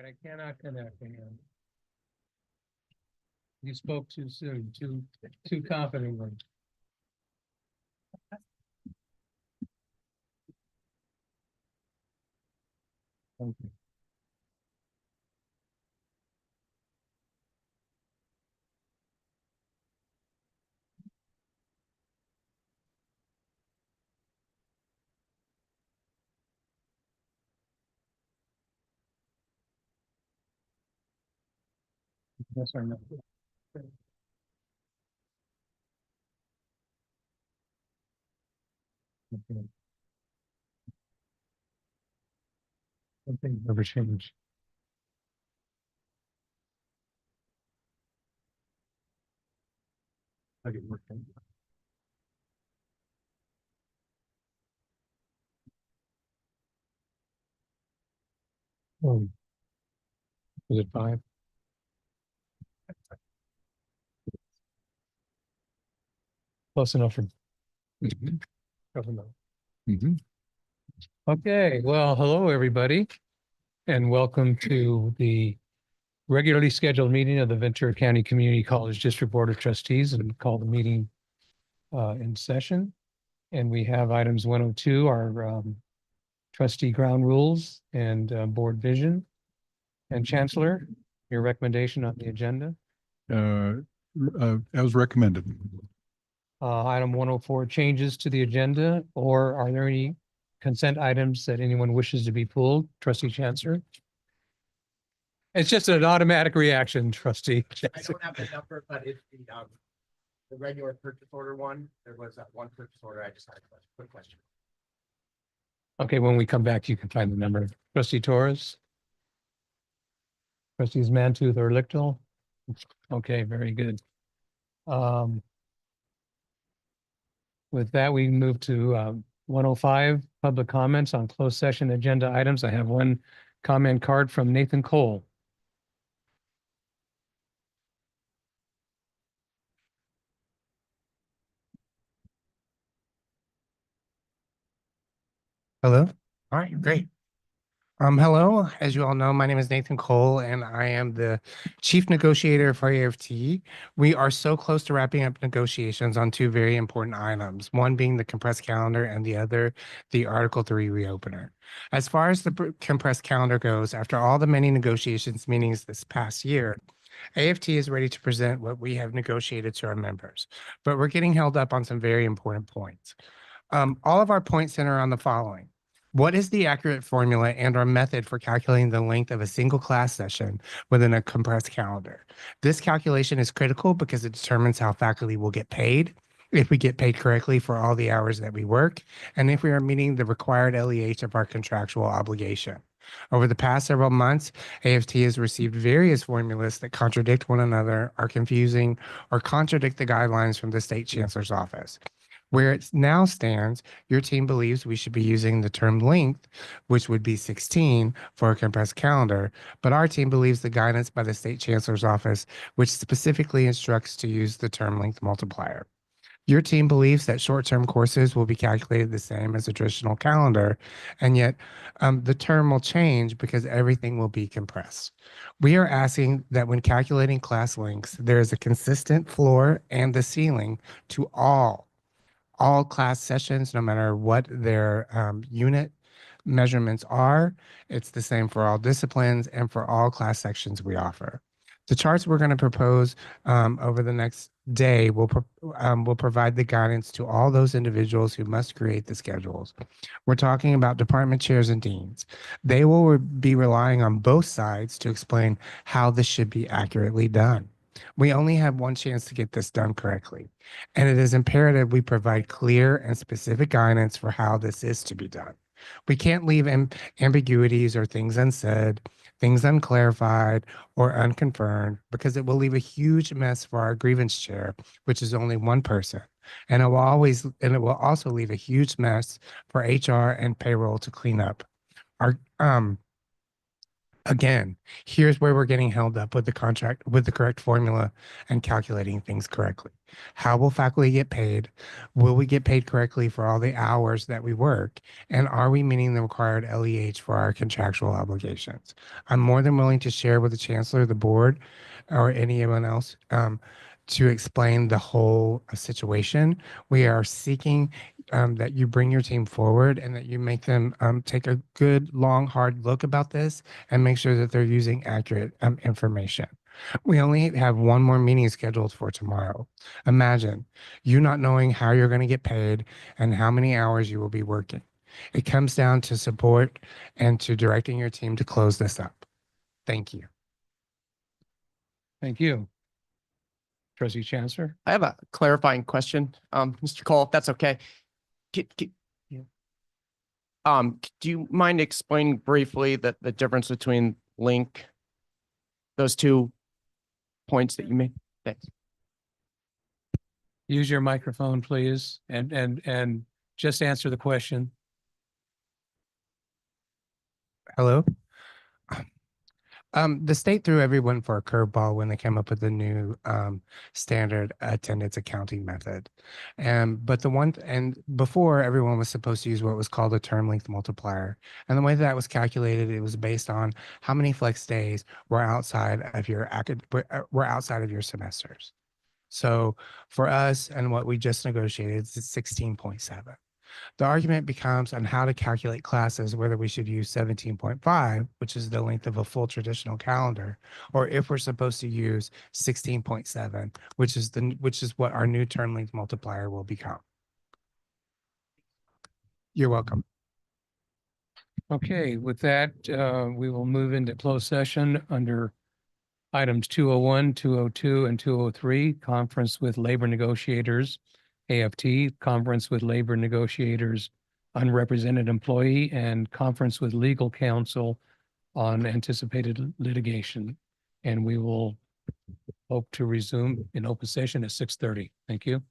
right, I cannot connect again. You spoke too soon, too confidently. Okay. Yes or no? Okay. Something never changed. I get working. Oh, was it 5? Close enough for. Okay, well, hello, everybody, and welcome to the regularly scheduled meeting of the Ventura County Community College District Board of Trustees, and call the meeting in session. And we have items 102, our trustee ground rules and board vision. And Chancellor, your recommendation on the agenda? As recommended. Item 104, changes to the agenda, or are there any consent items that anyone wishes to be pulled? Trustee Chancellor? It's just an automatic reaction, Trustee Chancellor. I don't have the number, but it's the regular purchase order one. There was that one purchase order. I just had a quick question. Okay, when we come back, you can find the number. Trustee Torres? Trustees Mantooth or Lichtel? Okay, very good. With that, we move to 105, public comments on closed session agenda items. I have one comment card from Nathan Cole. Hello. All right, great. Hello. As you all know, my name is Nathan Cole, and I am the chief negotiator for AFT. We are so close to wrapping up negotiations on two very important items, one being the compressed calendar and the other, the Article 3 reopener. As far as the compressed calendar goes, after all the many negotiations meetings this past year, AFT is ready to present what we have negotiated to our members, but we're getting held up on some very important points. All of our points center on the following. What is the accurate formula and or method for calculating the length of a single class session within a compressed calendar? This calculation is critical because it determines how faculty will get paid, if we get paid correctly for all the hours that we work, and if we are meeting the required LEH of our contractual obligation. Over the past several months, AFT has received various formulas that contradict one another, are confusing, or contradict the guidelines from the State Chancellor's office. Where it now stands, your team believes we should be using the term length, which would be 16 for a compressed calendar, but our team believes the guidance by the State Chancellor's office, which specifically instructs to use the term length multiplier. Your team believes that short-term courses will be calculated the same as a traditional calendar, and yet the term will change because everything will be compressed. We are asking that when calculating class lengths, there is a consistent floor and the ceiling to all class sessions, no matter what their unit measurements are. It's the same for all disciplines and for all class sections we offer. The charts we're going to propose over the next day will provide the guidance to all those individuals who must create the schedules. We're talking about department chairs and deans. They will be relying on both sides to explain how this should be accurately done. We only have one chance to get this done correctly, and it is imperative we provide clear and specific guidance for how this is to be done. We can't leave ambiguities or things unsaid, things unclarified or unconfirmed, because it will leave a huge mess for our grievance chair, which is only one person. And it will also leave a huge mess for HR and payroll to clean up. Again, here's where we're getting held up with the contract, with the correct formula and calculating things correctly. How will faculty get paid? Will we get paid correctly for all the hours that we work? And are we meeting the required LEH for our contractual obligations? I'm more than willing to share with the chancellor, the board, or anyone else to explain the whole situation. We are seeking that you bring your team forward and that you make them take a good, long, hard look about this and make sure that they're using accurate information. We only have one more meeting scheduled for tomorrow. Imagine you not knowing how you're going to get paid and how many hours you will be working. It comes down to support and to directing your team to close this up. Thank you. Thank you. Trustee Chancellor? I have a clarifying question, Mr. Cole, if that's okay. Yeah. Do you mind explaining briefly the difference between link, those 2 points that you made? Thanks. Use your microphone, please, and just answer the question. Hello. The state threw everyone for a curveball when they came up with the new standard attendance accounting method. But before everyone was supposed to use what was called a term length multiplier. And the way that was calculated, it was based on how many flex days were outside of your semesters. So for us and what we just negotiated, it's 16.7. The argument becomes on how to calculate classes, whether we should use 17.5, which is the length of a full traditional calendar, or if we're supposed to use 16.7, which is what our new term length multiplier will become. You're welcome. Okay, with that, we will move into closed session under items 201, 202, and 203, conference with labor negotiators, AFT, conference with labor negotiators, unrepresented employee, and conference with legal counsel on anticipated litigation. And we will hope to resume in open session at 6:30. Thank you.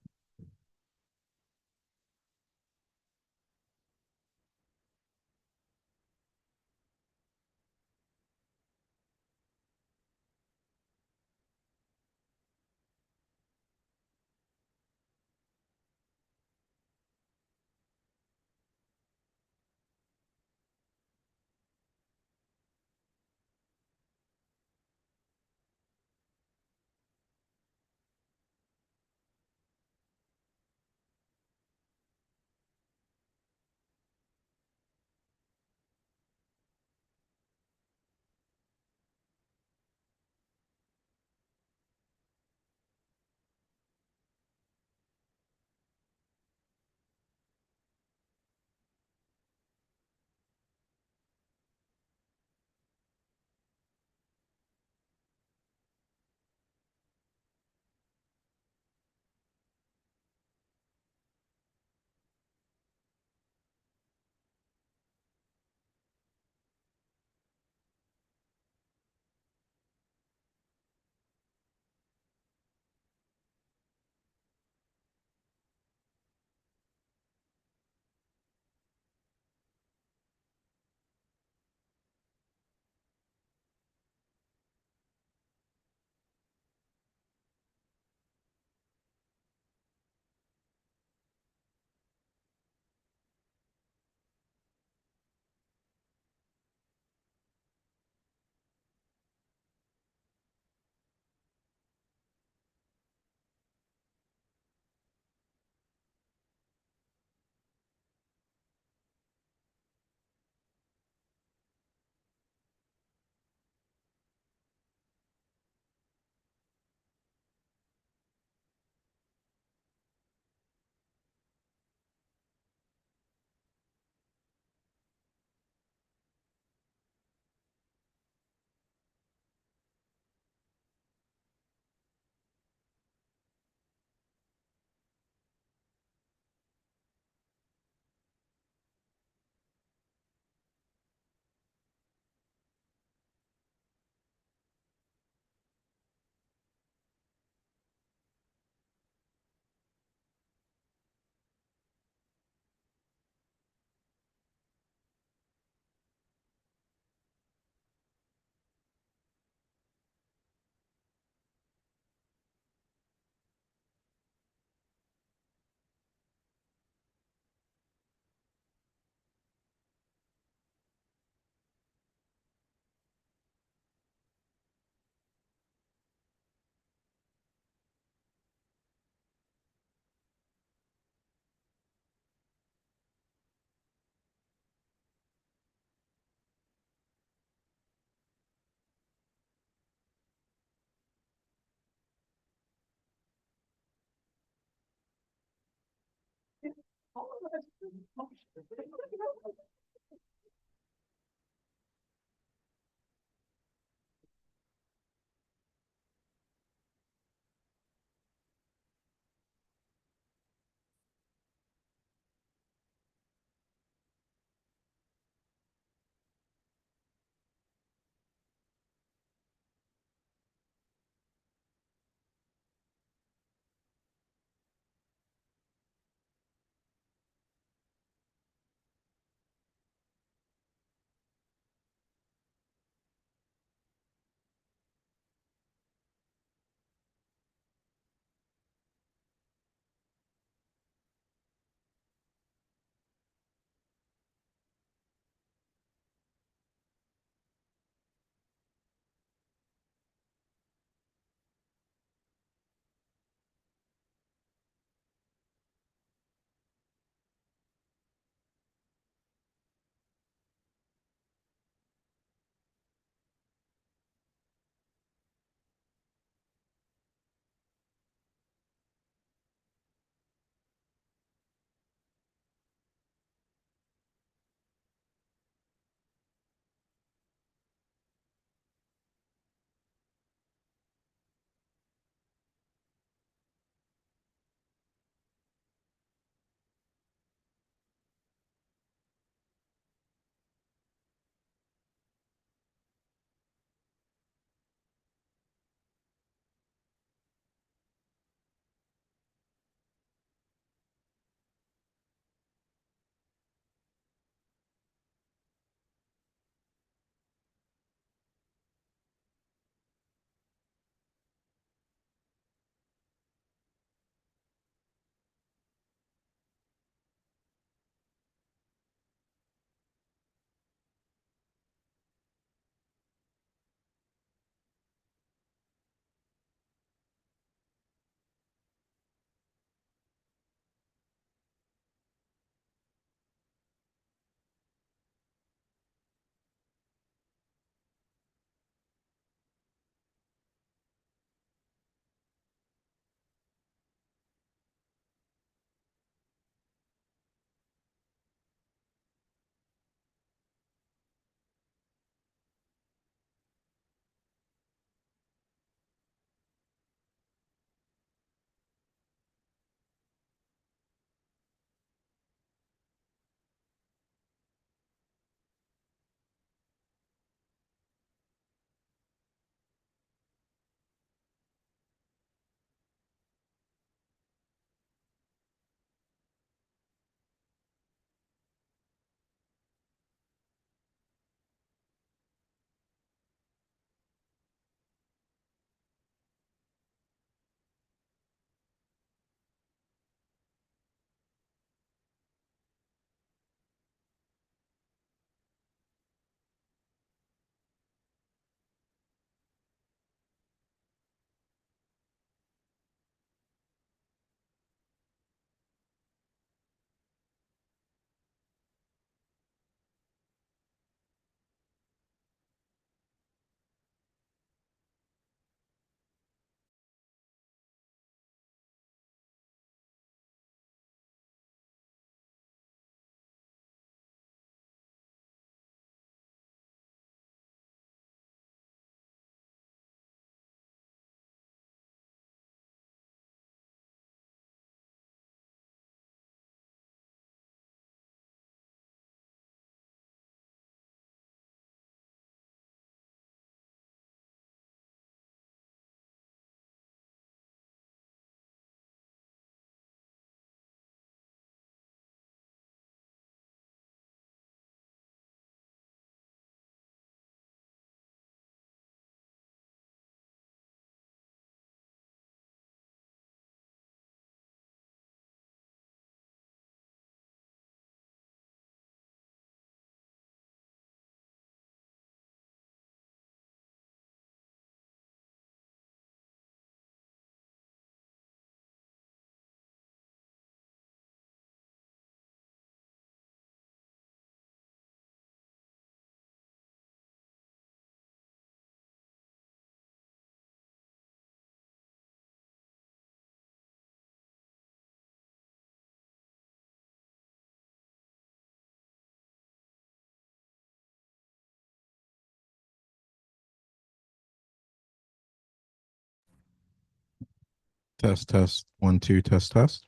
Test. 1, 2, test.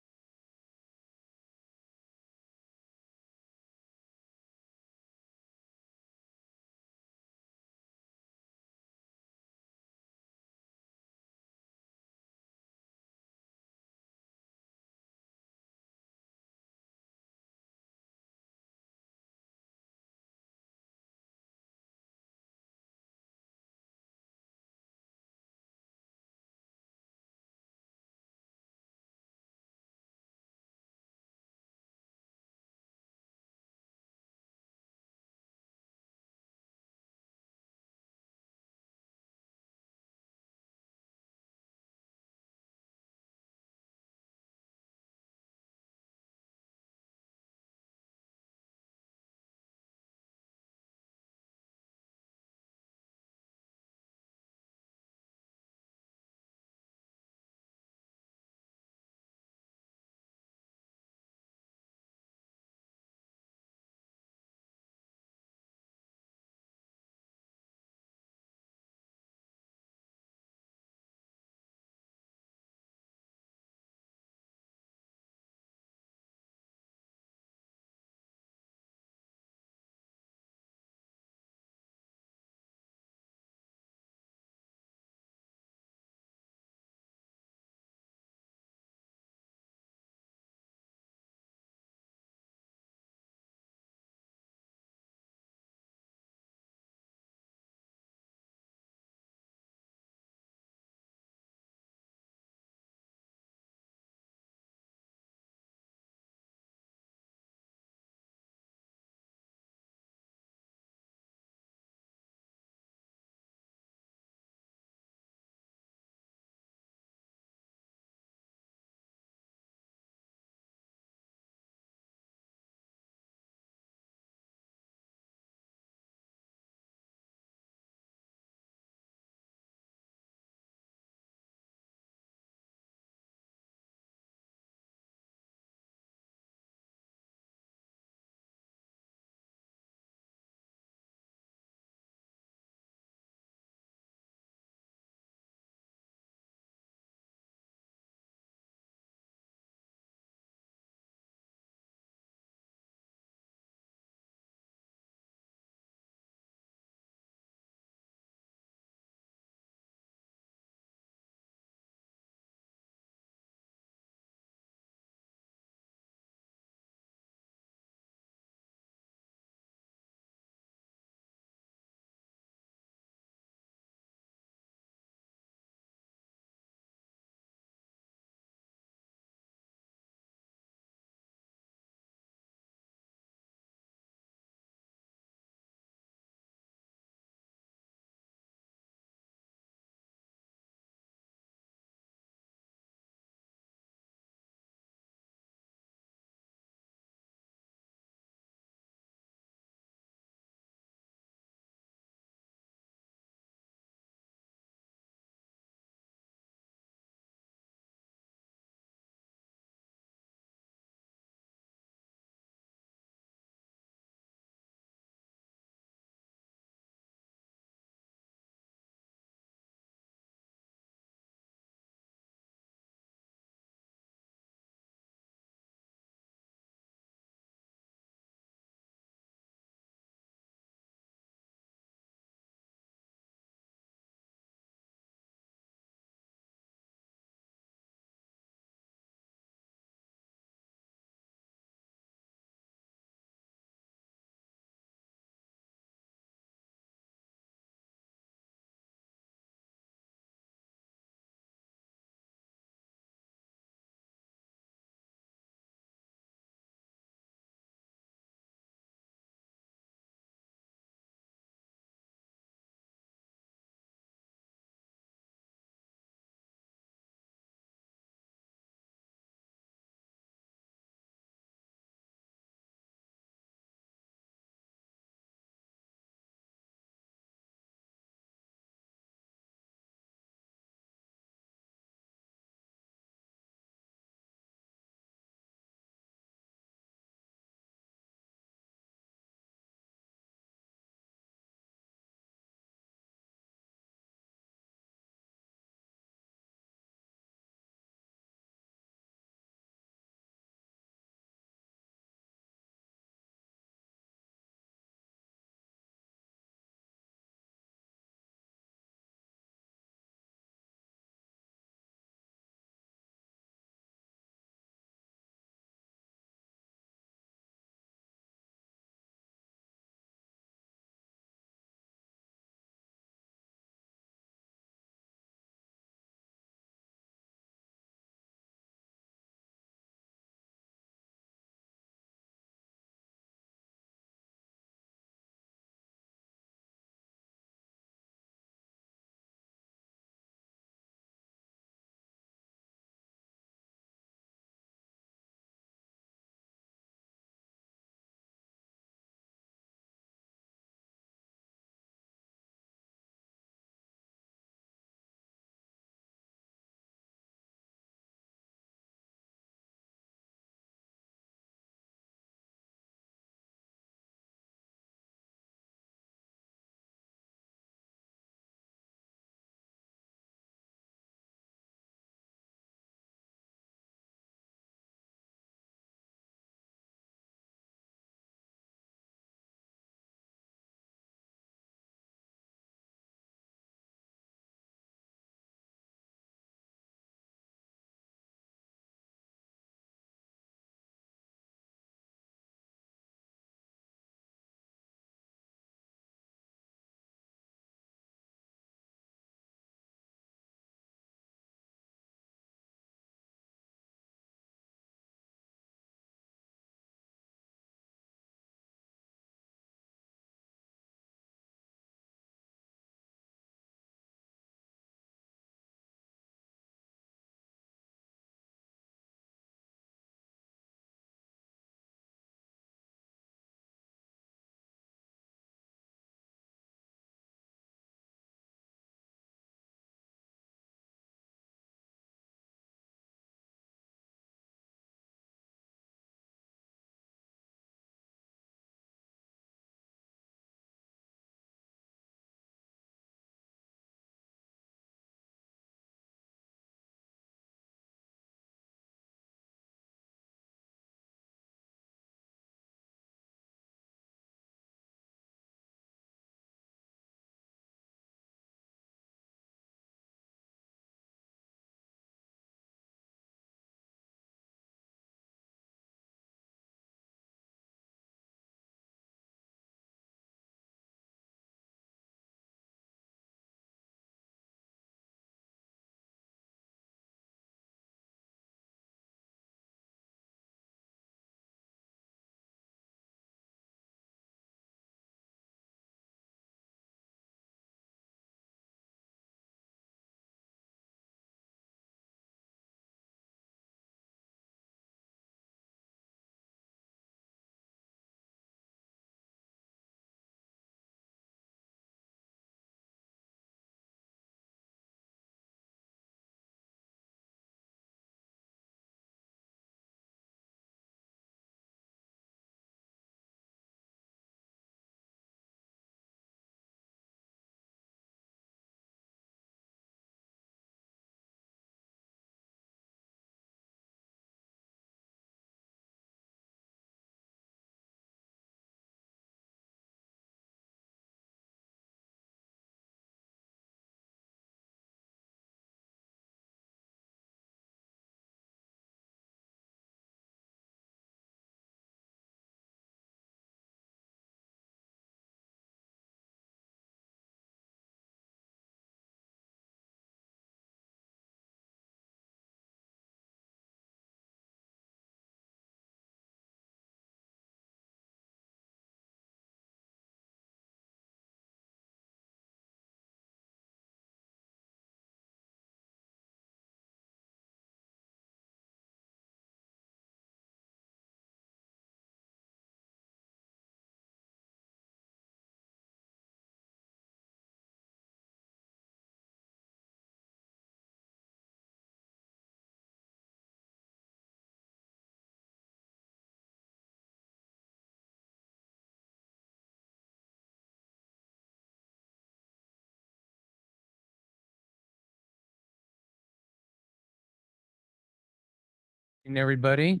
And everybody.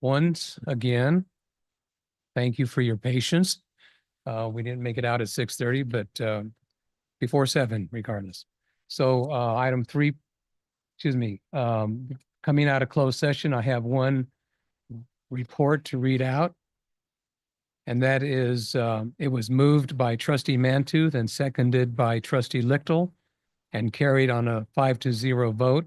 Once again, thank you for your patience. We didn't make it out at 6:30, but before 7 regardless. So item 3, coming out of closed session, I have one report to read out. And that is, it was moved by Trustee Mantooth and seconded by Trustee Lichtel and carried on a 5-0 vote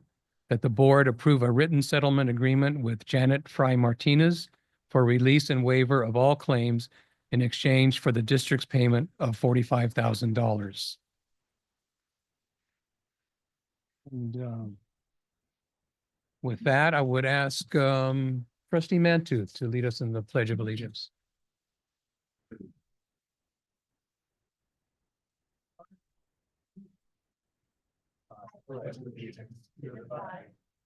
that the board approve a written settlement agreement with Janet Fry Martinez for release and waiver of all claims in exchange for the district's payment of $45,000. And with that, I would ask Trustee Mantooth to lead us in the Pledge of Allegiance.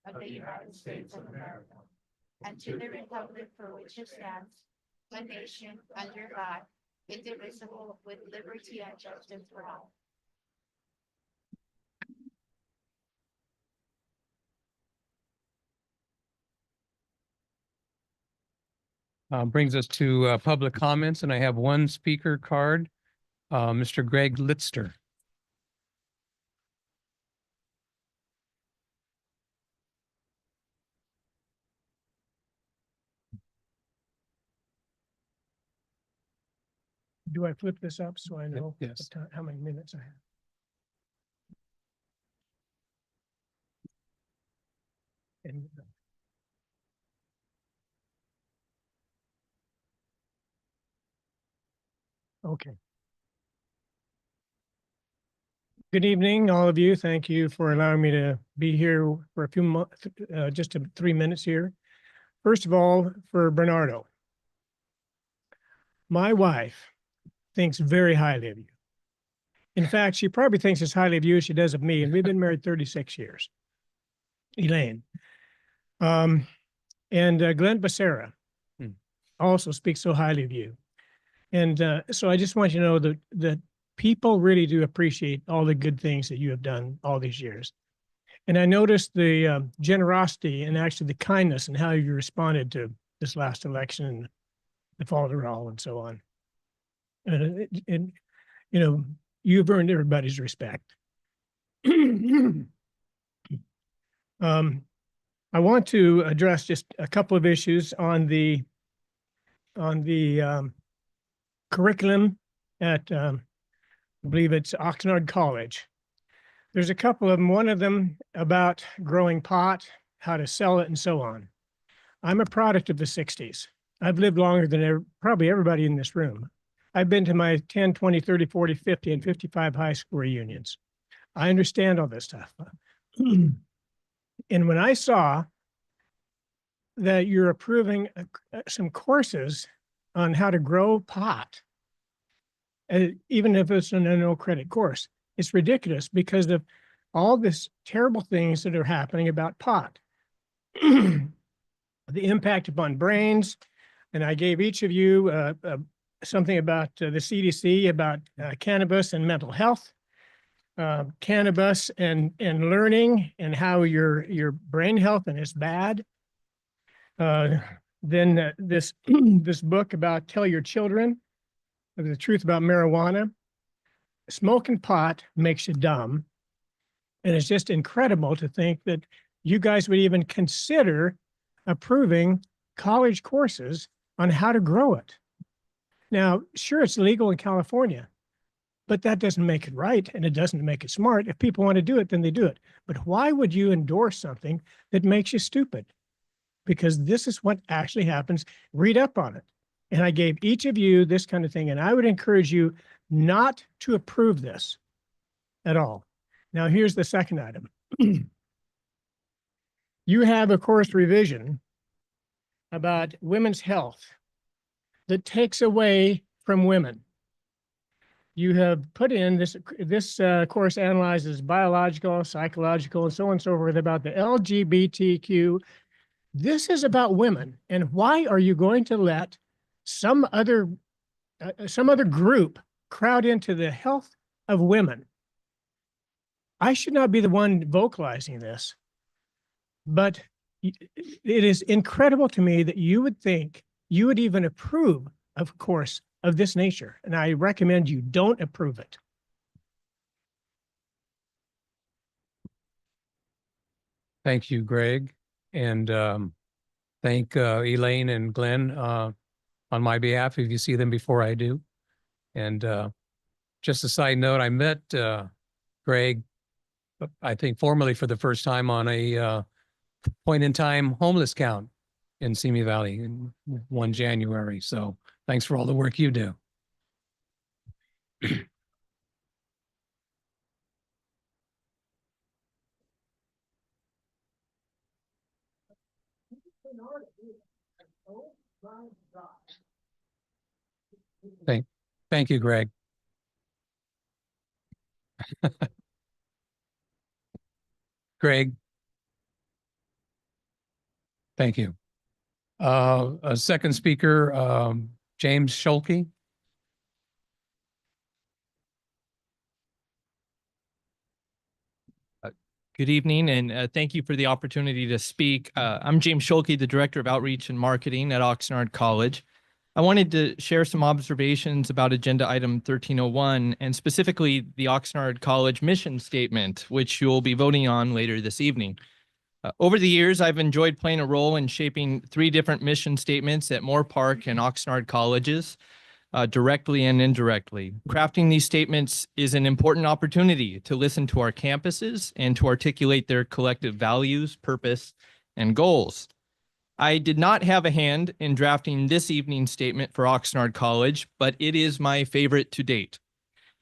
Of the United States of America, and to the republic for which it stands, one nation, under God, indivisible, with liberty and justice for all. Brings us to public comments, and I have one speaker card, Mr. Greg Litster. Do I flip this up so I know Yes. what how many minutes I have? And okay. Good evening, all of you. Thank you for allowing me to be here for a few months, just 3 minutes here. First of all, for Bernardo. My wife thinks very highly of you. In fact, she probably thinks as highly of you as she does of me, and we've been married 36 years. Elaine. And Glenn Becerra also speaks so highly of you. And so I just want you to know that people really do appreciate all the good things that you have done all these years. And I noticed the generosity and actually the kindness and how you responded to this last election and the fall of the roll and so on. And you know, you've earned everybody's respect. I want to address just a couple of issues on the curriculum at I believe it's Oxnard College. There's a couple of them. One of them about growing pot, how to sell it, and so on. I'm a product of the 60s. I've lived longer than probably everybody in this room. I've been to my 10, 20, 30, 40, 50, and 55 high school reunions. I understand all this stuff. And when I saw that you're approving some courses on how to grow pot, even if it's a no credit course, it's ridiculous because of all this terrible things that are happening about pot. The impact upon brains, and I gave each of you something about the CDC, about cannabis and mental health, cannabis and learning, and how your brain health and it's bad. Then this this book about Tell Your Children the Truth About Marijuana. Smoking pot makes you dumb. And it's just incredible to think that you guys would even consider approving college courses on how to grow it. Now, sure, it's legal in California, but that doesn't make it right and it doesn't make it smart. If people want to do it, then they do it. But why would you endorse something that makes you stupid? Because this is what actually happens. Read up on it. And I gave each of you this kind of thing, and I would encourage you not to approve this at all. Now, here's the second item. You have a course revision about women's health that takes away from women. You have put in this course analyzes biological, psychological, and so on and so forth about the LGBTQ. This is about women. And why are you going to let some other group crowd into the health of women? I should not be the one vocalizing this, but it is incredible to me that you would think you would even approve of a course of this nature. And I recommend you don't approve it. Thank you, Greg. And thank Elaine and Glenn on my behalf if you see them before I do. And just a side note, I met Greg, I think formally for the first time on a point in time homeless count in Simi Valley in 1 January. So thanks for all the work you do. Thank you, Greg. Greg. Thank you. A second speaker, James Schulke. Good evening, and thank you for the opportunity to speak. I'm James Schulke, the Director of Outreach and Marketing at Oxnard College. I wanted to share some observations about Agenda Item 1301, and specifically the Oxnard College mission statement, which you'll be voting on later this evening. Over the years, I've enjoyed playing a role in shaping 3 different mission statements at Moore Park and Oxnard colleges, directly and indirectly. Crafting these statements is an important opportunity to listen to our campuses and to articulate their collective values, purpose, and goals. I did not have a hand in drafting this evening's statement for Oxnard College, but it is my favorite to date.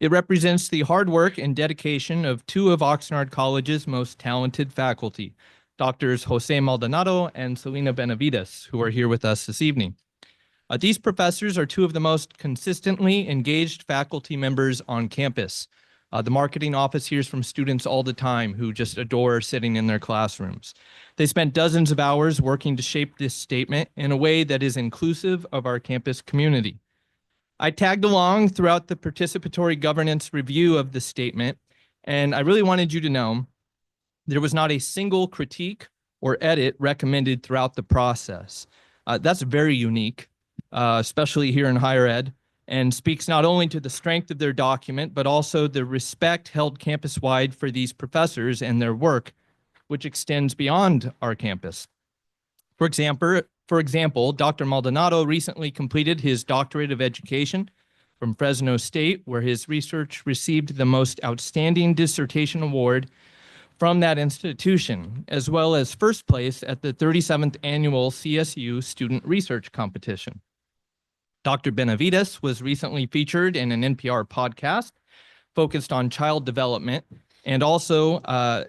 It represents the hard work and dedication of 2 of Oxnard College's most talented faculty, Doctors Jose Maldonado and Selena Benavides, who are here with us this evening. These professors are 2 of the most consistently engaged faculty members on campus. The marketing office hears from students all the time who just adore sitting in their classrooms. They spent dozens of hours working to shape this statement in a way that is inclusive of our campus community. I tagged along throughout the participatory governance review of the statement, and I really wanted you to know there was not a single critique or edit recommended throughout the process. That's very unique, especially here in higher ed, and speaks not only to the strength of their document, but also the respect held campus-wide for these professors and their work, which extends beyond our campus. For example, Dr. Maldonado recently completed his doctorate of education from Fresno State, where his research received the most outstanding dissertation award from that institution, as well as first place at the 37th annual CSU Student Research Competition. Dr. Benavides was recently featured in an NPR podcast focused on child development, and also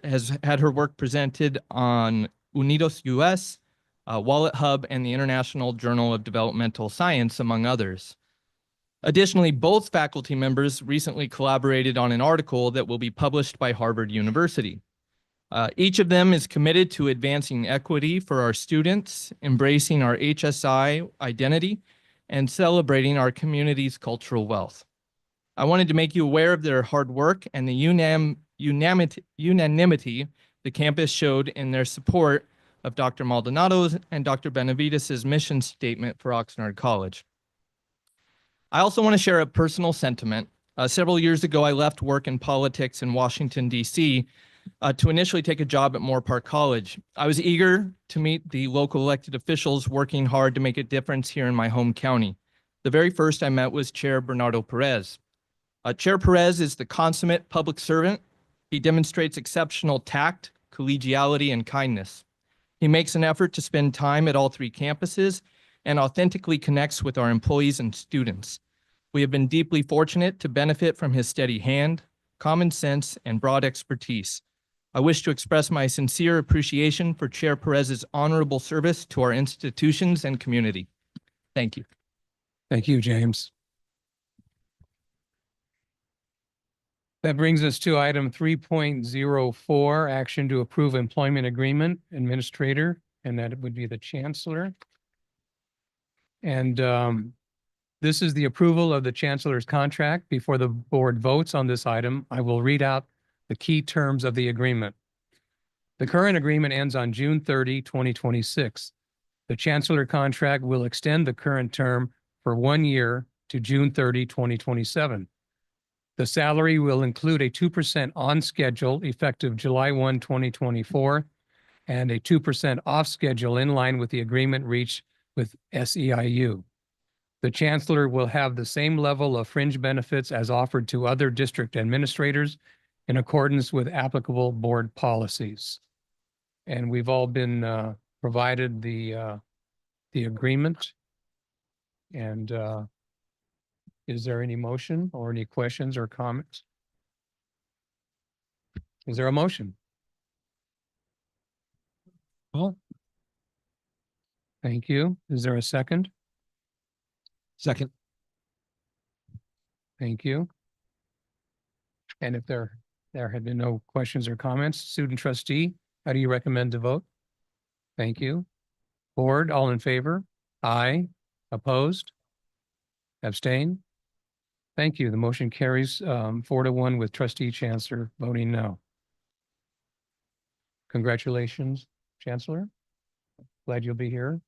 has had her work presented on Unidos US, Wallet Hub, and the International Journal of Developmental Science, among others. Additionally, both faculty members recently collaborated on an article that will be published by Harvard University. Each of them is committed to advancing equity for our students, embracing our HSI identity, and celebrating our community's cultural wealth. I wanted to make you aware of their hard work and the unanimity the campus showed in their support of Dr. Maldonado's and Dr. Benavides' mission statement for Oxnard College. I also want to share a personal sentiment. Several years ago, I left work in politics in Washington, D.C., to initially take a job at Moore Park College. I was eager to meet the local elected officials working hard to make a difference here in my home county. The very first I met was Chair Bernardo Perez. Chair Perez is the consummate public servant. He demonstrates exceptional tact, collegiality, and kindness. He makes an effort to spend time at all 3 campuses and authentically connects with our employees and students. We have been deeply fortunate to benefit from his steady hand, common sense, and broad expertise. I wish to express my sincere appreciation for Chair Perez's honorable service to our institutions and community. Thank you. Thank you, James. That brings us to item 3.04, action to approve employment agreement administrator, and that would be the Chancellor. And this is the approval of the Chancellor's contract. Before the board votes on this item, I will read out the key terms of the agreement. The current agreement ends on June 30, 2026. The Chancellor contract will extend the current term for 1 year to June 30, 2027. The salary will include a 2% on schedule effective July 1, 2024, and a 2% off schedule in line with the agreement reached with SEIU. The Chancellor will have the same level of fringe benefits as offered to other district administrators in accordance with applicable board policies. And we've all been provided the agreement. And is there any motion or any questions or comments? Is there a motion? Well, thank you. Is there a second? Second. Thank you. And if there had been no questions or comments, student trustee, how do you recommend to vote? Thank you. Board, all in favor? Aye. Opposed? Abstain? Thank you. The motion carries 4-1 with trustee Chancellor voting no. Congratulations, Chancellor. Glad you'll be here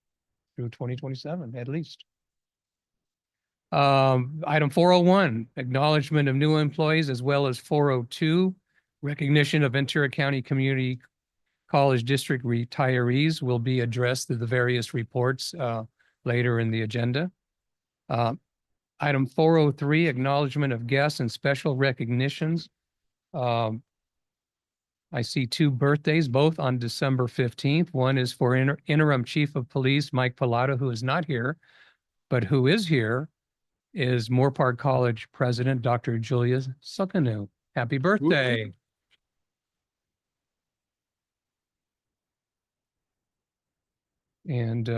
through 2027 at least. Item 401, acknowledgement of new employees, as well as 402, recognition of Ventura County Community College District retirees will be addressed through the various reports later in the agenda. Item 403, acknowledgement of guests and special recognitions. I see 2 birthdays, both on December 15th. One is for Interim Chief of Police Mike Pilato, who is not here, but who is here is Moore Park College President, Dr. Julia Sukanu. Happy birthday. And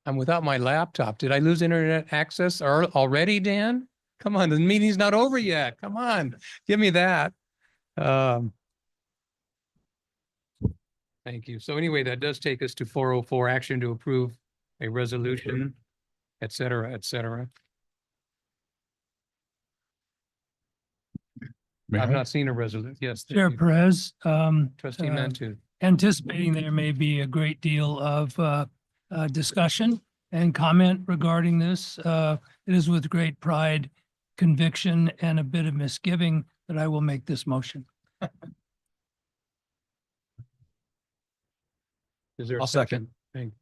I'm without my laptop. Did I lose internet access already, Dan? Come on, the meeting's not over yet. Come on, give me that. Thank you. So anyway, that does take us to 404, action to approve a resolution, et cetera, et cetera. I've not seen a resolution. Yes. Chair Perez, Trustee Mantu. anticipating there may be a great deal of discussion and comment regarding this. It is with great pride, conviction, and a bit of misgiving that I will make this motion. Is there a I'll second. Thank you.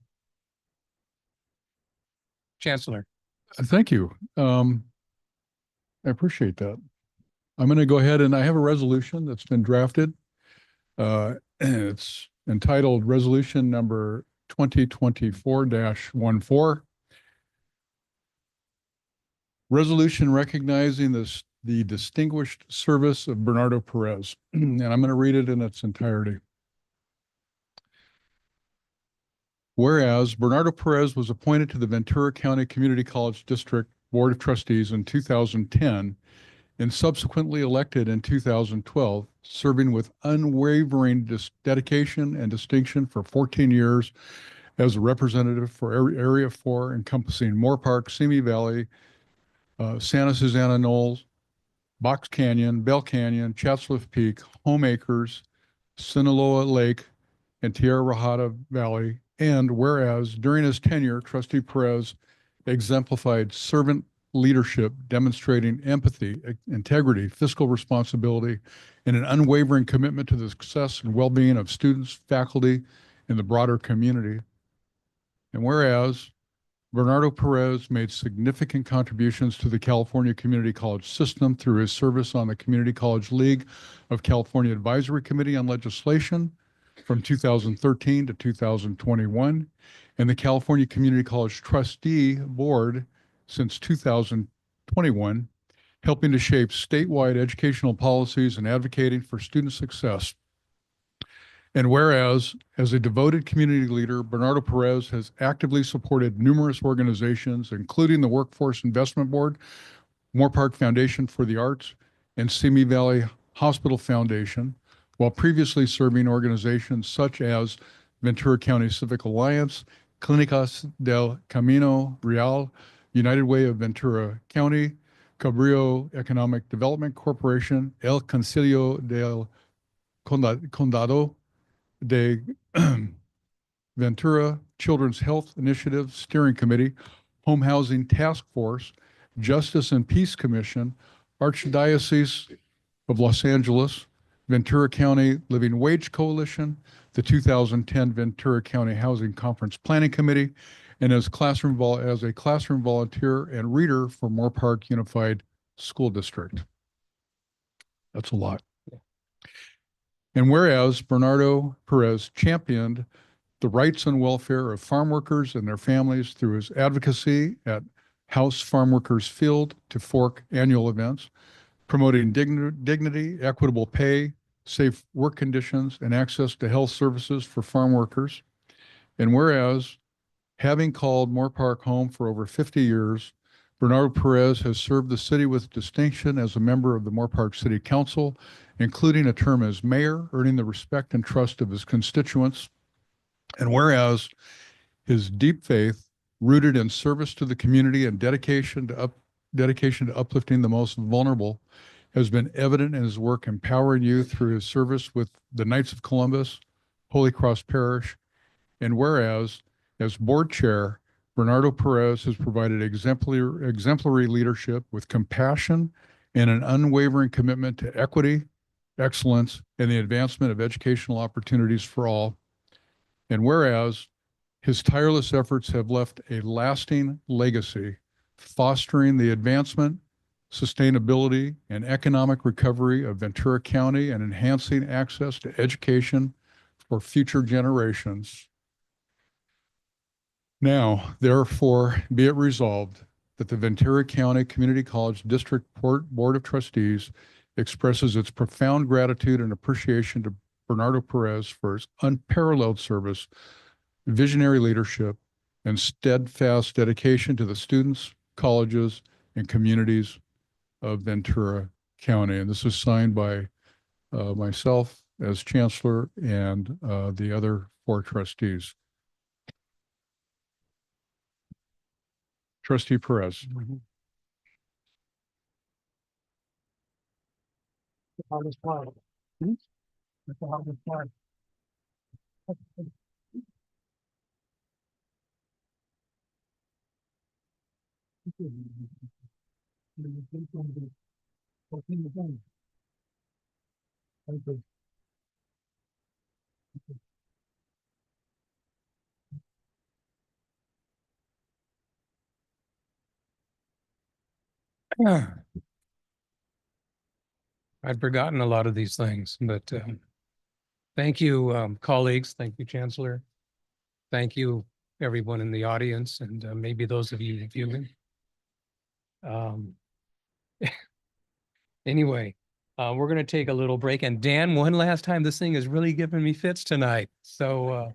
Chancellor. Thank you. I appreciate that. I'm going to go ahead and I have a resolution that's been drafted. It's entitled Resolution Number 2024-14. Resolution recognizing the distinguished service of Bernardo Perez. And I'm going to read it in its entirety. Whereas Bernardo Perez was appointed to the Ventura County Community College District Board of Trustees in 2010 and subsequently elected in 2012, serving with unwavering dedication and distinction for 14 years as a representative for Area 4, encompassing Moore Park, Simi Valley, Santa Susana Knolls, Box Canyon, Bell Canyon, Chatsworth Peak, Home Acres, Sinaloa Lake, and Tierra Rajada Valley. And whereas during his tenure, Trustee Perez exemplified servant leadership, demonstrating empathy, integrity, fiscal responsibility, and an unwavering commitment to the success and well-being of students, faculty, and the broader community. And whereas Bernardo Perez made significant contributions to the California Community College system through his service on the Community College League of California Advisory Committee on Legislation from 2013 to 2021, and the California Community College Trustee Board since 2021, helping to shape statewide educational policies and advocating for student success. And whereas, as a devoted community leader, Bernardo Perez has actively supported numerous organizations, including the Workforce Investment Board, Moore Park Foundation for the Arts, and Simi Valley Hospital Foundation, while previously serving organizations such as Ventura County Civic Alliance, Clínicas del Camino Real, United Way of Ventura County, Cabrillo Economic Development Corporation, El Concilio del Condado de Ventura Children's Health Initiative Steering Committee, Home Housing Task Force, Justice and Peace Commission, Archdiocese of Los Angeles, Ventura County Living Wage Coalition, the 2010 Ventura County Housing Conference Planning Committee, and as a classroom volunteer and reader for Moore Park Unified School District. That's a lot. And whereas Bernardo Perez championed the rights and welfare of farm workers and their families through his advocacy at House Farm Workers Field to Fork annual events, promoting dignity, equitable pay, safe work conditions, and access to health services for farm workers. And whereas, having called Moore Park home for over 50 years, Bernardo Perez has served the city with distinction as a member of the Moore Park City Council, including a term as mayor, earning the respect and trust of his constituents. And whereas his deep faith, rooted in service to the community and dedication to uplifting the most vulnerable, has been evident in his work empowering youth through his service with the Knights of Columbus, Holy Cross Parish. And whereas, as board chair, Bernardo Perez has provided exemplary leadership with compassion and an unwavering commitment to equity, excellence, and the advancement of educational opportunities for all. And whereas his tireless efforts have left a lasting legacy, fostering the advancement, sustainability, and economic recovery of Ventura County and enhancing access to education for future generations. Now, therefore, be it resolved that the Ventura County Community College District Board of Trustees expresses its profound gratitude and appreciation to Bernardo Perez for his unparalleled service, visionary leadership, and steadfast dedication to the students, colleges, and communities of Ventura County. And this is signed by myself as Chancellor and the other 4 trustees. Trustee Perez. I'd forgotten a lot of these things, but thank you, colleagues. Thank you, Chancellor. Thank you, everyone in the audience, and maybe those of you viewing. Anyway, we're going to take a little break. And Dan, one last time, this thing is really giving me fits tonight. So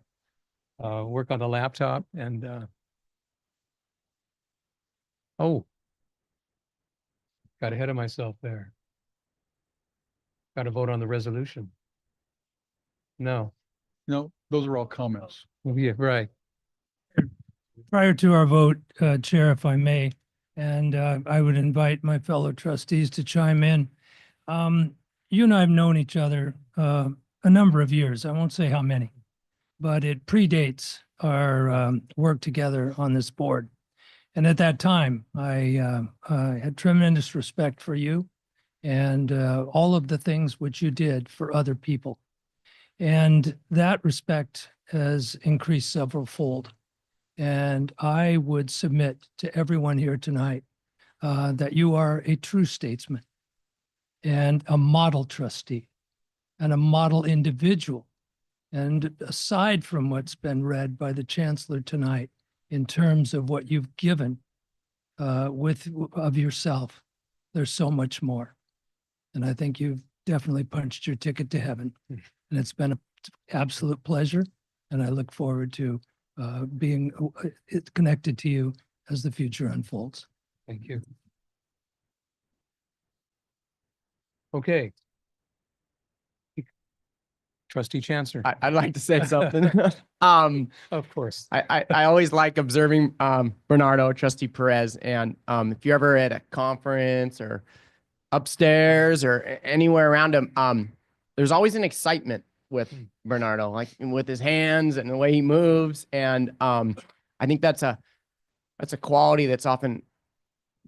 work on the laptop and oh, got ahead of myself there. Got to vote on the resolution. No. No, those are all comments. Yeah, right. Prior to our vote, Chair, if I may, and I would invite my fellow trustees to chime in. You and I have known each other a number of years. I won't say how many, but it predates our work together on this board. And at that time, I had tremendous respect for you and all of the things which you did for other people. And that respect has increased several fold. And I would submit to everyone here tonight that you are a true statesman and a model trustee and a model individual. And aside from what's been read by the Chancellor tonight in terms of what you've given of yourself, there's so much more. And I think you've definitely punched your ticket to heaven. And it's been an absolute pleasure. And I look forward to being connected to you as the future unfolds. Thank you. Okay. Trustee Chancellor. I'd like to say something. Of course. I always like observing Bernardo, Trustee Perez, and if you're ever at a conference or upstairs or anywhere around him, there's always an excitement with Bernardo, like with his hands and the way he moves. And I think that's a quality that's often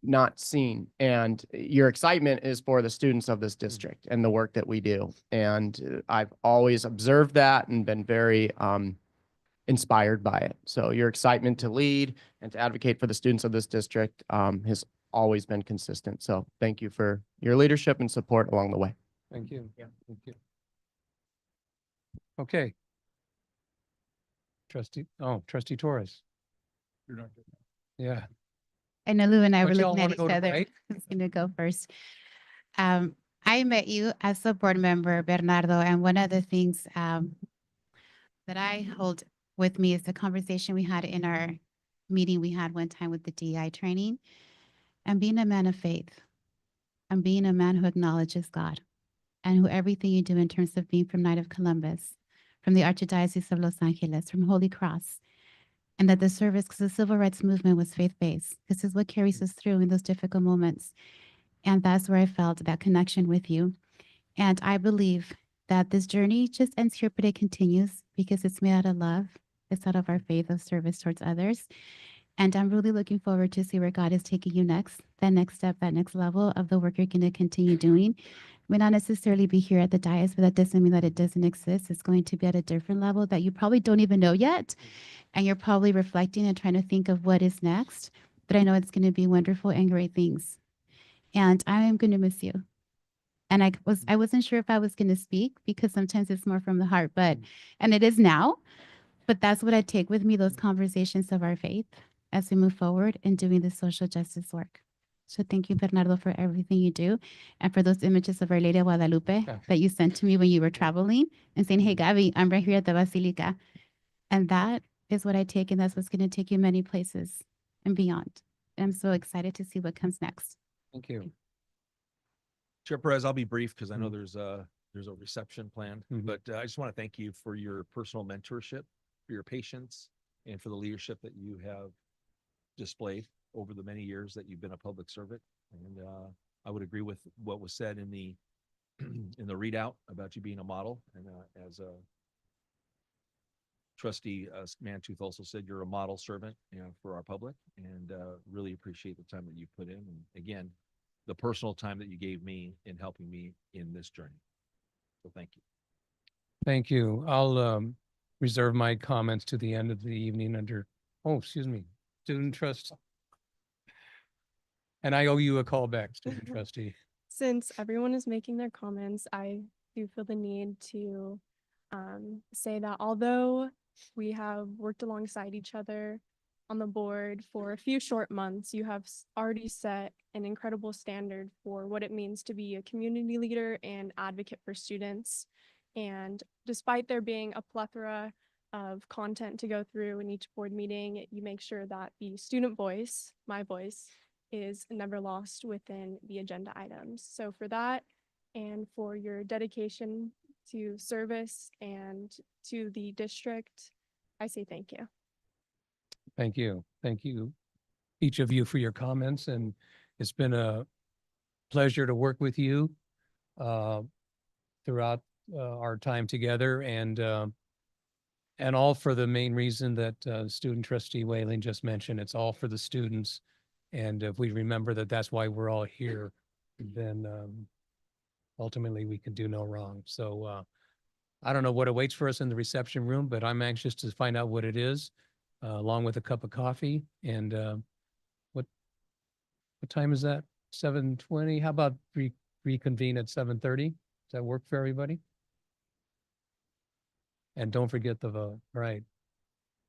not seen. And your excitement is for the students of this district and the work that we do. And I've always observed that and been very inspired by it. So your excitement to lead and to advocate for the students of this district has always been consistent. So thank you for your leadership and support along the way. Thank you. Yeah, thank you. Okay. Trustee Torres. You're not. Yeah. I know Lou and I were Don't y'all looking at wanna each go to other. break? Who's going to go first? I met you as a board member, Bernardo, and one of the things that I hold with me is the conversation we had in our meeting we had one time with the DI training, and being a man of faith, and being a man who acknowledges God, and who everything you do in terms of being from Knight of Columbus, from the Archdiocese of Los Angeles, from Holy Cross, and that the service, because the civil rights movement was faith-based. This is what carries us through in those difficult moments. And that's where I felt that connection with you. And I believe that this journey just ends here, but it continues because it's made out of love. It's out of our faith of service towards others. And I'm really looking forward to see where God is taking you next, that next step, that next level of the work you're going to continue doing. May not necessarily be here at the dais, but that doesn't mean that it doesn't exist. It's going to be at a different level that you probably don't even know yet. And you're probably reflecting and trying to think of what is next. But I know it's going to be wonderful and great things. And I am going to miss you. And I wasn't sure if I was going to speak because sometimes it's more from the heart, and it is now, but that's what I take with me, those conversations of our faith as we move forward in doing this social justice work. So thank you, Bernardo, for everything you do and for those images of Our Lady of Guadalupe that you sent to me when you were traveling and saying, hey, Gabby, I'm right here at the Basilica. And that is what I take, and that's what's going to take you many places and beyond. I'm so excited to see what comes next. Thank you. Chair Perez, I'll be brief because I know Mhm. there's a reception planned, Mhm. but I just want to thank you for your personal mentorship, for your patience, and for the leadership that you have displayed over the many years that you've been a public servant. And I would agree with what was said in the in the readout about you being a model. And as a trustee Mantooth also said, you're a model servant, for our public, and really appreciate the time that you put in. And again, the personal time that you gave me in helping me in this journey. So thank you. Thank you. I'll reserve my comments to the end of the evening under, student trust. And I owe you a call back, student trustee. Since everyone is making their comments, I do feel the need to say that although we have worked alongside each other on the board for a few short months, you have already set an incredible standard for what it means to be a community leader and advocate for students. And despite there being a plethora of content to go through in each board meeting, you make sure that the student voice, my voice, is never lost within the agenda items. So for that and for your dedication to service and to the district, I say thank you. Thank you. Thank you, each of you, for your comments. And it's been a pleasure to work with you throughout our time together, and all for the main reason that student trustee Whaling just mentioned. It's all for the students. And if we remember that that's why we're all here, then ultimately we can do no wrong. So I don't know what awaits for us in the reception room, but I'm anxious to find out what it is, along with a cup of coffee. And what time is that? 7:20? How about reconvene at 7:30? Does that work for everybody? And don't forget the vote. All right.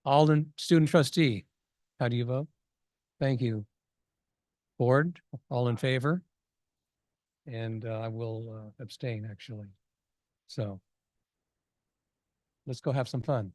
Alden, student trustee, how do you vote? Thank you. Board, all in favor? And I will abstain, actually. So let's go have some fun.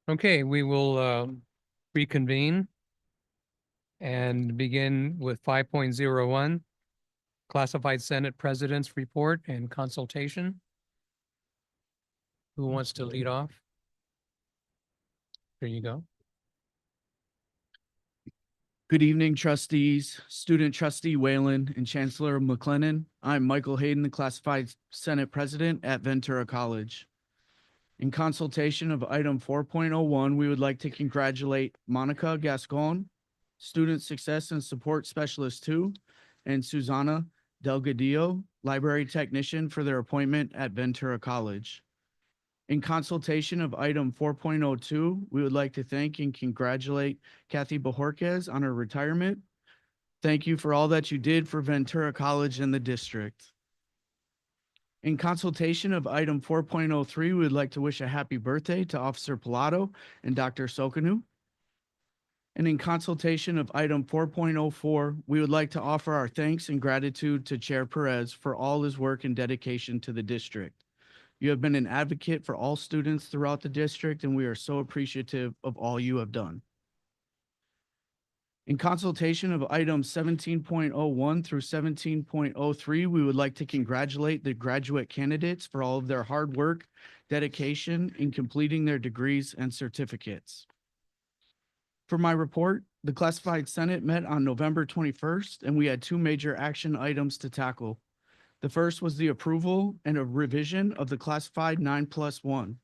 Okay, we will reconvene and begin with 5.01, Classified Senate President's Report and Consultation. Who wants to lead off? There you go. Good evening, trustees, student trustee Whalen, and Chancellor McLennan. I'm Michael Hayden, the Classified Senate President at Ventura College. In consultation of item 4.01, we would like to congratulate Monica Gascon, Student Success and Support Specialist 2, and Susana Delgadillo, Library Technician, for their appointment at Ventura College. In consultation of item 4.02, we would like to thank and congratulate Kathy Bajorquez on her retirement. Thank you for all that you did for Ventura College and the district. In consultation of item 4.03, we would like to wish a happy birthday to Officer Pilato and Dr. Sokanu. And in consultation of item 4.04, we would like to offer our thanks and gratitude to Chair Perez for all his work and dedication to the district. You have been an advocate for all students throughout the district, and we are so appreciative of all you have done. In consultation of items 17.01 through 17.03, we would like to congratulate the graduate candidates for all of their hard work, dedication in completing their degrees and certificates. For my report, the Classified Senate met on November 21st, and we had two major action items to tackle. The first was the approval and a revision of the Classified 9+1.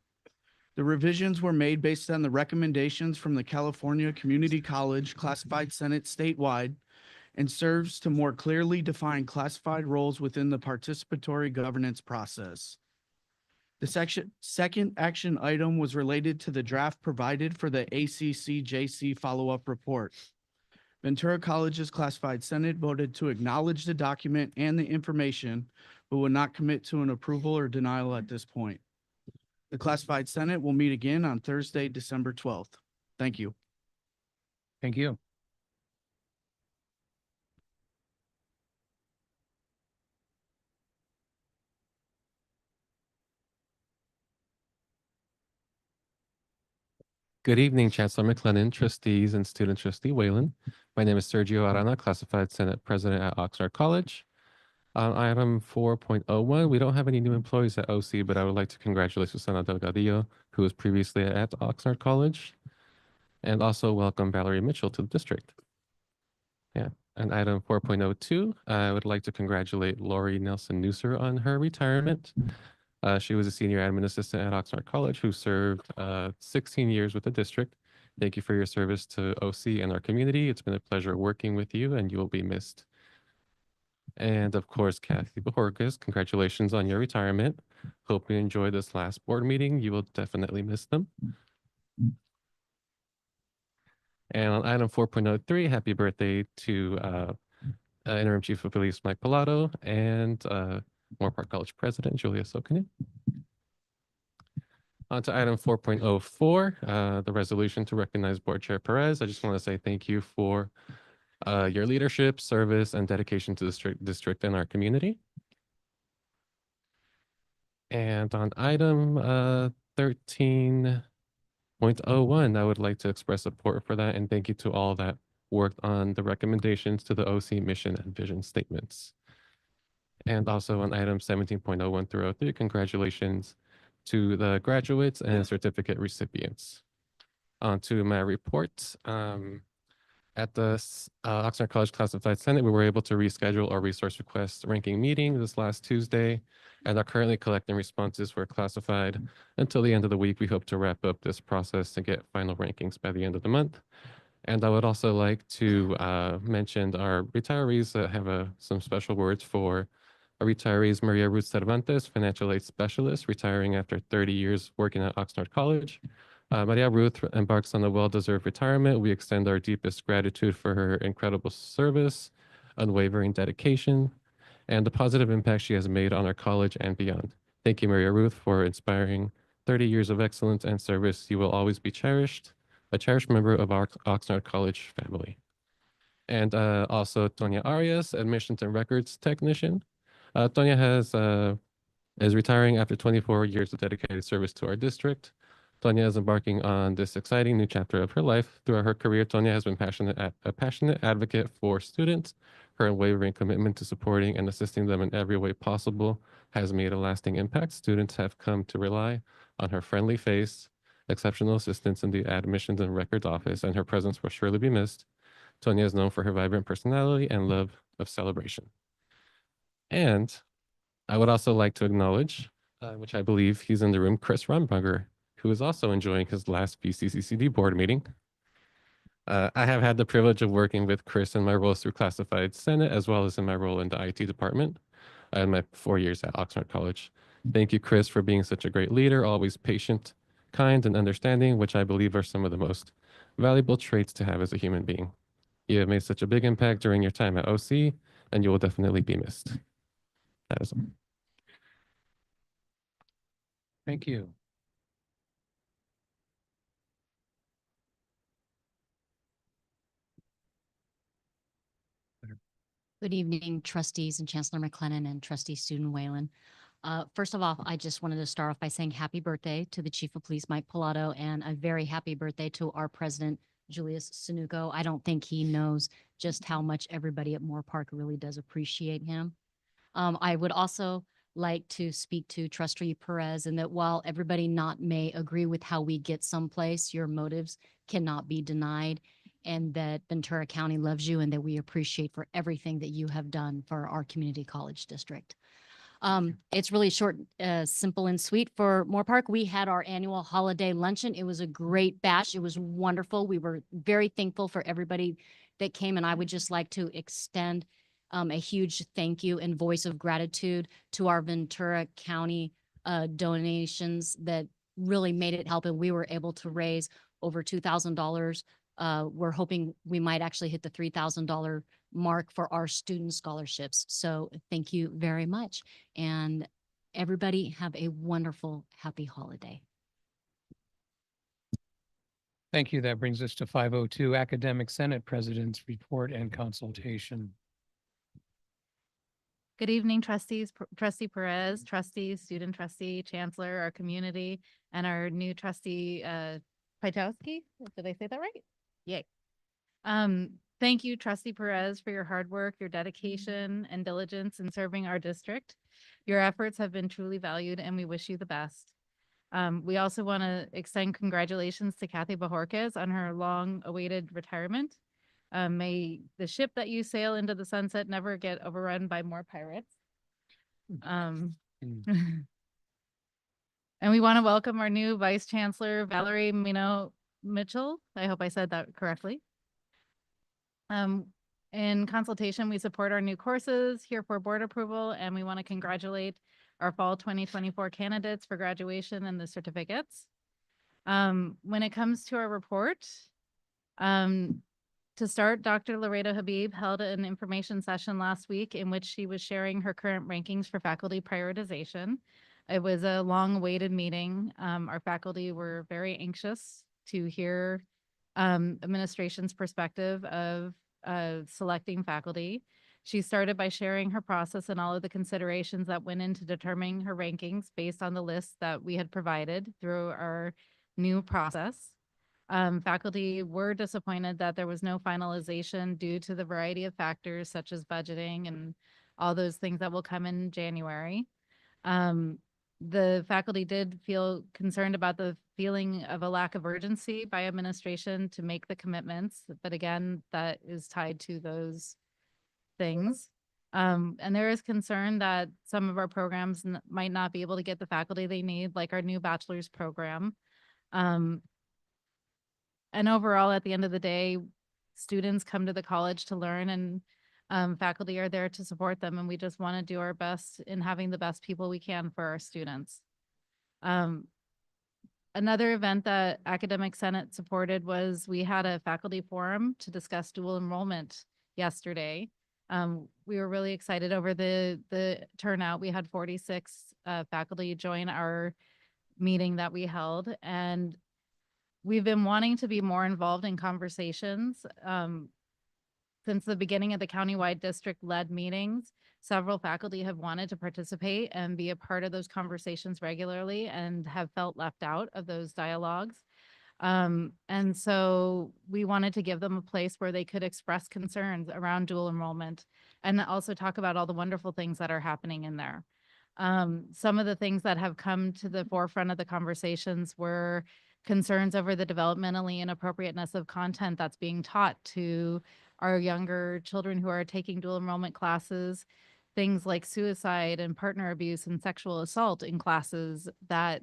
The revisions were made based on the recommendations from the California Community College Classified Senate statewide and serves to more clearly define classified roles within the participatory governance process. The second action item was related to the draft provided for the ACCJC follow-up report. Ventura College's Classified Senate voted to acknowledge the document and the information, but would not commit to an approval or denial at this point. The Classified Senate will meet again on Thursday, December 12th. Thank you. Thank you. Good evening, Chancellor McLennan, trustees, and student trustee Whalen. My name is Sergio Arana, Classified Senate President at Oxnard College. On item 4.01, we don't have any new employees at OC, but I would like to congratulate Susana Delgadillo, who was previously at Oxnard College, and also welcome Valerie Mitchell to the district. Yeah, and item 4.02, I would like to congratulate Lori Nelson-Nusser on her retirement. She was a senior admin assistant at Oxnard College who served 16 years with the district. Thank you for your service to OC and our community. It's been a pleasure working with you, and you will be missed. And of course, Kathy Bajorquez, congratulations on your retirement. Hope you enjoy this last board meeting. You will definitely miss them. And on item 4.03, happy birthday to Interim Chief of Police Mike Pilato and Moore Park College President Julia Sokanu. On to item 4.04, the resolution to recognize Board Chair Perez. I just want to say thank you for your leadership, service, and dedication to the district and our community. And on item 13.01, I would like to express support for that and thank you to all that worked on the recommendations to the OC mission and vision statements. And also on item 17.01 through 03, congratulations to the graduates and certificate recipients. On to my report. At the Oxnard College Classified Senate, we were able to reschedule our resource request ranking meeting this last Tuesday and are currently collecting responses for classified until the end of the week. We hope to wrap up this process and get final rankings by the end of the month. And I would also like to mention our retirees that have some special words for our retirees. Maria Ruth Cervantes, financial aid specialist, retiring after 30 years working at Oxnard College. Maria Ruth embarks on a well-deserved retirement. We extend our deepest gratitude for her incredible service, unwavering dedication, and the positive impact she has made on our college and beyond. Thank you, Maria Ruth, for inspiring 30 years of excellence and service. You will always be cherished, a cherished member of our Oxnard College family. And also Tonya Arias, admissions and records technician. Tonya is retiring after 24 years of dedicated service to our district. Tonya is embarking on this exciting new chapter of her life. Throughout her career, Tonya has been a passionate advocate for students. Her unwavering commitment to supporting and assisting them in every way possible has made a lasting impact. Students have come to rely on her friendly face, exceptional assistance in the admissions and records office, and her presence will surely be missed. Tonya is known for her vibrant personality and love of celebration. And I would also like to acknowledge, which I believe he's in the room, Chris Rumberger, who is also enjoying his last VCCCD board meeting. I have had the privilege of working with Chris in my roles through Classified Senate, as well as in my role in the IT department in my 4 years at Oxnard College. Thank you, Chris, for being such a great leader, always patient, kind, and understanding, which I believe are some of the most valuable traits to have as a human being. You have made such a big impact during your time at OC, and you will definitely be missed. That is all. Thank you. Good evening, trustees and Chancellor McLennan and trustee student Whalen. First of all, I just wanted to start off by saying happy birthday to the Chief of Police, Mike Pilato, and a very happy birthday to our president, Julius Sunuko. I don't think he knows just how much everybody at Moore Park really does appreciate him. I would also like to speak to Trustee Perez, and that while everybody not may agree with how we get someplace, your motives cannot be denied, and that Ventura County loves you and that we appreciate for everything that you have done for our community college district. It's really short, simple and sweet for Moore Park. We had our annual holiday luncheon. It was a great bash. It was wonderful. We were very thankful for everybody that came, and I would just like to extend a huge thank you and voice of gratitude to our Ventura County donations that really made it help, and we were able to raise over $2,000. We're hoping we might actually hit the $3,000 mark for our student scholarships. So thank you very much. And everybody have a wonderful, happy holiday. Thank you. That brings us to 502 Academic Senate President's Report and Consultation. Good evening, trustees, Trustee Perez, trustees, student trustee, chancellor, our community, and our new trustee, Pytowski. Did I say that right? Yay. Thank you, Trustee Perez, for your hard work, your dedication and diligence in serving our district. Your efforts have been truly valued, and we wish you the best. We also want to extend congratulations to Kathy Bajorquez on her long-awaited retirement. May the ship that you sail into the sunset never get overrun by more pirates. And we want to welcome our new Vice Chancellor, Valerie Mino Mitchell. I hope I said that correctly. In consultation, we support our new courses here for board approval, and we want to congratulate our fall 2024 candidates for graduation and the certificates. When it comes to our report, to start, Dr. Laredo Habib held an information session last week in which she was sharing her current rankings for faculty prioritization. It was a long-awaited meeting. Our faculty were very anxious to hear administration's perspective of selecting faculty. She started by sharing her process and all of the considerations that went into determining her rankings based on the list that we had provided through our new process. Faculty were disappointed that there was no finalization due to the variety of factors such as budgeting and all those things that will come in January. The faculty did feel concerned about the feeling of a lack of urgency by administration to make the commitments, but again, that is tied to those things. And there is concern that some of our programs might not be able to get the faculty they need, like our new bachelor's program. And overall, at the end of the day, students come to the college to learn, and faculty are there to support them. And we just want to do our best in having the best people we can for our students. Another event that Academic Senate supported was we had a faculty forum to discuss dual enrollment yesterday. We were really excited over the turnout. We had 46 faculty join our meeting that we held, and we've been wanting to be more involved in conversations since the beginning of the countywide district-led meetings. Several faculty have wanted to participate and be a part of those conversations regularly and have felt left out of those dialogues. And so we wanted to give them a place where they could express concerns around dual enrollment and also talk about all the wonderful things that are happening in there. Some of the things that have come to the forefront of the conversations were concerns over the developmentally inappropriateness of content that's being taught to our younger children who are taking dual enrollment classes, things like suicide and partner abuse and sexual assault in classes that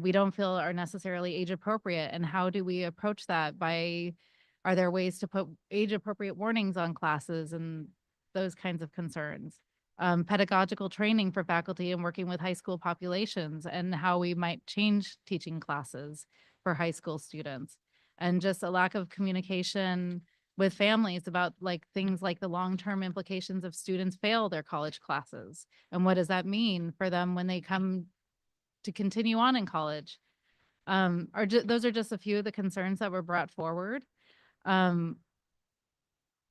we don't feel are necessarily age appropriate. And how do we approach that are there ways to put age appropriate warnings on classes and those kinds of concerns? Pedagogical training for faculty and working with high school populations and how we might change teaching classes for high school students, and just a lack of communication with families about like things like the long-term implications of students fail their college classes and what does that mean for them when they come to continue on in college. Those are just a few of the concerns that were brought forward.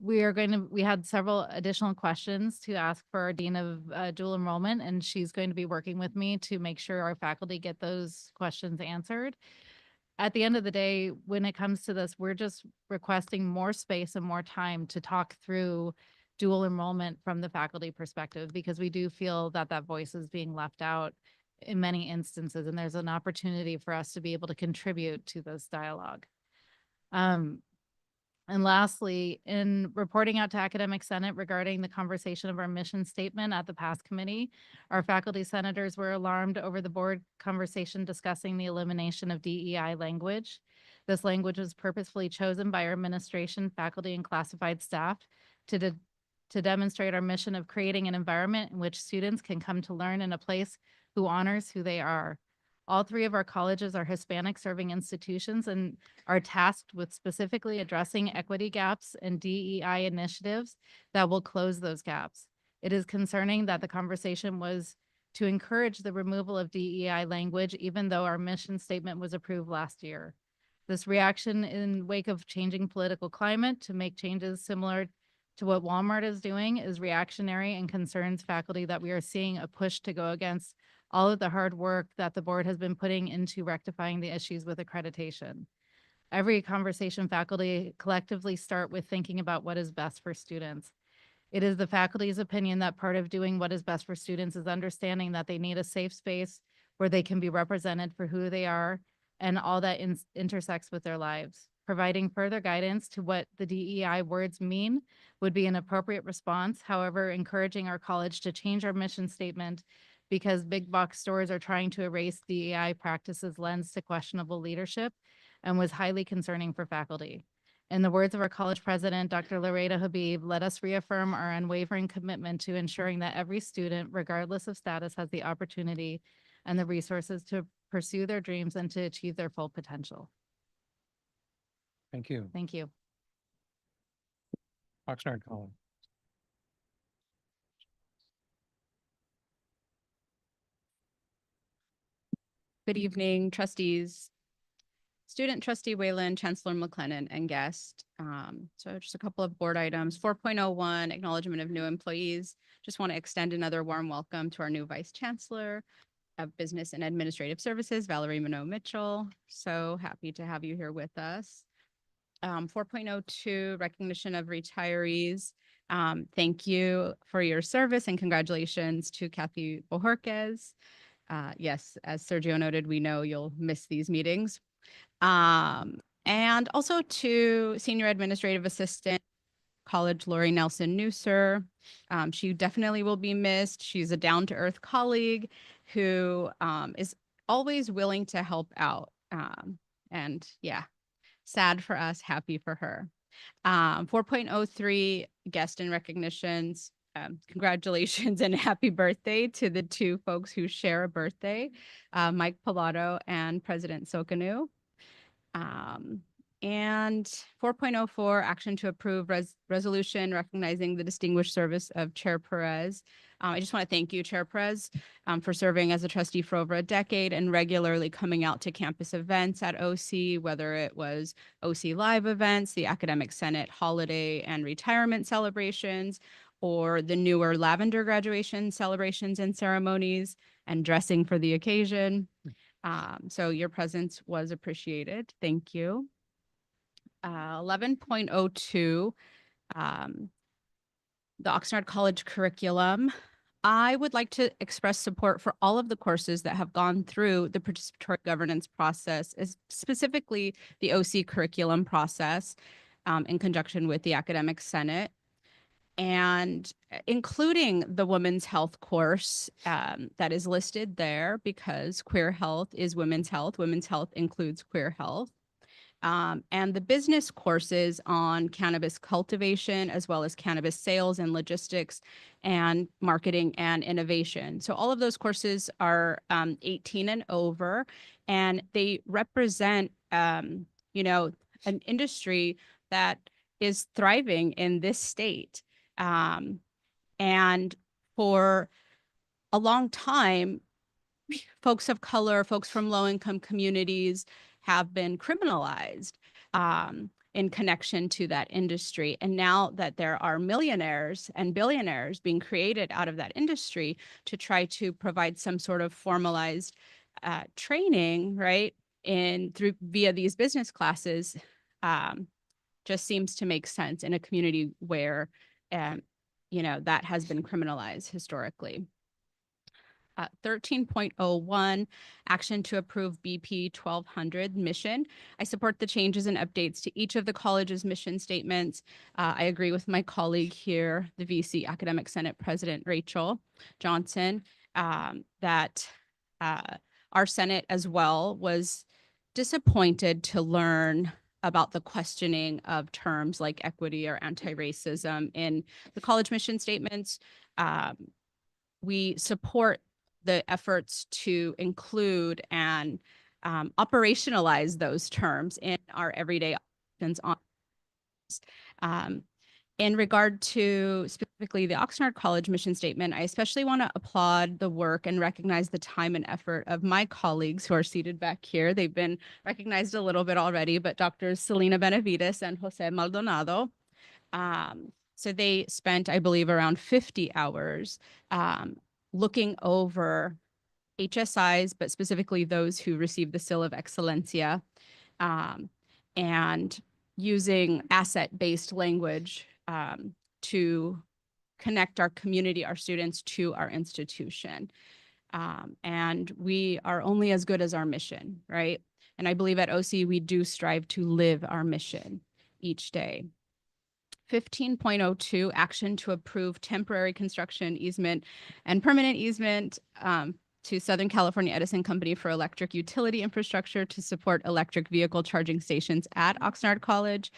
We had several additional questions to ask for our Dean of Dual Enrollment, and she's going to be working with me to make sure our faculty get those questions answered. At the end of the day, when it comes to this, we're just requesting more space and more time to talk through dual enrollment from the faculty perspective, because we do feel that that voice is being left out in many instances, and there's an opportunity for us to be able to contribute to this dialogue. And lastly, in reporting out to Academic Senate regarding the conversation of our mission statement at the past committee, our faculty senators were alarmed over the board conversation discussing the elimination of DEI language. This language was purposefully chosen by our administration, faculty, and classified staff to demonstrate our mission of creating an environment in which students can come to learn in a place who honors who they are. All three of our colleges are Hispanic serving institutions and are tasked with specifically addressing equity gaps and DEI initiatives that will close those gaps. It is concerning that the conversation was to encourage the removal of DEI language, even though our mission statement was approved last year. This reaction in wake of changing political climate to make changes similar to what Walmart is doing is reactionary and concerns faculty that we are seeing a push to go against all of the hard work that the board has been putting into rectifying the issues with accreditation. Every conversation faculty collectively start with thinking about what is best for students. It is the faculty's opinion that part of doing what is best for students is understanding that they need a safe space where they can be represented for who they are and all that intersects with their lives. Providing further guidance to what the DEI words mean would be an appropriate response. However, encouraging our college to change our mission statement because big box stores are trying to erase DEI practices lends to questionable leadership and was highly concerning for faculty. In the words of our college president, Dr. Loretta Habib, let us reaffirm our unwavering commitment to ensuring that every student, regardless of status, has the opportunity and the resources to pursue their dreams and to achieve their full potential. Thank you. Thank you. Oxnard College. Good evening, trustees, student trustee Whalen, Chancellor McLennan, and guest. So just a couple of board items. 4.01, acknowledgement of new employees. Just want to extend another warm welcome to our new Vice Chancellor of Business and Administrative Services, Valerie Minot Mitchell. So happy to have you here with us. 4.02, recognition of retirees. Thank you for your service and congratulations to Kathy Bojorquez. Yes, as Sergio noted, we know you'll miss these meetings. And also to Senior Administrative Assistant, College Lori Nelson Newser. She definitely will be missed. She's a down-to-earth colleague who is always willing to help out. And yeah, sad for us, happy for her. 4.03, guest and recognitions. Congratulations and happy birthday to the two folks who share a birthday, Mike Pilato and President Sokanu. And 4.04, action to approve resolution recognizing the distinguished service of Chair Perez. I just want to thank you, Chair Perez, for serving as a trustee for over a decade and regularly coming out to campus events at OC, whether it was OC Live events, the Academic Senate holiday and retirement celebrations, or the newer lavender graduation celebrations and ceremonies and dressing for the occasion. So your presence was appreciated. Thank you. 11.02, the Oxnard College curriculum. I would like to express support for all of the courses that have gone through the participatory governance process, specifically the OC curriculum process, in conjunction with the Academic Senate, and including the women's health course that is listed there, because queer health is women's health. Women's health includes queer health. And the business courses on cannabis cultivation, as well as cannabis sales and logistics and marketing and innovation. So all of those courses are 18 and over, and they represent, you know, an industry that is thriving in this state. And for a long time, folks of color, folks from low-income communities have been criminalized in connection to that industry. And now that there are millionaires and billionaires being created out of that industry to try to provide some sort of formalized training, right, via these business classes, just seems to make sense in a community where, you know, that has been criminalized historically. 13.01, action to approve BP 1200 mission. I support the changes and updates to each of the college's mission statements. I agree with my colleague here, the VC Academic Senate President Rachel Johnson, that our Senate as well was disappointed to learn about the questioning of terms like equity or anti-racism in the college mission statements. We support the efforts to include and operationalize those terms in our everyday options on. In regard to specifically the Oxnard College mission statement, I especially want to applaud the work and recognize the time and effort of my colleagues who are seated back here. They've been recognized a little bit already, but Drs. Selena Benavides and Jose Maldonado. So they spent, I believe, around 50 hours looking over HSIs, but specifically those who received the Seal of Excellencia, and using asset-based language to connect our community, our students, to our institution. And we are only as good as our mission, right? And I believe at OC, we do strive to live our mission each day. 15.02, action to approve temporary construction easement and permanent easement to Southern California Edison Company for electric utility infrastructure to support electric vehicle charging stations at Oxnard College.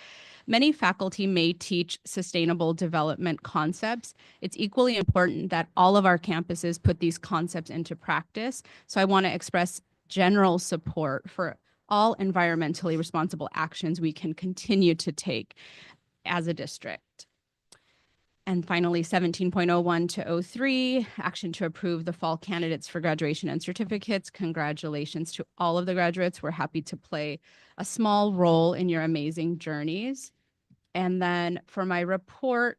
Many faculty may teach sustainable development concepts. It's equally important that all of our campuses put these concepts into practice. So I want to express general support for all environmentally responsible actions we can continue to take as a district. And finally, 17.01 to 03, action to approve the fall candidates for graduation and certificates. Congratulations to all of the graduates. We're happy to play a small role in your amazing journeys. And then for my report,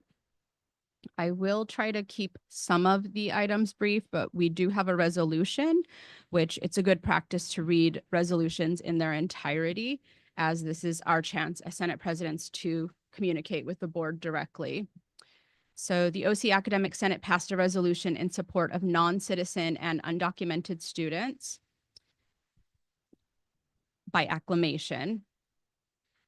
I will try to keep some of the items brief, but we do have a resolution, which it's a good practice to read resolutions in their entirety, as this is our chance as Senate presidents to communicate with the board directly. So the OC Academic Senate passed a resolution in support of non-citizen and undocumented students by acclamation.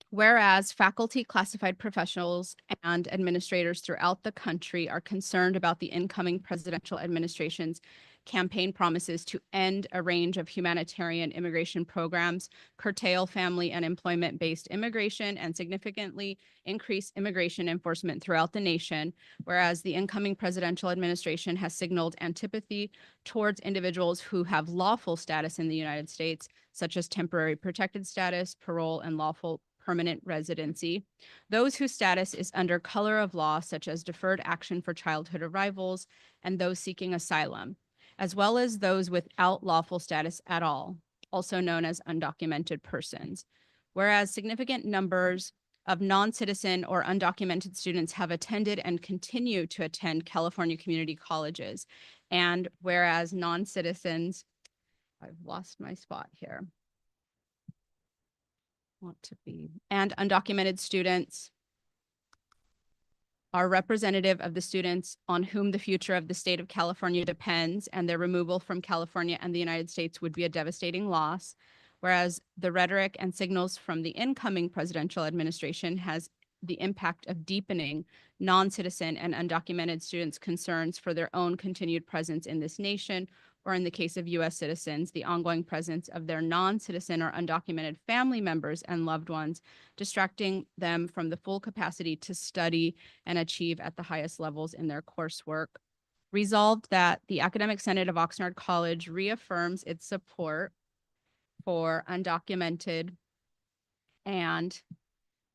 Whereas faculty, classified professionals, and administrators throughout the country are concerned about the incoming presidential administration's campaign promises to end a range of humanitarian immigration programs, curtail family and employment-based immigration, and significantly increase immigration enforcement throughout the nation, whereas the incoming presidential administration has signaled antipathy towards individuals who have lawful status in the United States, such as temporary protected status, parole, and lawful permanent residency. Those whose status is under color of law, such as deferred action for childhood arrivals, and those seeking asylum, as well as those without lawful status at all, also known as undocumented persons. Whereas significant numbers of non-citizen or undocumented students have attended and continue to attend California community colleges. And whereas non-citizens, I've lost my spot here. Want to be, and undocumented students are representative of the students on whom the future of the state of California depends, and their removal from California and the United States would be a devastating loss. Whereas the rhetoric and signals from the incoming presidential administration has the impact of deepening non-citizen and undocumented students' concerns for their own continued presence in this nation, or in the case of U.S. citizens, the ongoing presence of their non-citizen or undocumented family members and loved ones, distracting them from the full capacity to study and achieve at the highest levels in their coursework. Resolved that the Academic Senate of Oxnard College reaffirms its support for undocumented and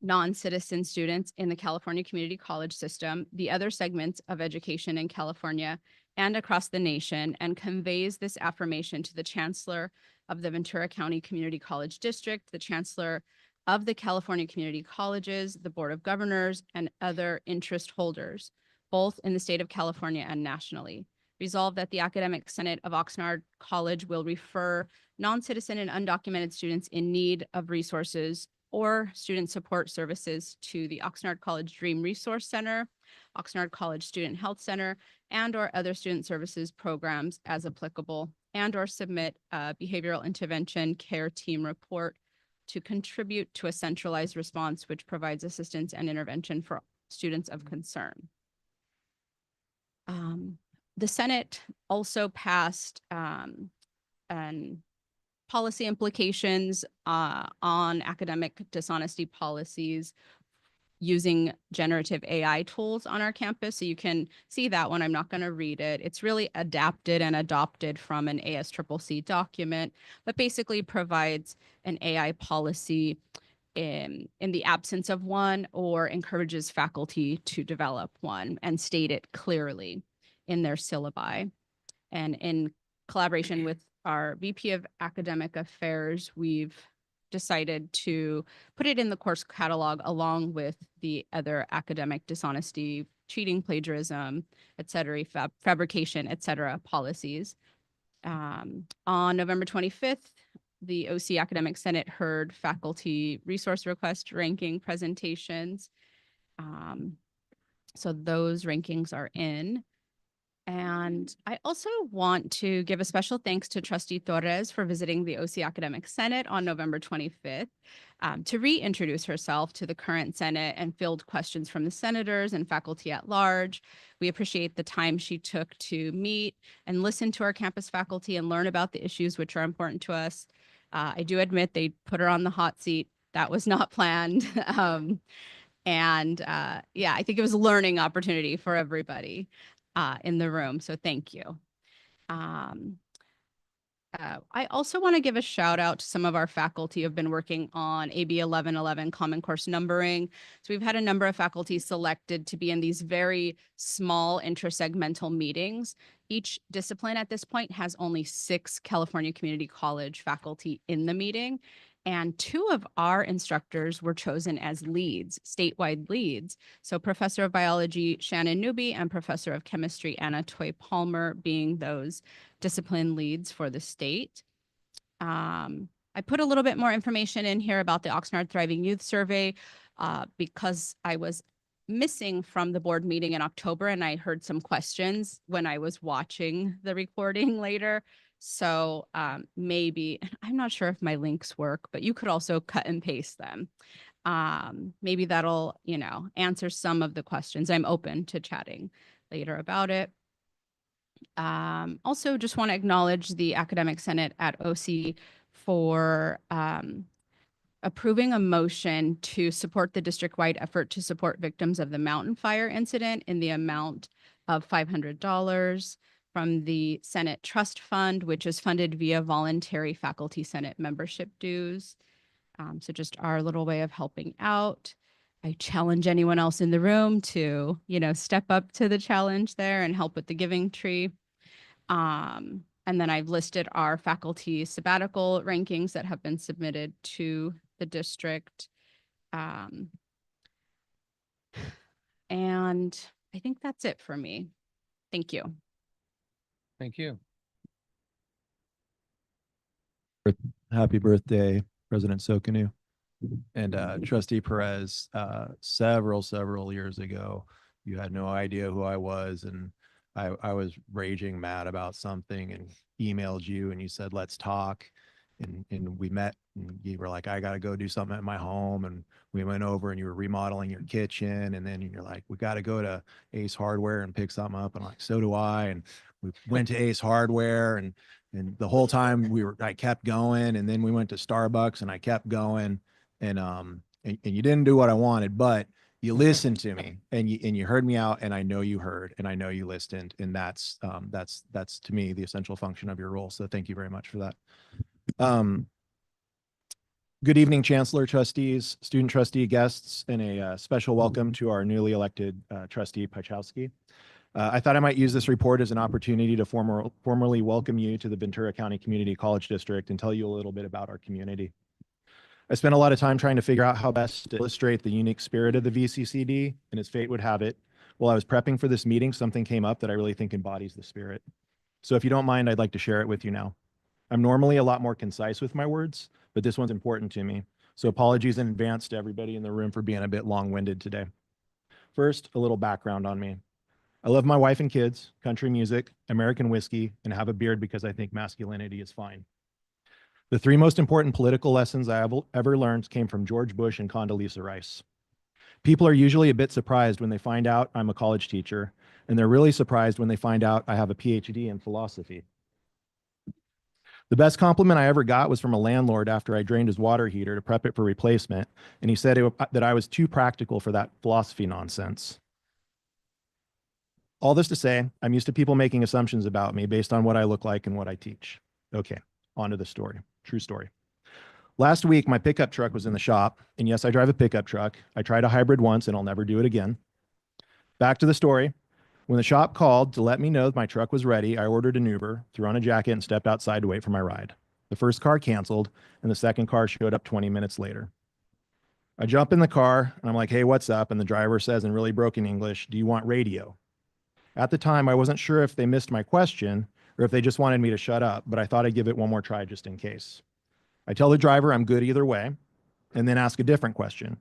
non-citizen students in the California Community College system, the other segments of education in California and across the nation, and conveys this affirmation to the Chancellor of the Ventura County Community College District, the Chancellor of the California Community Colleges, the Board of Governors, and other interest holders, both in the state of California and nationally. Resolved that the Academic Senate of Oxnard College will refer non-citizen and undocumented students in need of resources or student support services to the Oxnard College Dream Resource Center, Oxnard College Student Health Center, and or other student services programs as applicable, and or submit a behavioral intervention care team report to contribute to a centralized response which provides assistance and intervention for students of concern. The Senate also passed policy implications on academic dishonesty policies using generative AI tools on our campus. So you can see that one. I'm not going to read it. It's really adapted and adopted from an ASCCC document, but basically provides an AI policy in the absence of one, or encourages faculty to develop one and state it clearly in their syllabi. And in collaboration with our VP of Academic Affairs, we've decided to put it in the course catalog along with the other academic dishonesty, cheating, plagiarism, et cetera, fabrication, et cetera, policies. On November 25th, the OC Academic Senate heard faculty resource request ranking presentations. So those rankings are in. And I also want to give a special thanks to Trustee Perez for visiting the OC Academic Senate on November 25th to reintroduce herself to the current Senate and field questions from the senators and faculty at large. We appreciate the time she took to meet and listen to our campus faculty and learn about the issues which are important to us. I do admit they put her on the hot seat. That was not planned. Yeah, I think it was a learning opportunity for everybody in the room. So thank you. I also want to give a shout out to some of our faculty who have been working on AB 1111 Common Course numbering. So we've had a number of faculty selected to be in these very small intersegmental meetings. Each discipline at this point has only 6 California Community College faculty in the meeting. And 2 of our instructors were chosen as leads, statewide leads. So Professor of Biology Shannon Newby and Professor of Chemistry Anna Toy Palmer being those discipline leads for the state. I put a little bit more information in here about the Oxnard Thriving Youth Survey because I was missing from the board meeting in October, and I heard some questions when I was watching the recording later. So maybe, I'm not sure if my links work, but you could also cut and paste them. Maybe that'll, answer some of the questions. I'm open to chatting later about it. Also just want to acknowledge the Academic Senate at OC for approving a motion to support the district-wide effort to support victims of the Mountain Fire incident in the amount of $500 from the Senate Trust Fund, which is funded via voluntary faculty Senate membership dues. So just our little way of helping out. I challenge anyone else in the room to, step up to the challenge there and help with the giving tree. And then I've listed our faculty sabbatical rankings that have been submitted to the district. And I think that's it for me. Thank you. Thank you. Happy birthday, President Sokanu. And Trustee Perez, several years ago, you had no idea who I was, and I was raging mad about something and emailed you, and you said, let's talk. And we met, and you were like, I got to go do something at my home. And we went over, and you were remodeling your kitchen. And then you're like, we got to go to Ace Hardware and pick something up. And I'm like, so do I. And we went to Ace Hardware, and the whole time I kept going. And then we went to Starbucks, and I kept going. And you didn't do what I wanted, but you listened to me, and you heard me out, and I know you heard, and I know you listened. And that's to me the essential function of your role. So thank you very much for that. Good evening, Chancellor, trustees, student trustee, guests, and a special welcome to our newly elected trustee, Pachowski. I thought I might use this report as an opportunity to formally welcome you to the Ventura County Community College District and tell you a little bit about our community. I spent a lot of time trying to figure out how best to illustrate the unique spirit of the VCCD, and as fate would have it, while I was prepping for this meeting, something came up that I really think embodies the spirit. So if you don't mind, I'd like to share it with you now. I'm normally a lot more concise with my words, but this one's important to me. So apologies in advance to everybody in the room for being a bit long-winded today. First, a little background on me. I love my wife and kids, country music, American whiskey, and have a beard because I think masculinity is fine. The three most important political lessons I have ever learned came from George Bush and Condoleezza Rice. People are usually a bit surprised when they find out I'm a college teacher, and they're really surprised when they find out I have a PhD in philosophy. The best compliment I ever got was from a landlord after I drained his water heater to prep it for replacement, and he said that I was too practical for that philosophy nonsense. All this to say, I'm used to people making assumptions about me based on what I look like and what I teach. Okay, on to the story. True story. Last week, my pickup truck was in the shop, and yes, I drive a pickup truck. I tried a hybrid once, and I'll never do it again. Back to the story. When the shop called to let me know my truck was ready, I ordered an Uber, threw on a jacket, and stepped outside to wait for my ride. The first car canceled, and the second car showed up 20 minutes later. I jump in the car, and I'm like, hey, what's up? And the driver says in really broken English, do you want radio? At the time, I wasn't sure if they missed my question or if they just wanted me to shut up, but I thought I'd give it one more try just in case. I tell the driver I'm good either way, and then ask a different question.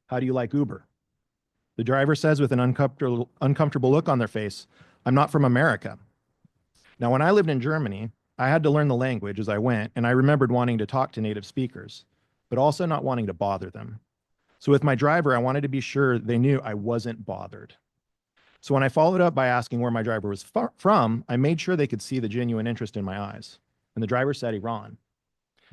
How do you like Uber? The driver says with an uncomfortable look on their face, I'm not from America. Now, when I lived in Germany, I had to learn the language as I went, and I remembered wanting to talk to native speakers, but also not wanting to bother them. So with my driver, I wanted to be sure they knew I wasn't bothered. So when I followed up by asking where my driver was from, I made sure they could see the genuine interest in my eyes. And the driver said Iran.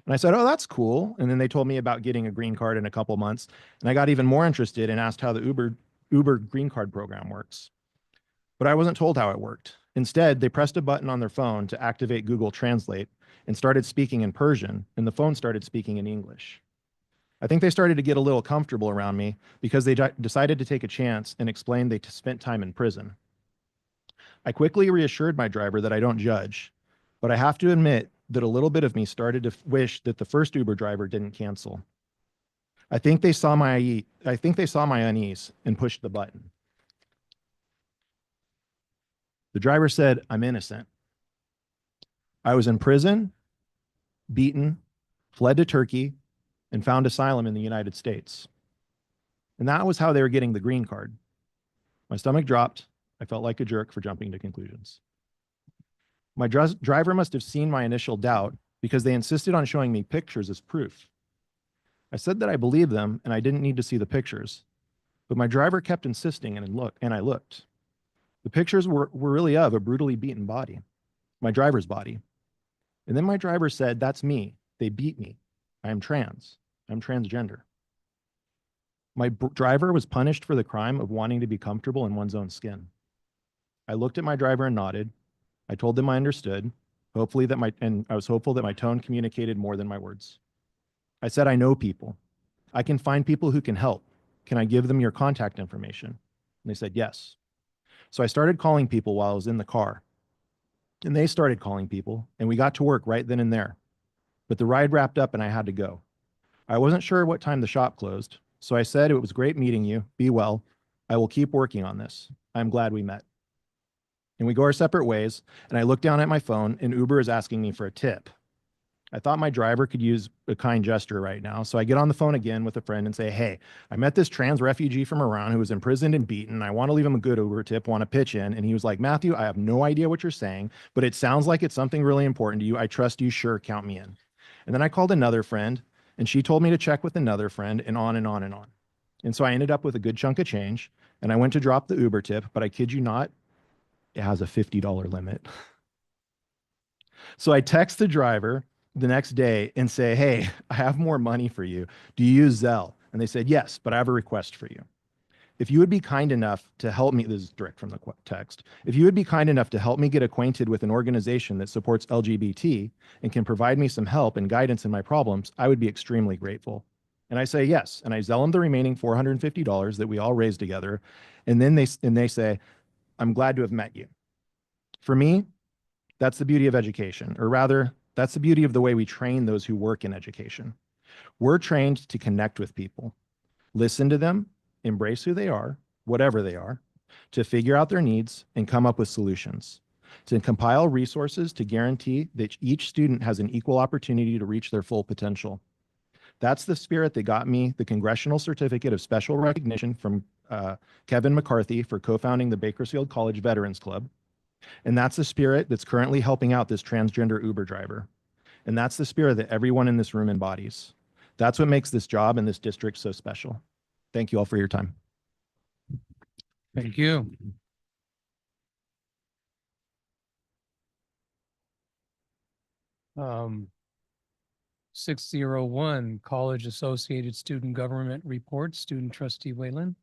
And I said, oh, that's cool. And then they told me about getting a green card in a couple months. And I got even more interested and asked how the Uber green card program works. But I wasn't told how it worked. Instead, they pressed a button on their phone to activate Google Translate and started speaking in Persian, and the phone started speaking in English. I think they started to get a little comfortable around me because they decided to take a chance and explained they spent time in prison. I quickly reassured my driver that I don't judge, but I have to admit that a little bit of me started to wish that the first Uber driver didn't cancel. I think they saw my unease and pushed the button. The driver said, I'm innocent. I was in prison, beaten, fled to Turkey, and found asylum in the United States. And that was how they were getting the green card. My stomach dropped. I felt like a jerk for jumping to conclusions. My driver must have seen my initial doubt because they insisted on showing me pictures as proof. I said that I believed them and I didn't need to see the pictures, but my driver kept insisting and I looked. The pictures were really of a brutally beaten body, my driver's body. And then my driver said, that's me. They beat me. I am trans. I'm transgender. My driver was punished for the crime of wanting to be comfortable in one's own skin. I looked at my driver and nodded. I told them I understood, and I was hopeful that my tone communicated more than my words. I said, I know people. I can find people who can help. Can I give them your contact information? And they said, yes. So I started calling people while I was in the car. And they started calling people, and we got to work right then and there. But the ride wrapped up and I had to go. I wasn't sure what time the shop closed, so I said, it was great meeting you. Be well. I will keep working on this. I'm glad we met. And we go our separate ways, and I look down at my phone, and Uber is asking me for a tip. I thought my driver could use a kind gesture right now, so I get on the phone again with a friend and say, hey, I met this trans refugee from Iran who was imprisoned and beaten. I want to leave him a good Uber tip, want to pitch in. And he was like, Matthew, I have no idea what you're saying, but it sounds like it's something really important to you. I trust you. Sure, count me in. And then I called another friend, and she told me to check with another friend, and on and on and on. And so I ended up with a good chunk of change, and I went to drop the Uber tip, but I kid you not, it has a $50 limit. So I text the driver the next day and say, hey, I have more money for you. Do you use Zelle? And they said, yes, but I have a request for you. If you would be kind enough to help me, this is direct from the text. If you would be kind enough to help me get acquainted with an organization that supports LGBT and can provide me some help and guidance in my problems, I would be extremely grateful. And I say yes. And I Zelle them the remaining $450 that we all raised together. And then they say, I'm glad to have met you. For me, that's the beauty of education, or rather, that's the beauty of the way we train those who work in education. We're trained to connect with people, listen to them, embrace who they are, whatever they are, to figure out their needs and come up with solutions, to compile resources to guarantee that each student has an equal opportunity to reach their full potential. That's the spirit that got me the Congressional Certificate of Special Recognition from Kevin McCarthy for co-founding the Bakersfield College Veterans Club. And that's the spirit that's currently helping out this transgender Uber driver. And that's the spirit that everyone in this room embodies. That's what makes this job and this district so special. Thank you all for your time. Thank you. Um, 601, College Associated Student Government Report, Student Trustee Whalen.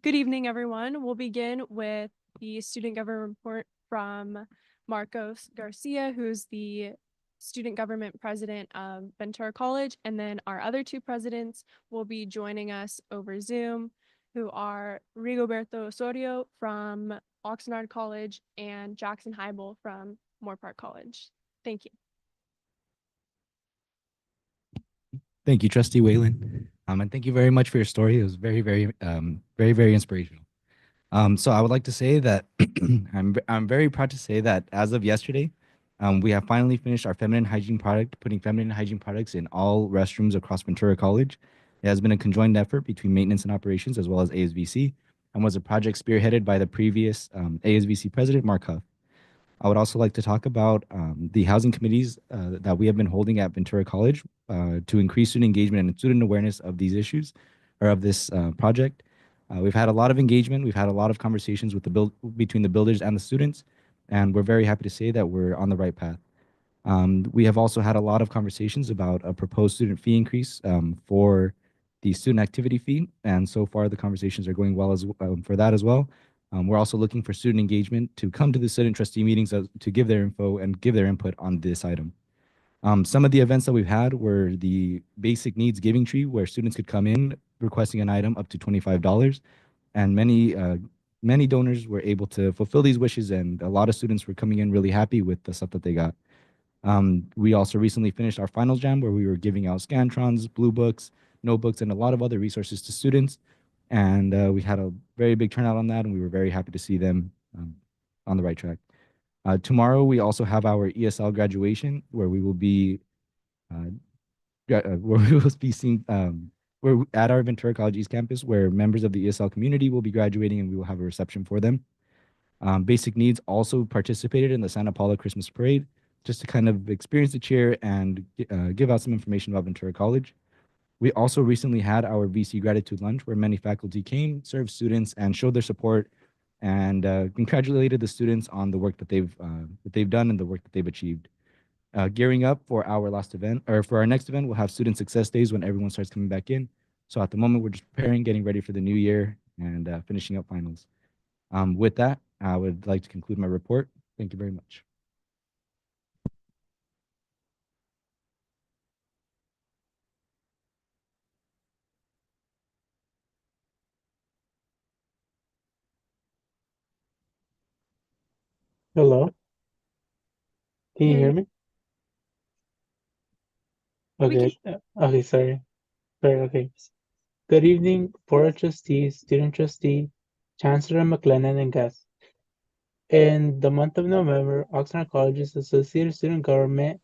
Good evening, everyone. We'll begin with the student government report from Marcos Garcia, who's the student government president of Ventura College. And then our other two presidents will be joining us over Zoom, who are Rigoberto Osorio from Oxnard College and Jackson Heibel from Moore Park College. Thank you. Thank you, Trustee Whalen. And thank you very much for your story. It was very inspirational. So I would like to say that I'm very proud to say that as of yesterday, we have finally finished our feminine hygiene product, putting feminine hygiene products in all restrooms across Ventura College. It has been a conjoined effort between maintenance and operations as well as ASVC, and was a project spearheaded by the previous ASVC president, Mark Huff. I would also like to talk about the housing committees that we have been holding at Ventura College to increase student engagement and student awareness of these issues or of this project. We've had a lot of engagement. We've had a lot of conversations with between the builders and the students, and we're very happy to say that we're on the right path. We have also had a lot of conversations about a proposed student fee increase for the student activity fee, and so far the conversations are going well for that as well. We're also looking for student engagement to come to the student trustee meetings to give their info and give their input on this item. Some of the events that we've had were the basic needs giving tree, where students could come in requesting an item up to $25, and many donors were able to fulfill these wishes, and a lot of students were coming in really happy with the stuff that they got. We also recently finished our final jam, where we were giving out Scantrons, blue books, notebooks, and a lot of other resources to students. And we had a very big turnout on that, and we were very happy to see them on the right track. Tomorrow, we also have our ESL graduation, where we will be seeing, we're at our Ventura College East campus, where members of the ESL community will be graduating, and we will have a reception for them. Basic Needs also participated in the Santa Paula Christmas Parade, just to kind of experience the cheer and give out some information about Ventura College. We also recently had our VC Gratitude Lunch, where many faculty came, served students, and showed their support, and congratulated the students on the work that they've done and the work that they've achieved. Gearing up for our last event, or for our next event, we'll have Student Success Days when everyone starts coming back in. So at the moment, we're just preparing, getting ready for the new year, and finishing up finals. With that, I would like to conclude my report. Thank you very much. Hello, can you hear me? We Okay, okay, sorry. Okay. Good evening, Board of Trustees, Student Trustee, Chancellor McLennan, and guests. In the month of November, Oxnard College's Associated Student Government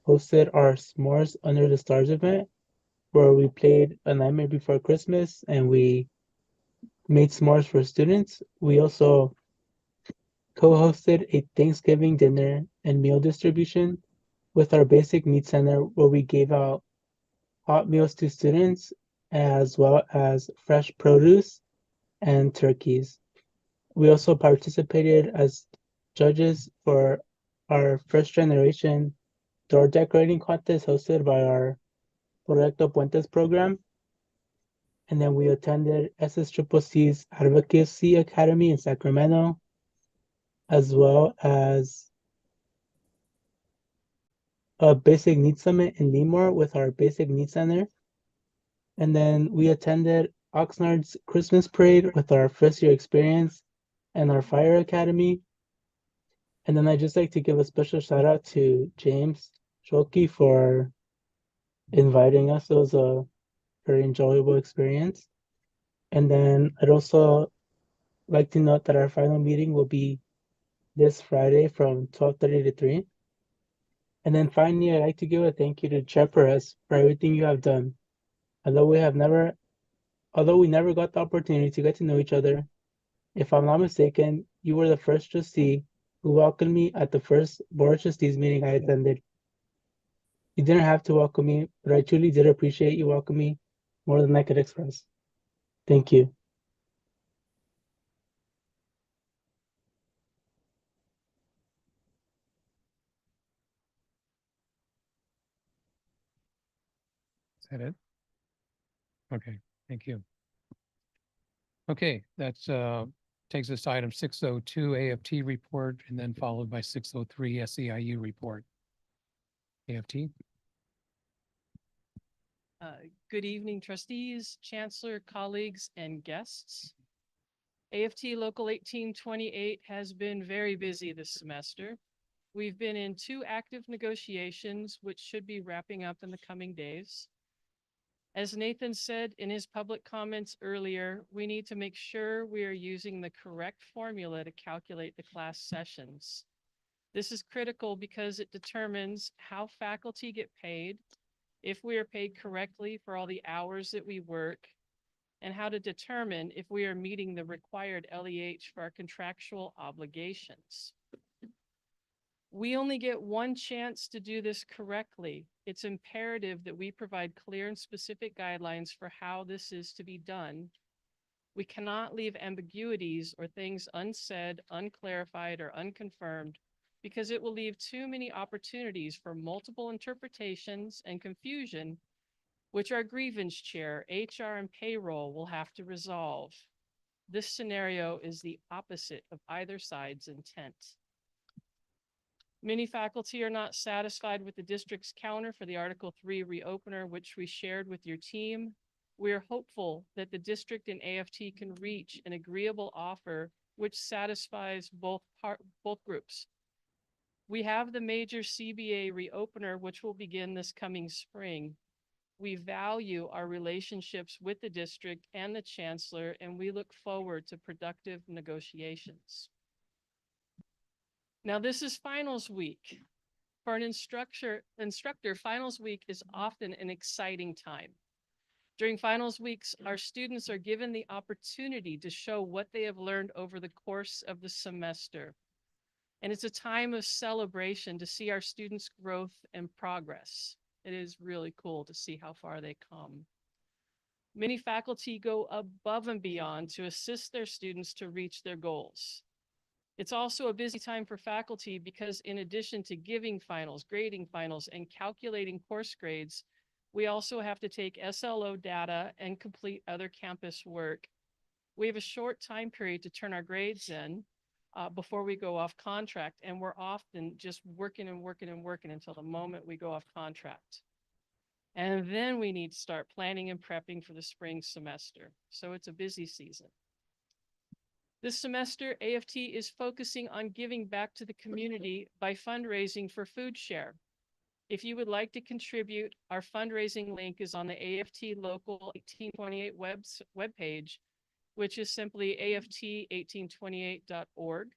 hosted our S'mores Under the Stars event, where we played A Nightmare Before Christmas and we made s'mores for students. We also co-hosted a Thanksgiving dinner and meal distribution with our basic needs center, where we gave out hot meals to students as well as fresh produce and turkeys. We also participated as judges for our first generation door decorating contest hosted by our Proyecto Puentes program. And then we attended SSCCC's Advocacy Academy in Sacramento, as well as a Basic Needs Summit in Lemoore with our Basic Needs Center. And then we attended Oxnard's Christmas Parade with our first year experience and our Fire Academy. And then I'd just like to give a special shout out to James Scholke for inviting us. It was a very enjoyable experience. And then I'd also like to note that our final meeting will be this Friday from 12:30 to 3. And then finally, I'd like to give a thank you to Chair Perez for everything you have done. Although we never got the opportunity to get to know each other, if I'm not mistaken, you were the first trustee who welcomed me at the first Board of Trustees meeting I attended. You didn't have to welcome me, but I truly did appreciate you welcoming me more than I could express. Thank you. Is that it? Okay, thank you. Okay, that's takes us to item 602 AFT report and then followed by 603 SEIU report. AFT? Good evening, trustees, chancellor, colleagues, and guests. AFT Local 1828 has been very busy this semester. We've been in 2 active negotiations, which should be wrapping up in the coming days. As Nathan said in his public comments earlier, we need to make sure we are using the correct formula to calculate the class sessions. This is critical because it determines how faculty get paid, if we are paid correctly for all the hours that we work, and how to determine if we are meeting the required LEH for our contractual obligations. We only get one chance to do this correctly. It's imperative that we provide clear and specific guidelines for how this is to be done. We cannot leave ambiguities or things unsaid, unclarified, or unconfirmed, because it will leave too many opportunities for multiple interpretations and confusion, which our grievance chair, HR, and payroll will have to resolve. This scenario is the opposite of either side's intent. Many faculty are not satisfied with the district's counter for the Article 3 reopener, which we shared with your team. We are hopeful that the district and AFT can reach an agreeable offer which satisfies both groups. We have the major CBA reopener, which will begin this coming spring. We value our relationships with the district and the chancellor, and we look forward to productive negotiations. Now, this is finals week. For an instructor, finals week is often an exciting time. During finals weeks, our students are given the opportunity to show what they have learned over the course of the semester. And it's a time of celebration to see our students' growth and progress. It is really cool to see how far they come. Many faculty go above and beyond to assist their students to reach their goals. It's also a busy time for faculty because in addition to giving finals, grading finals, and calculating course grades, we also have to take SLO data and complete other campus work. We have a short time period to turn our grades in before we go off contract, and we're often just working until the moment we go off contract. And then we need to start planning and prepping for the spring semester. So it's a busy season. This semester, AFT is focusing on giving back to the community by fundraising for Food Share. If you would like to contribute, our fundraising link is on the AFT Local 1828 webpage, which is simply aft1828.org.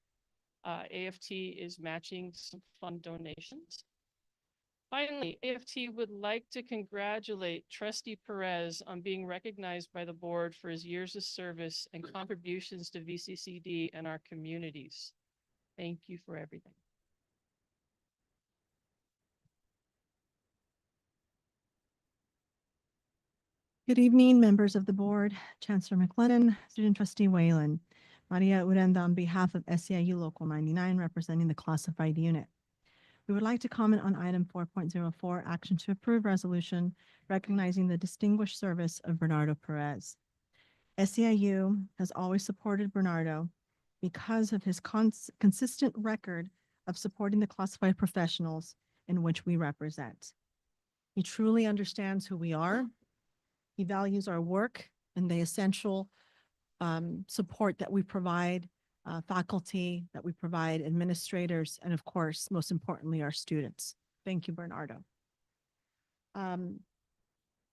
AFT is matching some fund donations. Finally, AFT would like to congratulate Trustee Perez on being recognized by the board for his years of service and contributions to VCCCD and our communities. Thank you for everything. Good evening, members of the board, Chancellor McLennan, Student Trustee Whalen. Maria Urenda on behalf of SEIU Local 99, representing the classified unit. We would like to comment on item 4.04, action to approve resolution recognizing the distinguished service of Bernardo Perez. SEIU has always supported Bernardo because of his consistent record of supporting the classified professionals in which we represent. He truly understands who we are. He values our work and the essential support that we provide faculty, that we provide administrators, and of course, most importantly, our students. Thank you, Bernardo.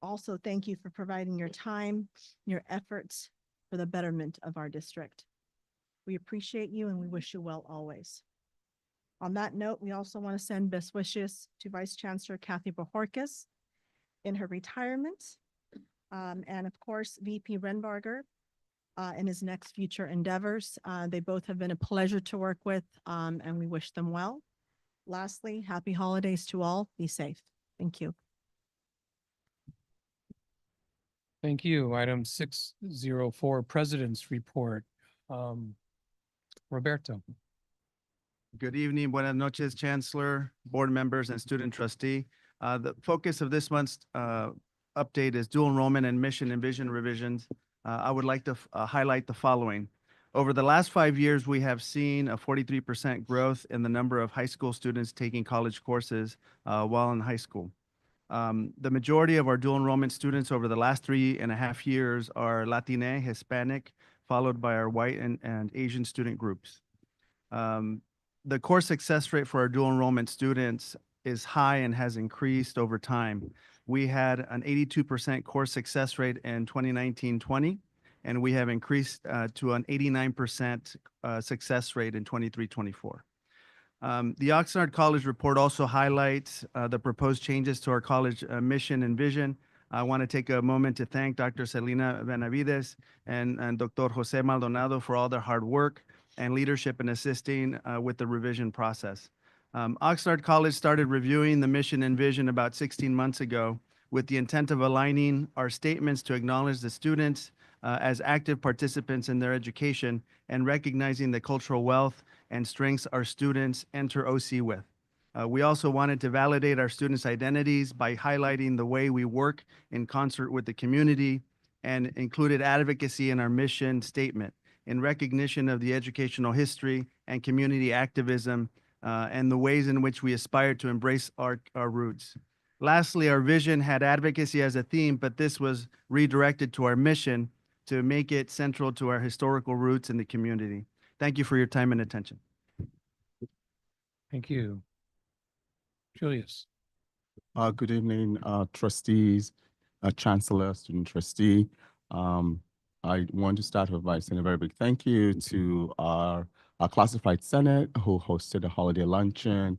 Also, thank you for providing your time, your efforts for the betterment of our district. We appreciate you and we wish you well always. On that note, we also want to send best wishes to Vice Chancellor Kathy Bojorquez in her retirement. And of course, VP Renbarger in his next future endeavors. They both have been a pleasure to work with, and we wish them well. Lastly, happy holidays to all. Be safe. Thank you. Thank you. Item 604, President's Report. Roberto. Good evening, buenas noches, Chancellor, board members, and student trustee. The focus of this month's update is dual enrollment and mission and vision revisions. I would like to highlight the following. Over the last 5 years, we have seen a 43% growth in the number of high school students taking college courses while in high school. The majority of our dual enrollment students over the last 3.5 years are Latina, Hispanic, followed by our white and Asian student groups. The course success rate for our dual enrollment students is high and has increased over time. We had an 82% course success rate in 2019-20, and we have increased to an 89% success rate in 23-24. The Oxnard College report also highlights the proposed changes to our college mission and vision. I want to take a moment to thank Dr. Selena Benavides and Dr. Jose Maldonado for all their hard work and leadership in assisting with the revision process. Oxnard College started reviewing the mission and vision about 16 months ago with the intent of aligning our statements to acknowledge the students as active participants in their education and recognizing the cultural wealth and strengths our students enter OC with. We also wanted to validate our students' identities by highlighting the way we work in concert with the community and included advocacy in our mission statement in recognition of the educational history and community activism and the ways in which we aspire to embrace our roots. Lastly, our vision had advocacy as a theme, but this was redirected to our mission to make it central to our historical roots in the community. Thank you for your time and attention. Thank you. Julius. Good evening, trustees, chancellor, student trustee. I want to start off by saying a very big thank you to our classified senate who hosted a holiday luncheon.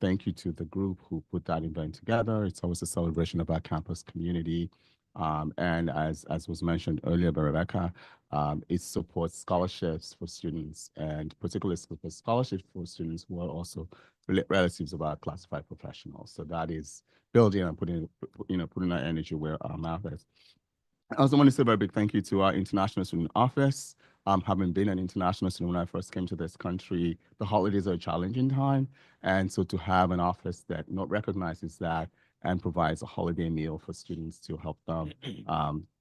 Thank you to the group who put that event together. It's always a celebration of our campus community. And as was mentioned earlier by Rebecca, it supports scholarships for students, and particularly supports scholarships for students who are also relatives of our classified professionals. So that is building and putting our energy where our mouth is. I also want to say a very big thank you to our International Student Office. Having been an international student when I first came to this country, the holidays are a challenging time. And so to have an office that recognizes that and provides a holiday meal for students to help them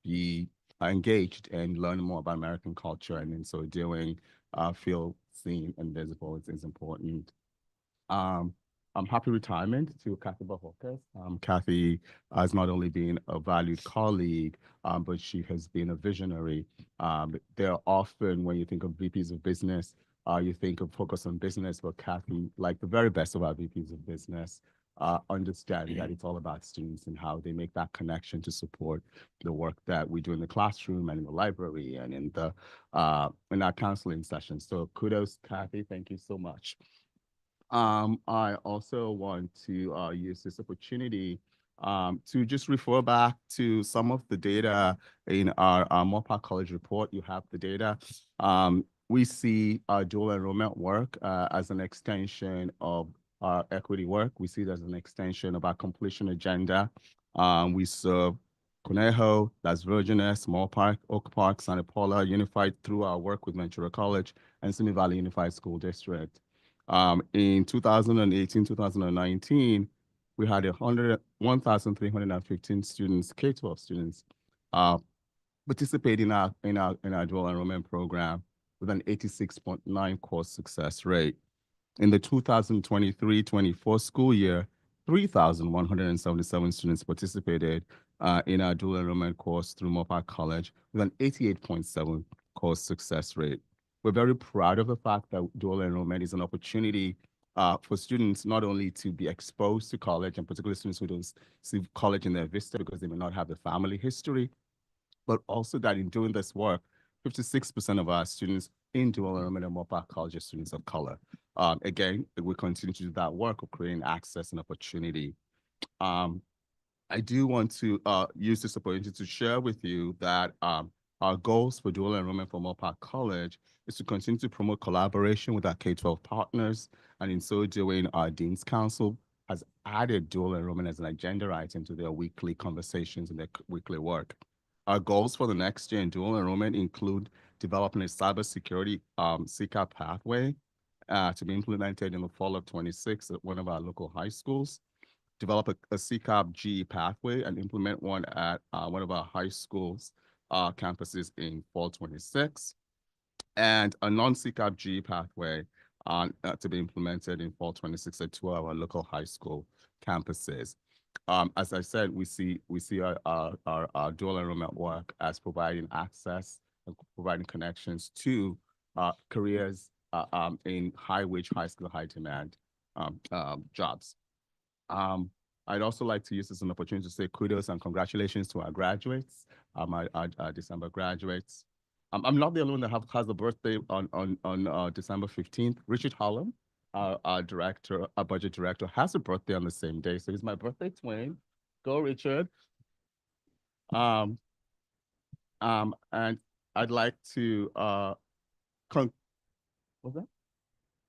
be engaged and learn more about American culture, and in so doing, feel seen and visible is important. Happy retirement to Kathy Bojorquez. Kathy has not only been a valued colleague, but she has been a visionary. There are often, when you think of VPs of business, you think of focus on business, but Kathy, like the very best of our VPs of business, understand that it's all about students and how they make that connection to support the work that we do in the classroom and in the library and in our counseling sessions. So kudos, Kathy. Thank you so much. I also want to use this opportunity to just refer back to some of the data in our Moorpark College report. You have the data. We see dual enrollment work as an extension of our equity work. We see it as an extension of our completion agenda. We serve Conejo, Las Virgenes, Moorpark, Oak Park, Santa Paula Unified through our work with Ventura College and Simi Valley Unified School District. In 2018, 2019, we had 1,315 students, K-12 students, participate in our dual enrollment program with an 86.9 course success rate. In the 2023-24 school year, 3,177 students participated in our dual enrollment course through Moorpark College with an 88.7 course success rate. We're very proud of the fact that dual enrollment is an opportunity for students not only to be exposed to college, and particularly students who don't see college in their vista because they may not have the family history, but also that in doing this work, 56% of our students in dual enrollment at Moorpark College are students of color. Again, we continue to do that work of creating access and opportunity. I do want to use this opportunity to share with you that our goals for dual enrollment for Moorpark College is to continue to promote collaboration with our K-12 partners, and in so doing, our Dean's Council has added dual enrollment as an agenda item to their weekly conversations and their weekly work. Our goals for the next year in dual enrollment include developing a cybersecurity CCAP pathway to be implemented in the fall of 26 at one of our local high schools, develop a CCAP G pathway and implement one at one of our high schools campuses in fall 26, and a non-CCAP G pathway to be implemented in fall 26 at two of our local high school campuses. As I said, we see our dual enrollment work as providing access and providing connections to careers in high-wage, high-skill, high-demand jobs. I'd also like to use this as an opportunity to say kudos and congratulations to our graduates, our December graduates. I'm not the only one that has a birthday on December 15th. Richard Holland, our director, our budget director, has a birthday on the same day. So he's my birthday twin. Go, Richard. And I'd like to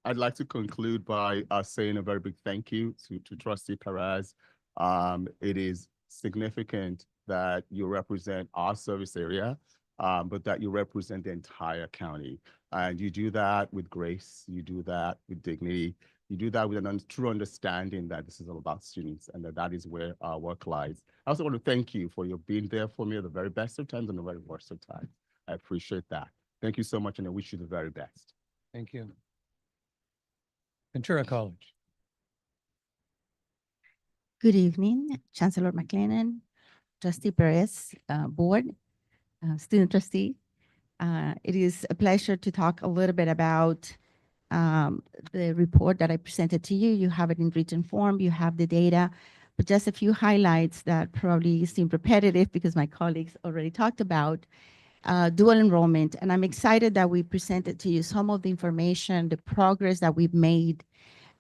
I'd like to conclude by saying a very big thank you to Trustee Perez. It is significant that you represent our service area, but that you represent the entire county. And you do that with grace, you do that with dignity, you do that with a true understanding that this is all about students and that is where our work lies. I also want to thank you for your being there for me at the very best of times and the very worst of times. I appreciate that. Thank you so much, and I wish you the very best. Thank you. Ventura College. Good evening, Chancellor McLennan, Trustee Perez, Board, Student Trustee. It is a pleasure to talk a little bit about the report that I presented to you. You have it in written form, you have the data, but just a few highlights that probably seem repetitive because my colleagues already talked about dual enrollment. And I'm excited that we presented to you some of the information, the progress that we've made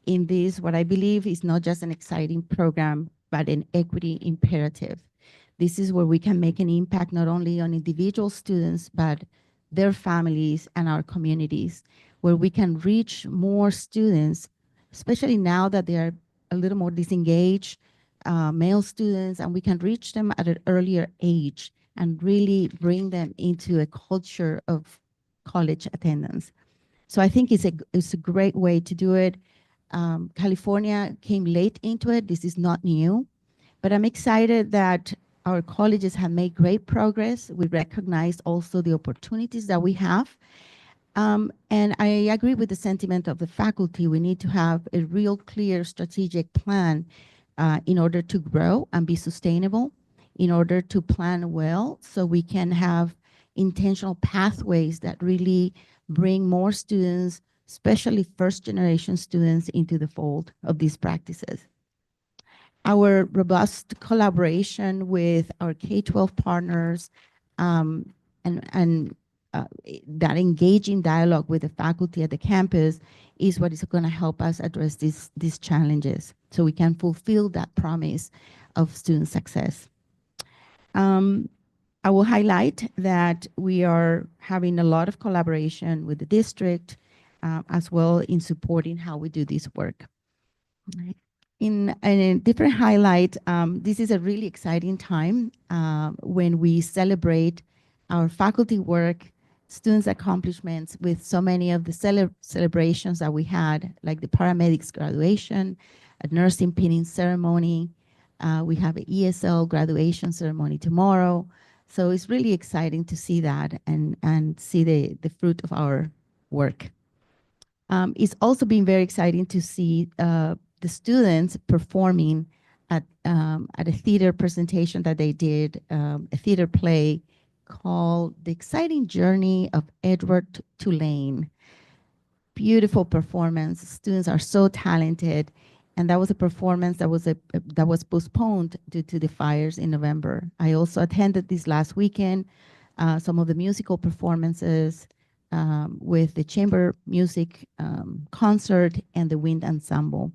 in this, what I believe is not just an exciting program, but an equity imperative. This is where we can make an impact not only on individual students, but their families and our communities, where we can reach more students, especially now that they are a little more disengaged, male students, and we can reach them at an earlier age and really bring them into a culture of college attendance. So I think it's a great way to do it. California came late into it. This is not new, but I'm excited that our colleges have made great progress. We recognize also the opportunities that we have. And I agree with the sentiment of the faculty. We need to have a real clear strategic plan in order to grow and be sustainable, in order to plan well, so we can have intentional pathways that really bring more students, especially first generation students, into the fold of these practices. our robust collaboration with our K-12 partners and that engaging dialogue with the faculty at the campus is what is going to help us address these challenges so we can fulfill that promise of student success. I will highlight that we are having a lot of collaboration with the district as well in supporting how we do this work. Right. In a different highlight, this is a really exciting time when we celebrate our faculty work, students' accomplishments with so many of the celebrations that we had, like the paramedics graduation, a nursing pinning ceremony. We have an ESL graduation ceremony tomorrow. So it's really exciting to see that and see the fruit of our work. It's also been very exciting to see the students performing at a theater presentation that they did, a theater play called The Exciting Journey of Edward Tulane. Beautiful performance. Students are so talented. And that was a performance that was postponed due to the fires in November. I also attended this last weekend, some of the musical performances with the chamber music concert and the wind ensemble.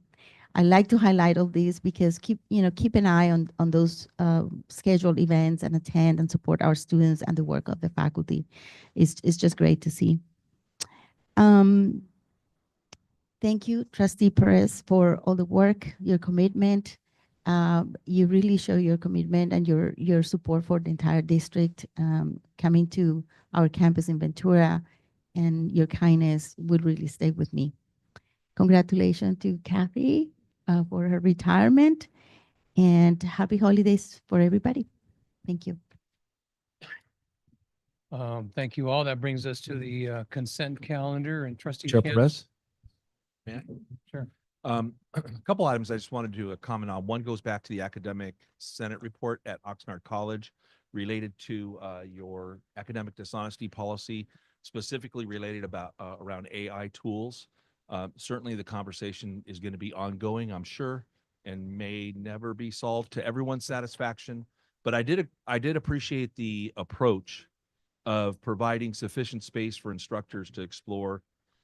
I like to highlight all these because keep an eye on those scheduled events and attend and support our students and the work of the faculty. It's just great to see. Thank you, Trustee Perez, for all the work, your commitment. You really show your commitment and your support for the entire district coming to our campus in Ventura, and your kindness would really stay with me. Congratulations to Kathy for her retirement, and happy holidays for everybody. Thank you. Thank you all. That brings us to the consent calendar and Trustee Chair Cans- Perez? Sure. A couple items I just wanted to comment on. One goes back to the Academic Senate report at Oxnard College related to your academic dishonesty policy, specifically related around AI tools. Certainly the conversation is going to be ongoing, I'm sure, and may never be solved to everyone's satisfaction. But I did appreciate the approach of providing sufficient space for instructors to explore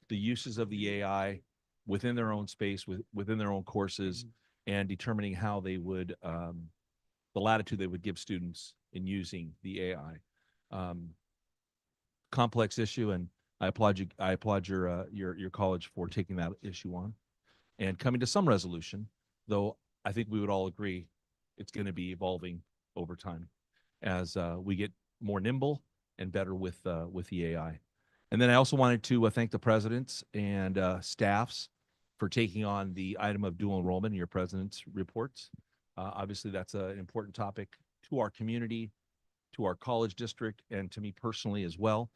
the uses of the AI within their own space, within their own courses, and determining how they would, the latitude they would give students in using the AI. Complex issue, and I applaud your college for taking that issue on and coming to some resolution, though I think we would all agree it's going to be evolving over time as we get more nimble and better with the AI. And then I also wanted to thank the presidents and staffs for taking on the item of dual enrollment in your president's reports. Obviously, that's an important topic to our community, to our college district, and to me personally as well.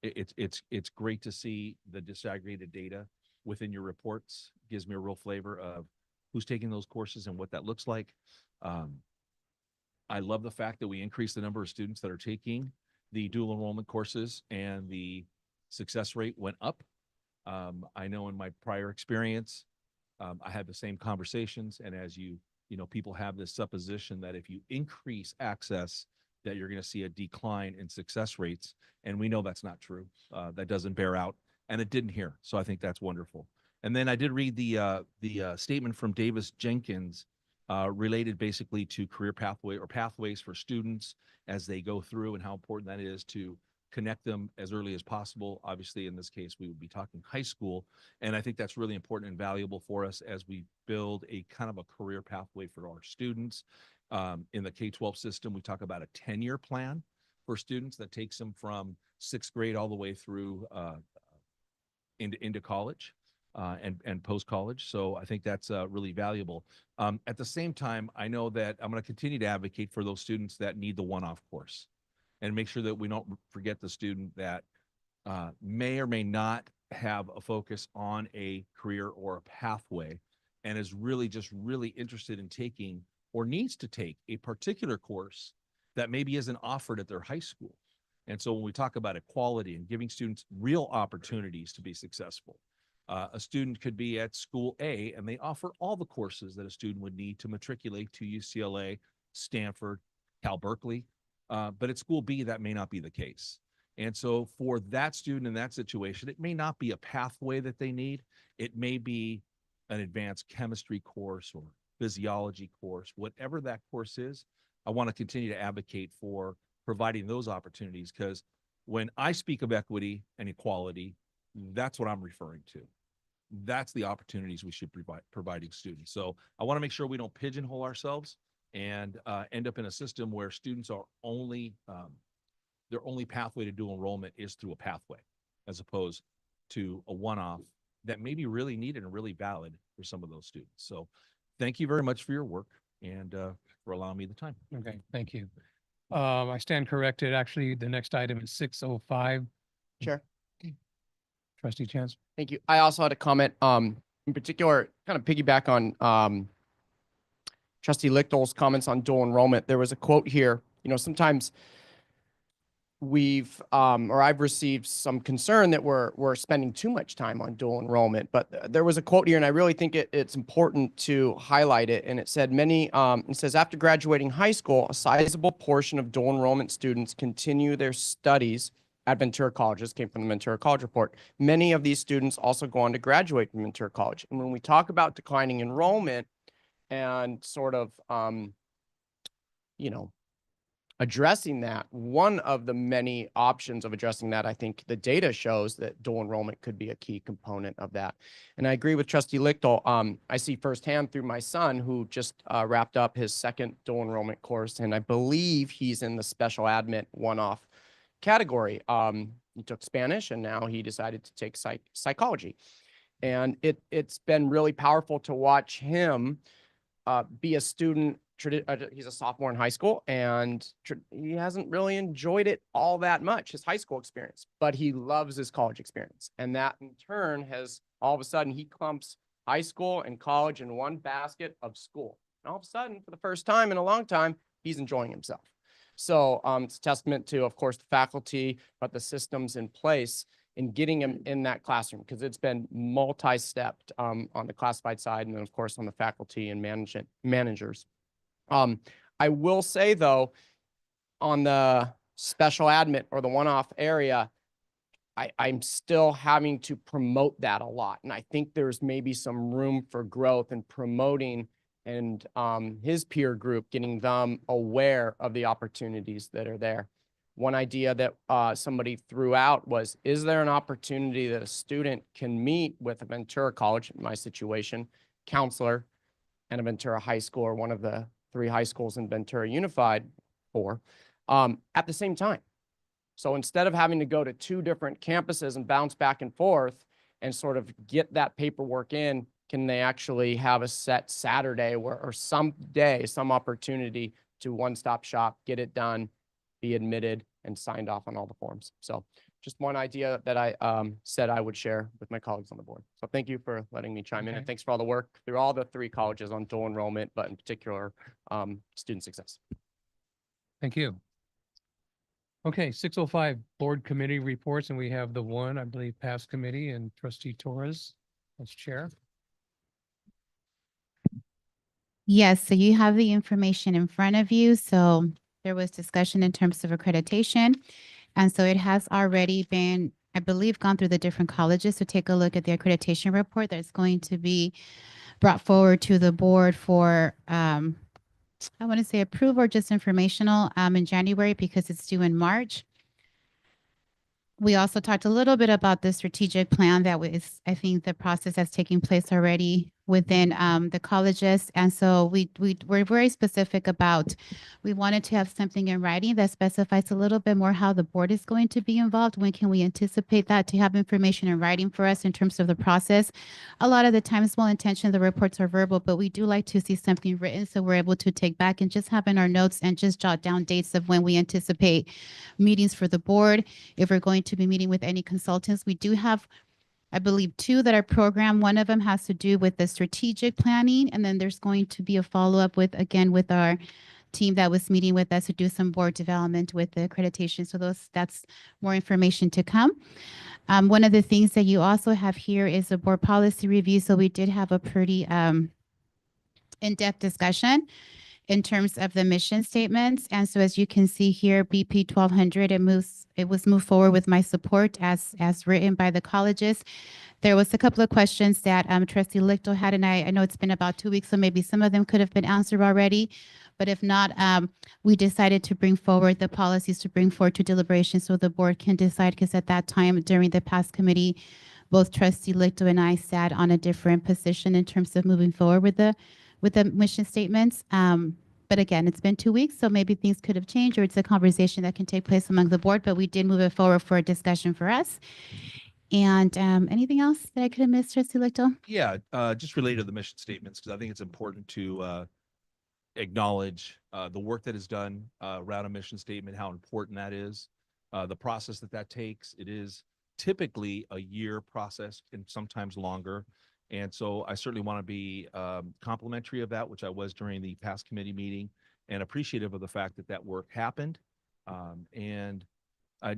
It's great to see the disaggregated data within your reports. Gives me a real flavor of who's taking those courses and what that looks like. I love the fact that we increased the number of students that are taking the dual enrollment courses and the success rate went up. I know in my prior experience, I had the same conversations, and as people have this supposition that if you increase access, that you're going to see a decline in success rates, and we know that's not true. That doesn't bear out, and it didn't here. So I think that's wonderful. And then I did read the statement from Davis Jenkins related basically to career pathways for students as they go through, and how important that is to connect them as early as possible. Obviously, in this case, we would be talking high school. And I think that's really important and valuable for us as we build a kind of a career pathway for our students. In the K-12 system, we talk about a 10-year plan for students that takes them from 6th grade all the way through into college and post-college. So I think that's really valuable. At the same time, I know that I'm going to continue to advocate for those students that need the one-off course, and make sure that we don't forget the student that may or may not have a focus on a career or a pathway, and is really interested in taking or needs to take a particular course that maybe isn't offered at their high school. And so when we talk about equality and giving students real opportunities to be successful, A student could be at school A and they offer all the courses that a student would need to matriculate to UCLA, Stanford, Cal Berkeley. But at school B, that may not be the case. And so for that student in that situation, it may not be a pathway that they need. It may be an advanced chemistry course or physiology course, whatever that course is. I want to continue to advocate for providing those opportunities, because when I speak of equity and equality, that's what I'm referring to. That's the opportunities we should provide providing students. So I want to make sure we don't pigeonhole ourselves and end up in a system where students are only their only pathway to dual enrollment is through a pathway, as opposed to a one-off that may be really needed and really valid for some of those students. So thank you very much for your work and for allowing me the time. Okay, thank you. I stand corrected. Actually, the next item is 605. Chair. Trustee Chancellor. Thank you. I also had a comment, in particular, kind of piggyback on Trustee Lichtel's comments on dual enrollment. There was a quote here. You know, sometimes we've or I've received some concern that we're spending too much time on dual enrollment. But there was a quote here, and I really think it's important to highlight it. And it said it says, after graduating high school, a sizable portion of dual enrollment students continue their studies at Ventura College. This came from the Ventura College report. Many of these students also go on to graduate from Ventura College. And when we talk about declining enrollment and sort of, you know, addressing that, one of the many options of addressing that, I think the data shows that dual enrollment could be a key component of that. And I agree with Trustee Lichtel. I see firsthand through my son, who just wrapped up his second dual enrollment course, and I believe he's in the special admit one-off category. He took Spanish, and now he decided to take psychology. And it's been really powerful to watch him be a student. He's a sophomore in high school, and he hasn't really enjoyed it all that much, his high school experience, but he loves his college experience. And that in turn has, all of a sudden, he clumps high school and college in one basket of school. And all of a sudden, for the first time in a long time, he's enjoying himself. So it's a testament to, of course, the faculty, but the systems in place in getting him in that classroom, because it's been multi-stepped on the classified side, and then, of course, on the faculty and managers. I will say, though, on the special admit or the one-off area, I'm still having to promote that a lot. And I think there's maybe some room for growth in promoting and his peer group, getting them aware of the opportunities that are there. One idea that somebody threw out was, is there an opportunity that a student can meet with a Ventura College, in my situation, counselor, and a Ventura high school, or one of the 3 high schools in Ventura Unified, 4, at the same time? So instead of having to go to 2 different campuses and bounce back and forth and sort of get that paperwork in, can they actually have a set Saturday or some day, some opportunity to one-stop shop, get it done, be admitted, and signed off on all the forms? So just one idea that I said I would share with my colleagues on the board. So thank you for letting me chime in, and thanks for all the work through all the 3 colleges on dual enrollment, but in particular, student success. Thank you. Okay, 605 board committee reports, and we have the one, I believe, past committee, and Trustee Torres as chair. Yes, so you have the information in front of you. So there was discussion in terms of accreditation. And so it has already been, I believe, gone through the different colleges to take a look at the accreditation report that's going to be brought forward to the board for, I want to say approval or just informational in January, because it's due in March. We also talked a little bit about the strategic plan that was, I think the process has taken place already within the colleges. And so we're very specific about, we wanted to have something in writing that specifies a little bit more how the board is going to be involved. When can we anticipate that, to have information in writing for us in terms of the process? A lot of the times, well intentioned, the reports are verbal, but we do like to see something written so we're able to take back and just have in our notes and just jot down dates of when we anticipate meetings for the board. If we're going to be meeting with any consultants, we do have, I believe, 2 that are programmed. One of them has to do with the strategic planning, and then there's going to be a follow-up with, again, with our team that was meeting with us to do some board development with the accreditation. So that's more information to come. One of the things that you also have here is a board policy review. So we did have a pretty in-depth discussion in terms of the mission statements. And so as you can see here, BP 1200, it was moved forward with my support as written by the colleges. There was a couple of questions that Trustee Lichtel had, and I know it's been about 2 weeks, so maybe some of them could have been answered already. But if not, we decided to bring forward the policies to bring forward to deliberation so the board can decide, because at that time during the past committee, both Trustee Lichtel and I sat on a different position in terms of moving forward with the mission statements. But again, it's been 2 weeks, so maybe things could have changed, or it's a conversation that can take place among the board, but we did move it forward for a discussion for us. And anything else that I could have missed, Trustee Lichtel? Yeah, just related to the mission statements, because I think it's important to acknowledge the work that is done around a mission statement, how important that is, the process that takes. It is typically a year process and sometimes longer. And so I certainly want to be complimentary of that, which I was during the past committee meeting, and appreciative of the fact that work happened. And I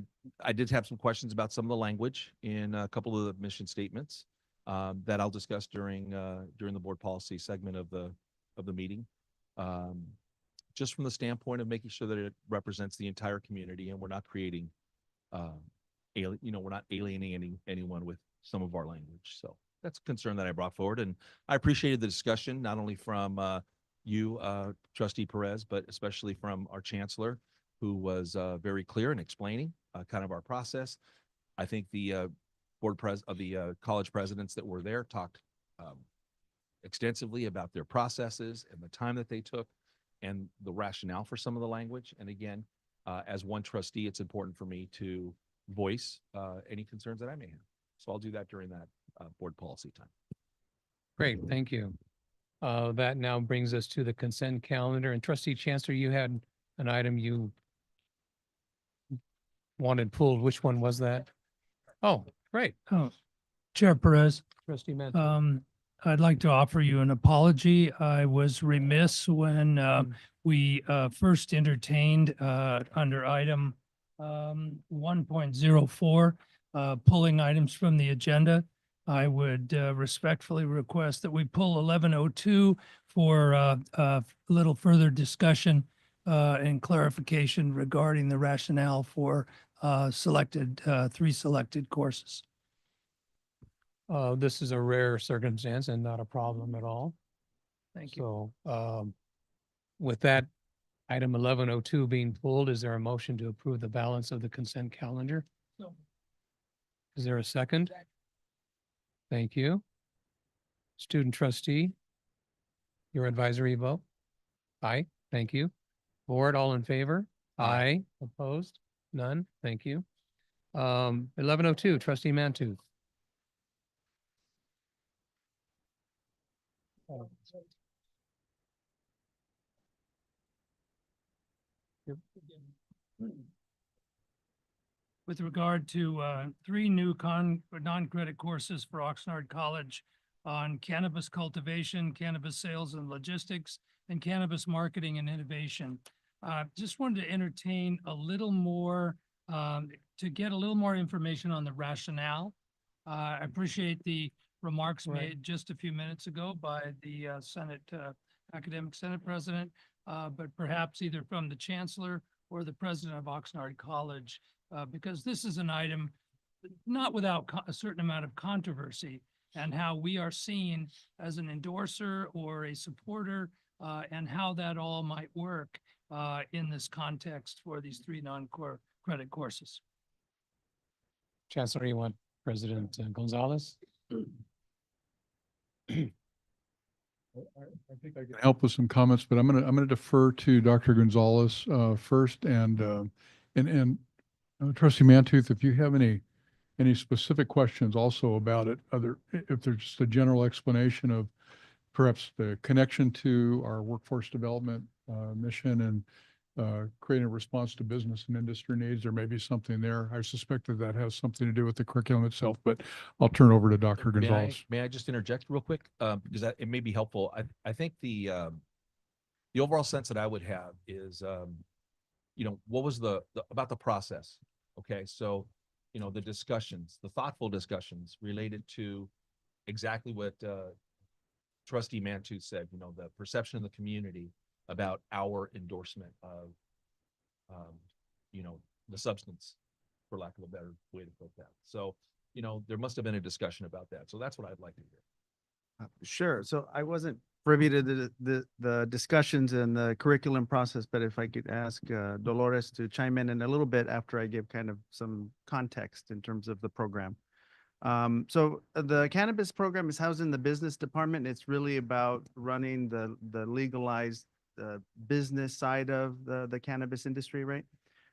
did have some questions about some of the language in a couple of the mission statements that I'll discuss during the board policy segment of the meeting. Just from the standpoint of making sure that it represents the entire community and we're not creating, we're not alienating anyone with some of our language. So that's a concern that I brought forward, and I appreciated the discussion, not only from you, Trustee Perez, but especially from our Chancellor, who was very clear in explaining kind of our process. I think the college presidents that were there talked extensively about their processes and the time that they took and the rationale for some of the language. And again, as one trustee, it's important for me to voice any concerns that I may have. So I'll do that during that board policy time. Great, thank you. That now brings us to the consent calendar. And Trustee Chancellor, you had an item you wanted pulled. Which one was that? Oh, great. Oh, Chair Perez. Trustee Mann. I'd like to offer you an apology. I was remiss when we first entertained under item 1.04, pulling items from the agenda. I would respectfully request that we pull 1102 for a little further discussion and clarification regarding the rationale for three selected courses. This is a rare circumstance and not a problem at all. Thank you. So with that, item 1102 being pulled, is there a motion to approve the balance of the consent calendar? So. Is there a second? Thank you. Student trustee, your advisory vote? Aye, thank you. Board, all in favor? Aye. Opposed? None, thank you. 1102, Trustee Mantooth. With regard to three new non-credit courses for Oxnard College on cannabis cultivation, cannabis sales and logistics, and cannabis marketing and innovation. Just wanted to entertain a little more, to get a little more information on the rationale. I appreciate the remarks made just a few minutes ago by the Academic Senate President, but perhaps either from the Chancellor or the President of Oxnard College, because this is an item not without a certain amount of controversy, and how we are seen as an endorser or a supporter, and how that all might work in this context for these three non-credit courses. Chancellor, you want President Gonzalez? I think I can help with some comments, but I'm gonna defer to Dr. Gonzalez first, and Trustee Mantooth, if you have any specific questions also about it, if there's just a general explanation of perhaps the connection to our workforce development mission and creating a response to business and industry needs, there may be something there. I suspect that has something to do with the curriculum itself, but I'll turn over to Dr. Gonzalez. May I just interject real quick? Because it may be helpful. I think the overall sense that I would have is, what was about the process? Okay, so, the discussions, the thoughtful discussions related to exactly what Trustee Mantu said, the perception of the community about our endorsement of, the substance, for lack of a better way to put that. So, there must have been a discussion about that. So that's what I'd like to hear. Sure. So I wasn't privy to the discussions and the curriculum process, but if I could ask Dolores to chime in a little bit after I give kind of some context in terms of the program. So the cannabis program is housed in the business department. It's really about running the legalized business side of the cannabis industry, right?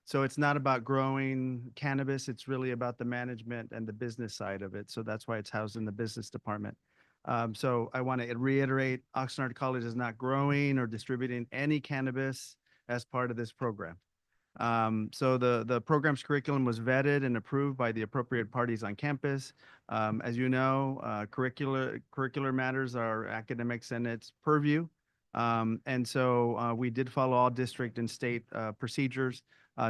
So it's not about growing cannabis. It's really about the management and the business side of it. So that's why it's housed in the business department. So I want to reiterate, Oxnard College is not growing or distributing any cannabis as part of this program. So the program's curriculum was vetted and approved by the appropriate parties on campus. As you know, curricular matters are academic senate's purview. And so we did follow all district and state procedures.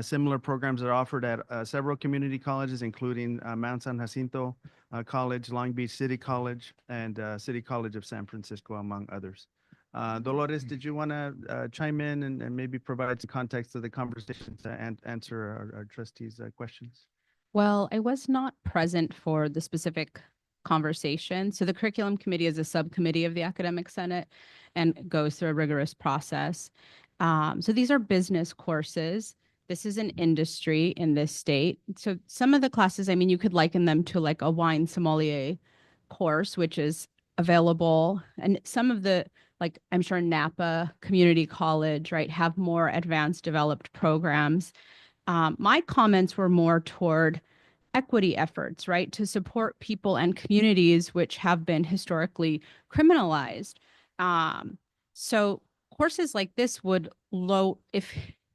Similar programs are offered at several community colleges, including Mount San Jacinto College, Long Beach City College, and City College of San Francisco, among others. Dolores, did you want to chime in and maybe provide some context to the conversation to answer our trustees' questions? Well, I was not present for the specific conversation. So the curriculum committee is a subcommittee of the academic senate and goes through a rigorous process. So these are business courses. This is an industry in this state. So some of the classes, I mean, you could liken them to like a wine sommelier course, which is available. And some of the, like, I'm sure Napa Community College, right, have more advanced developed programs. My comments were more toward equity efforts, right, to support people and communities which have been historically criminalized. So courses like this would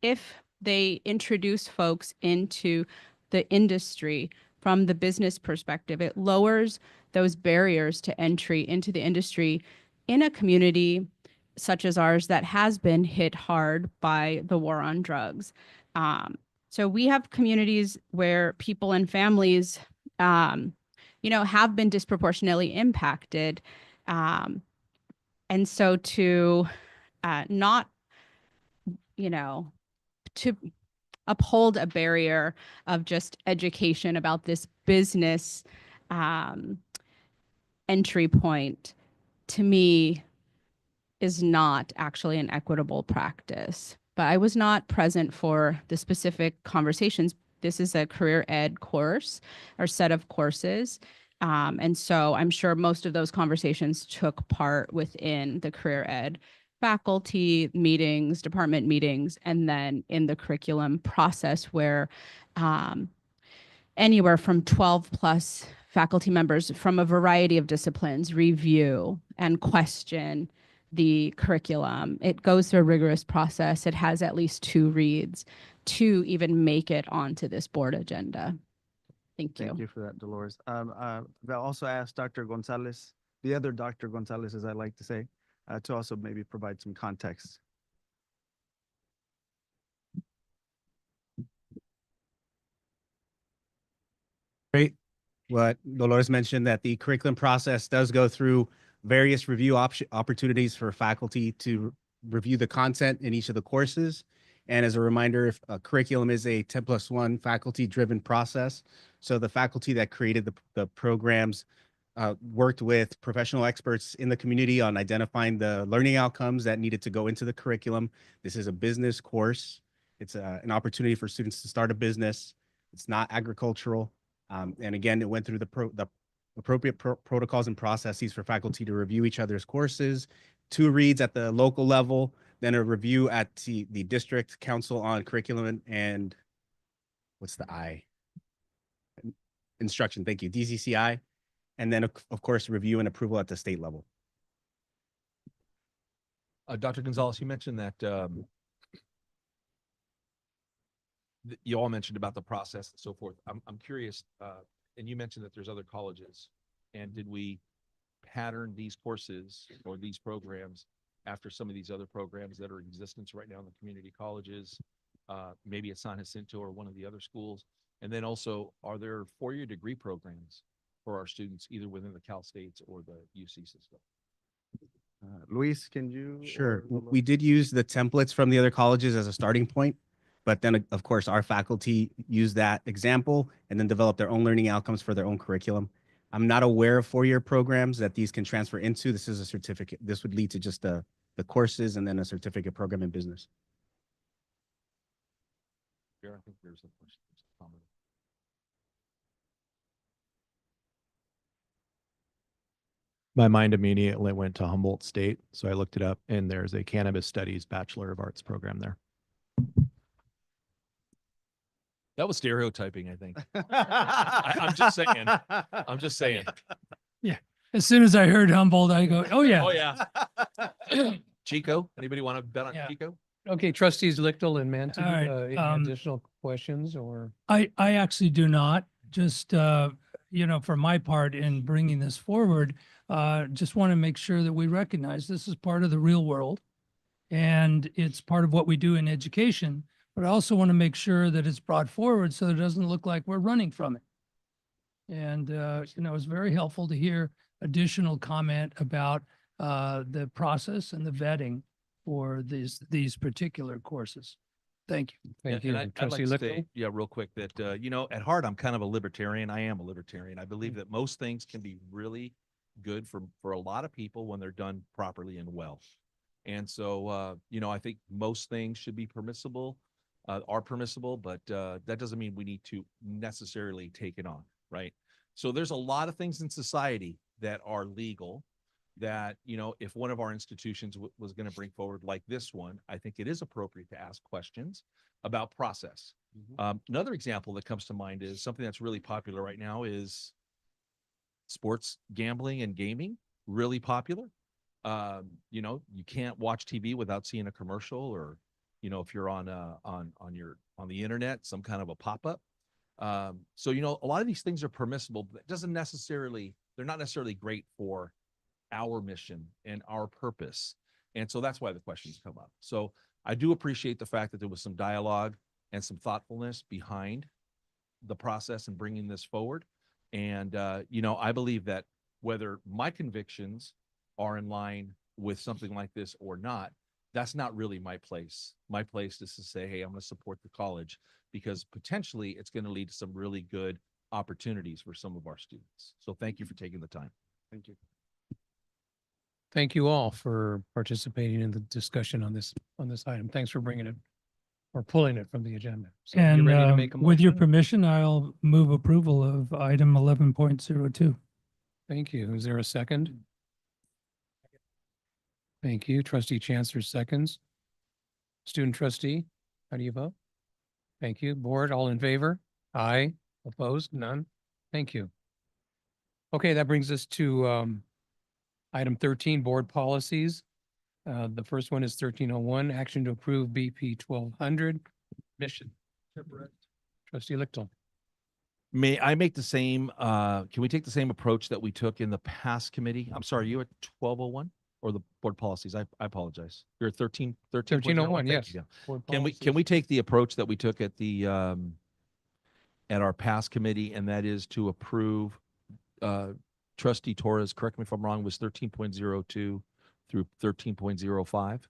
if they introduce folks into the industry from the business perspective, it lowers those barriers to entry into the industry in a community such as ours that has been hit hard by the war on drugs. So we have communities where people and families, have been disproportionately impacted. And so to not, to uphold a barrier of just education about this business entry point, to me, is not actually an equitable practice. But I was not present for the specific conversations. This is a career ed course or set of courses. And so I'm sure most of those conversations took part within the career ed faculty meetings, department meetings, and then in the curriculum process where anywhere from 12 plus faculty members from a variety of disciplines review and question the curriculum. It goes through a rigorous process. It has at least 2 reads to even make it onto this board agenda. Thank you. Thank you for that, Dolores. I'll also ask Dr. Gonzalez, the other Dr. Gonzalez, as I like to say, to also maybe provide some context. Great. What Dolores mentioned, that the curriculum process does go through various review opportunities for faculty to review the content in each of the courses. And as a reminder, if a curriculum is a 10+1 faculty-driven process, so the faculty that created the programs worked with professional experts in the community on identifying the learning outcomes that needed to go into the curriculum. This is a business course. It's an opportunity for students to start a business. It's not agricultural. And again, it went through the appropriate protocols and processes for faculty to review each other's courses, 2 reads at the local level, then a review at the district council on curriculum and what's the I? Instruction, thank you, DCCI. And then, of course, review and approval at the state level. Dr. Gonzalez, you mentioned that you all mentioned about the process and so forth. I'm curious, and you mentioned that there's other colleges, and did we pattern these courses or these programs after some of these other programs that are in existence right now in the community colleges. Maybe at San Jacinto or one of the other schools. And then also, are there four-year degree programs for our students, either within the Cal States or the UC system? Luis, can you? Sure. or We did use the templates from the other colleges as a starting point, but then of course our faculty use that example and then develop their own learning outcomes for their own curriculum. I'm not aware of four-year programs that these can transfer into. This is a certificate. This would lead to just the courses and then a certificate program in business. Here, I think there's a question. There's a comment. My mind immediately went to Humboldt State, so I looked it up, and there's a Cannabis Studies Bachelor of Arts program there. That was stereotyping, I think. I'm just saying. I'm just saying. Yeah. As soon as I heard Humboldt, I go, oh, yeah. Oh, yeah. Chico, anybody want to bet on Yeah. Chico? Okay, trustees Lichtel and Manton, All right, any additional questions or? I actually do not, just, for my part in bringing this forward, just want to make sure that we recognize this is part of the real world and it's part of what we do in education, but I also want to make sure that it's brought forward so that it doesn't look like we're running from it. And, it's very helpful to hear additional comment about the process and the vetting for these particular courses. Thank you. Thank And you. I'd like Trustee to Lichtel? say, yeah, real quick that, at heart, I'm kind of a libertarian. I am a libertarian. I believe that most things can be really good for a lot of people when they're done properly and well. And so, I think most things should be permissible, are permissible, but that doesn't mean we need to necessarily take it on, right? So there's a lot of things in society that are legal that, if one of our institutions was going to bring forward like this one, I think it is appropriate to ask questions about process. Another example that comes to mind is something that's really popular right now is sports gambling and gaming, really popular. You can't watch TV without seeing a commercial, or, if you're on the internet, some kind of a pop-up. So, a lot of these things are permissible, but they're not necessarily great for our mission and our purpose. And so that's why the questions come up. So I do appreciate the fact that there was some dialogue and some thoughtfulness behind the process and bringing this forward. And, I believe that whether my convictions are in line with something like this or not, that's not really my place. My place is to say, hey, I'm going to support the college because potentially it's going to lead to some really good opportunities for some of our students. So thank you for taking the time. Thank you. Thank you all for participating in the discussion on this item. Thanks for bringing it or pulling it from the agenda. So you And ready to make a with your motion? permission, I'll move approval of item 11.02. Thank you. Is there a second? Thank you. Trustee Chancellor seconds. Student trustee, how do you vote? Thank you. Board, all in favor? Aye. Opposed? None? Thank you. Okay, that brings us to item 13, board policies. The first one is 1301, action to approve BP 1200 mission. Trustee Lichtel. May I make the same, can we take the same approach that we took in the past committee? I'm sorry, you at 1201 or the board policies? I apologize. You're at 1301, yes. Yeah. Board Can we policies. take the approach that we took at the, at our past committee, and that is to approve, Trustee Torres, correct me if I'm wrong, was 13.02 through 13.05.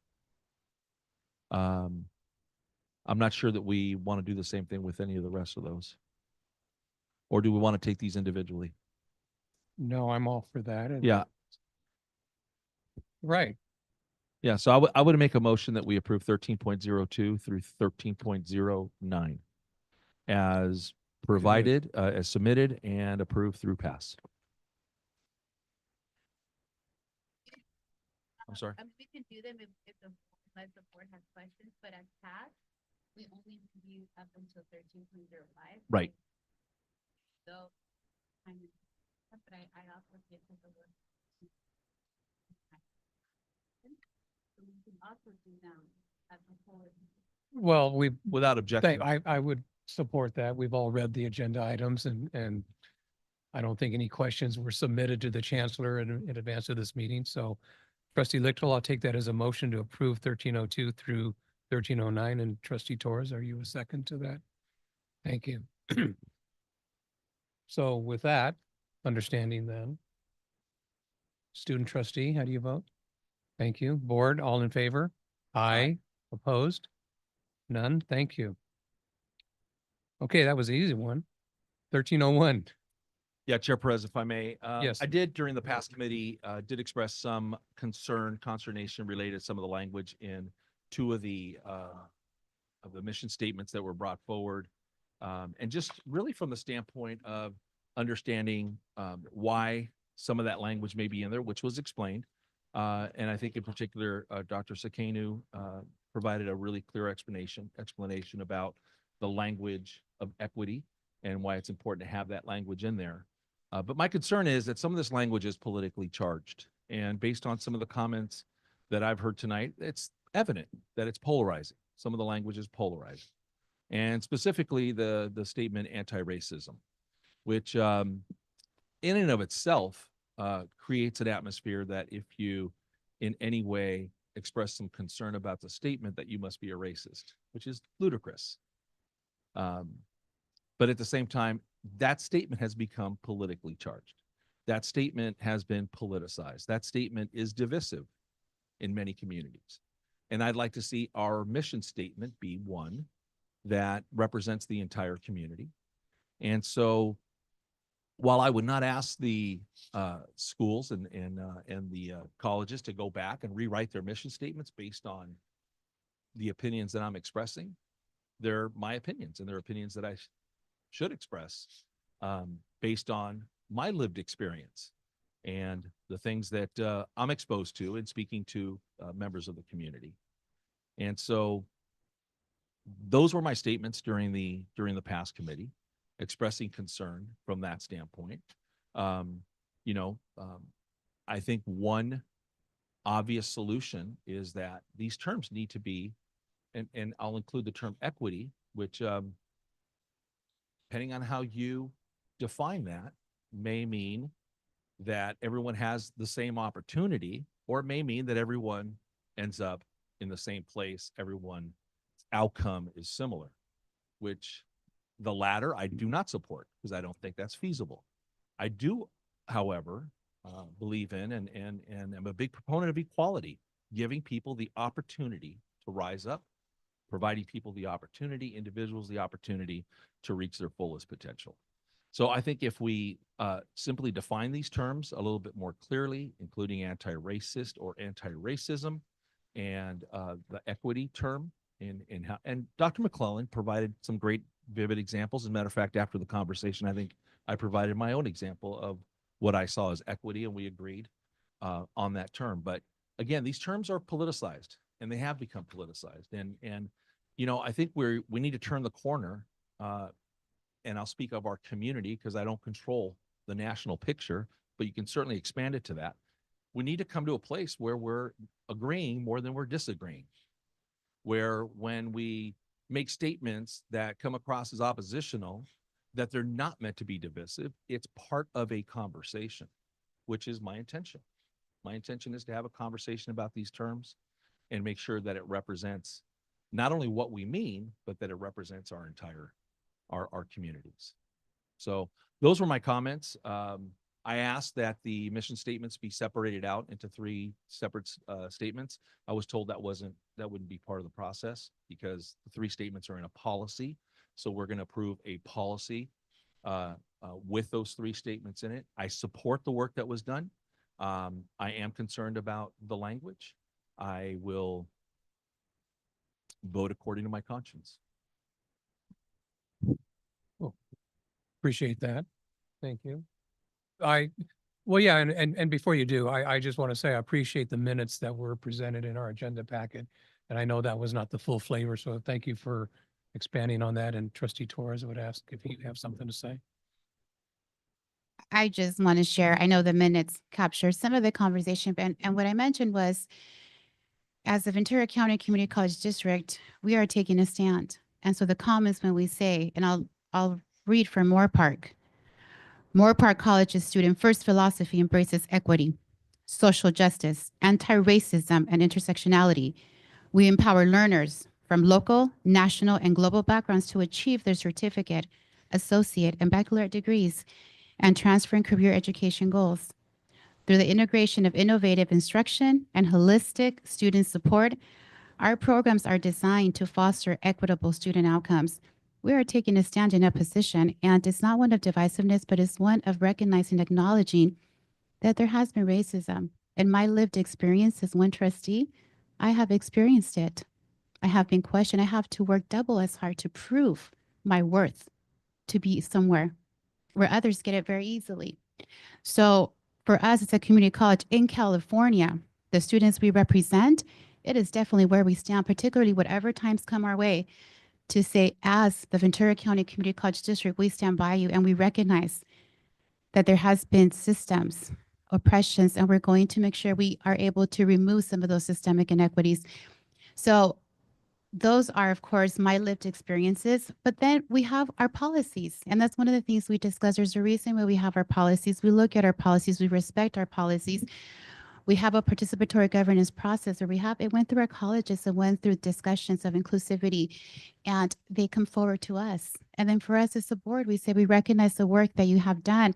I'm not sure that we want to do the same thing with any of the rest of those. Or do we want to take these individually? No, I'm all for that. And- Yeah. Right. Yeah. So I would make a motion that we approve 13.02 through 13.09 as provided, as submitted and approved through pass. I'm sorry. We can do them if the board has questions, but as past, we only review up until 13.05. Right. So, but I also get to the work. So we can also do them at the board. Well, Without objection. I would support that. We've all read the agenda items and I don't think any questions were submitted to the chancellor in advance of this meeting. So Trustee Lichtel, I'll take that as a motion to approve 1302 through 1309. And Trustee Torres, are you a second to that? Thank you. So with that understanding then, student trustee, how do you vote? Thank you. Board, all in favor? Aye. Opposed? None. Thank you. Okay, that was an easy one. 1301. Yeah, Chair Perez, if I may. Yes. I did during the past committee, did express some concern, consternation related to some of the language in two of the mission statements that were brought forward. And just really from the standpoint of understanding why some of that language may be in there, which was explained. And I think in particular, Dr. Sakenu provided a really clear explanation about the language of equity and why it's important to have that language in there. But my concern is that some of this language is politically charged. And based on some of the comments that I've heard tonight, it's evident that it's polarizing. Some of the language is polarizing. And specifically the statement anti-racism, which in and of itself creates an atmosphere that if you in any way express some concern about the statement, that you must be a racist, which is ludicrous. But at the same time, that statement has become politically charged. That statement has been politicized. That statement is divisive in many communities. And I'd like to see our mission statement be one that represents the entire community. And so while I would not ask the schools and the colleges to go back and rewrite their mission statements based on the opinions that I'm expressing, they're my opinions, and they're opinions that I should express based on my lived experience and the things that I'm exposed to in speaking to members of the community. And so those were my statements during the past committee, expressing concern from that standpoint. I think one obvious solution is that these terms need to be, and I'll include the term equity, which depending on how you define that, may mean that everyone has the same opportunity, or it may mean that everyone ends up in the same place, everyone's outcome is similar, which the latter I do not support because I don't think that's feasible. I do, however, believe in and I'm a big proponent of equality, giving people the opportunity to rise up, providing people the opportunity, individuals the opportunity to reach their fullest potential. So I think if we simply define these terms a little bit more clearly, including anti-racist or anti-racism, and the equity term, and Dr. McClellan provided some great vivid examples. As a matter of fact, after the conversation, I think I provided my own example of what I saw as equity, and we agreed on that term. But again, these terms are politicized, and they have become politicized. And I think we need to turn the corner. And I'll speak of our community because I don't control the national picture, but you can certainly expand it to that. We need to come to a place where we're agreeing more than we're disagreeing, where when we make statements that come across as oppositional, that they're not meant to be divisive. It's part of a conversation, which is my intention. My intention is to have a conversation about these terms and make sure that it represents not only what we mean, but that it represents our entire our communities. So those were my comments. I asked that the mission statements be separated out into 3 separate statements. I was told that wouldn't be part of the process because the 3 statements are in a policy. So we're going to approve a policy with those 3 statements in it. I support the work that was done. I am concerned about the language. I will vote according to my conscience. Appreciate that. Thank you. Well, yeah, and before you do, I just want to say I appreciate the minutes that were presented in our agenda packet. And I know that was not the full flavor, so thank you for expanding on that. And Trustee Torres, I would ask if you have something to say. I just want to share, I know the minutes capture some of the conversation, and what I mentioned was, as the Ventura County Community College District, we are taking a stand. And so the comments when we say, and I'll read from Moore Park. Moore Park College's student first philosophy embraces equity. social justice, anti-racism, and intersectionality. We empower learners from local, national, and global backgrounds to achieve their certificate, associate, and baccalaureate degrees and transfer and career education goals. Through the integration of innovative instruction and holistic student support, our programs are designed to foster equitable student outcomes. We are taking a stand in a position, and it's not one of divisiveness, but it's one of recognizing, acknowledging that there has been racism. In my lived experience as one trustee, I have experienced it. I have been questioned. I have to work double as hard to prove my worth to be somewhere where others get it very easily. So for us, it's a community college in California. The students we represent, it is definitely where we stand, particularly whatever times come our way, to say, as the Ventura County Community College District, we stand by you and we recognize that there has been systems, oppressions, and we're going to make sure we are able to remove some of those systemic inequities. So those are, of course, my lived experiences, but then we have our policies. And that's one of the things we discuss. There's a reason why we have our policies. We look at our policies, we respect our policies. We have a participatory governance process where it went through our colleges and went through discussions of inclusivity, and they come forward to us. And then for us as a board, we say we recognize the work that you have done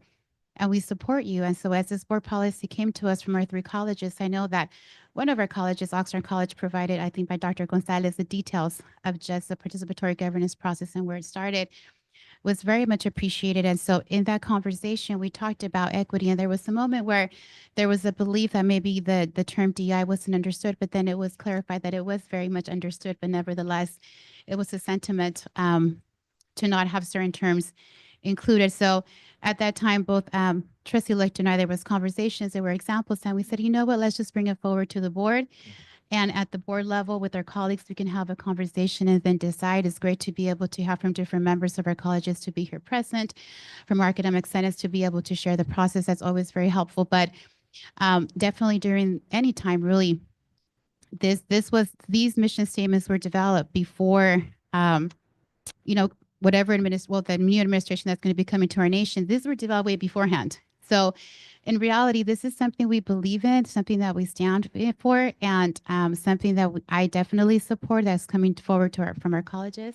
and we support you. And so as this board policy came to us from our 3 colleges, I know that one of our colleges, Oxnard College, provided, I think by Dr. Gonzalez, the details of just the participatory governance process and where it started was very much appreciated. And so in that conversation, we talked about equity, and there was a moment where there was a belief that maybe the term DI wasn't understood, but then it was clarified that it was very much understood, but nevertheless, it was a sentiment to not have certain terms included. So at that time, both Trustee-elect and I, there was conversations, there were examples, and we said, you know what, let's just bring it forward to the board. And at the board level with our colleagues, we can have a conversation and then decide. It's great to be able to have from different members of our colleges to be here present, from our academic senates to be able to share the process. That's always very helpful. But definitely during any time, really, these mission statements were developed before, whatever the new administration that's going to be coming to our nation, these were developed way beforehand. So in reality, this is something we believe in, something that we stand for, and something that I definitely support that's coming forward from our colleges.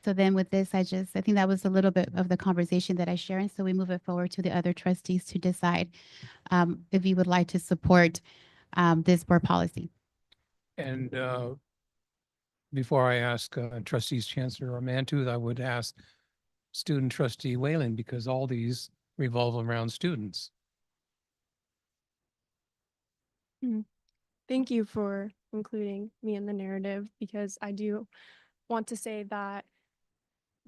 So then with this, I think that was a little bit of the conversation that I share. And so we move it forward to the other trustees to decide if you would like to support this board policy. And before I ask trustees Chancellor or Mantooth, I would ask student trustee Whalen, because all these revolve around students. Thank you for including me in the narrative, because I do want to say that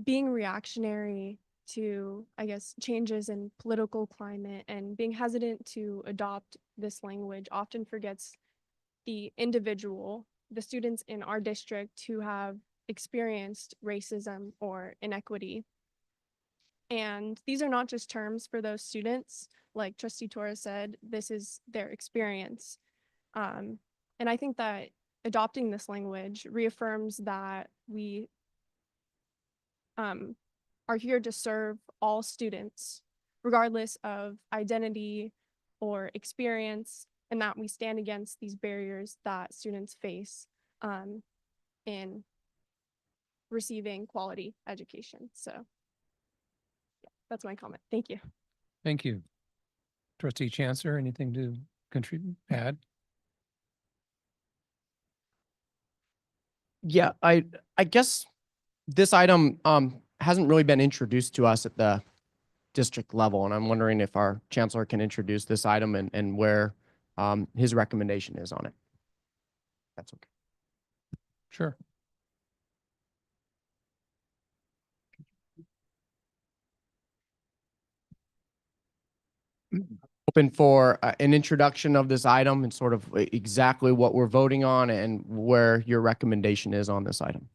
being reactionary to, I guess, changes in political climate and being hesitant to adopt this language often forgets the individual, the students in our district who have experienced racism or inequity. And these are not just terms for those students. Like Trustee Torres said, this is their experience. And I think that adopting this language reaffirms that we are here to serve all students, regardless of identity or experience, and that we stand against these barriers that students face in receiving quality education. So yeah, that's my comment. Thank you. Thank you. Trustee Chancellor, anything to contribute, add? Yeah, I guess this item hasn't really been introduced to us at the district level, and I'm wondering if our chancellor can introduce this item and where his recommendation is on it. That's okay. Sure. Open for an introduction of this item and sort of exactly what we're voting on and where your recommendation is on this item.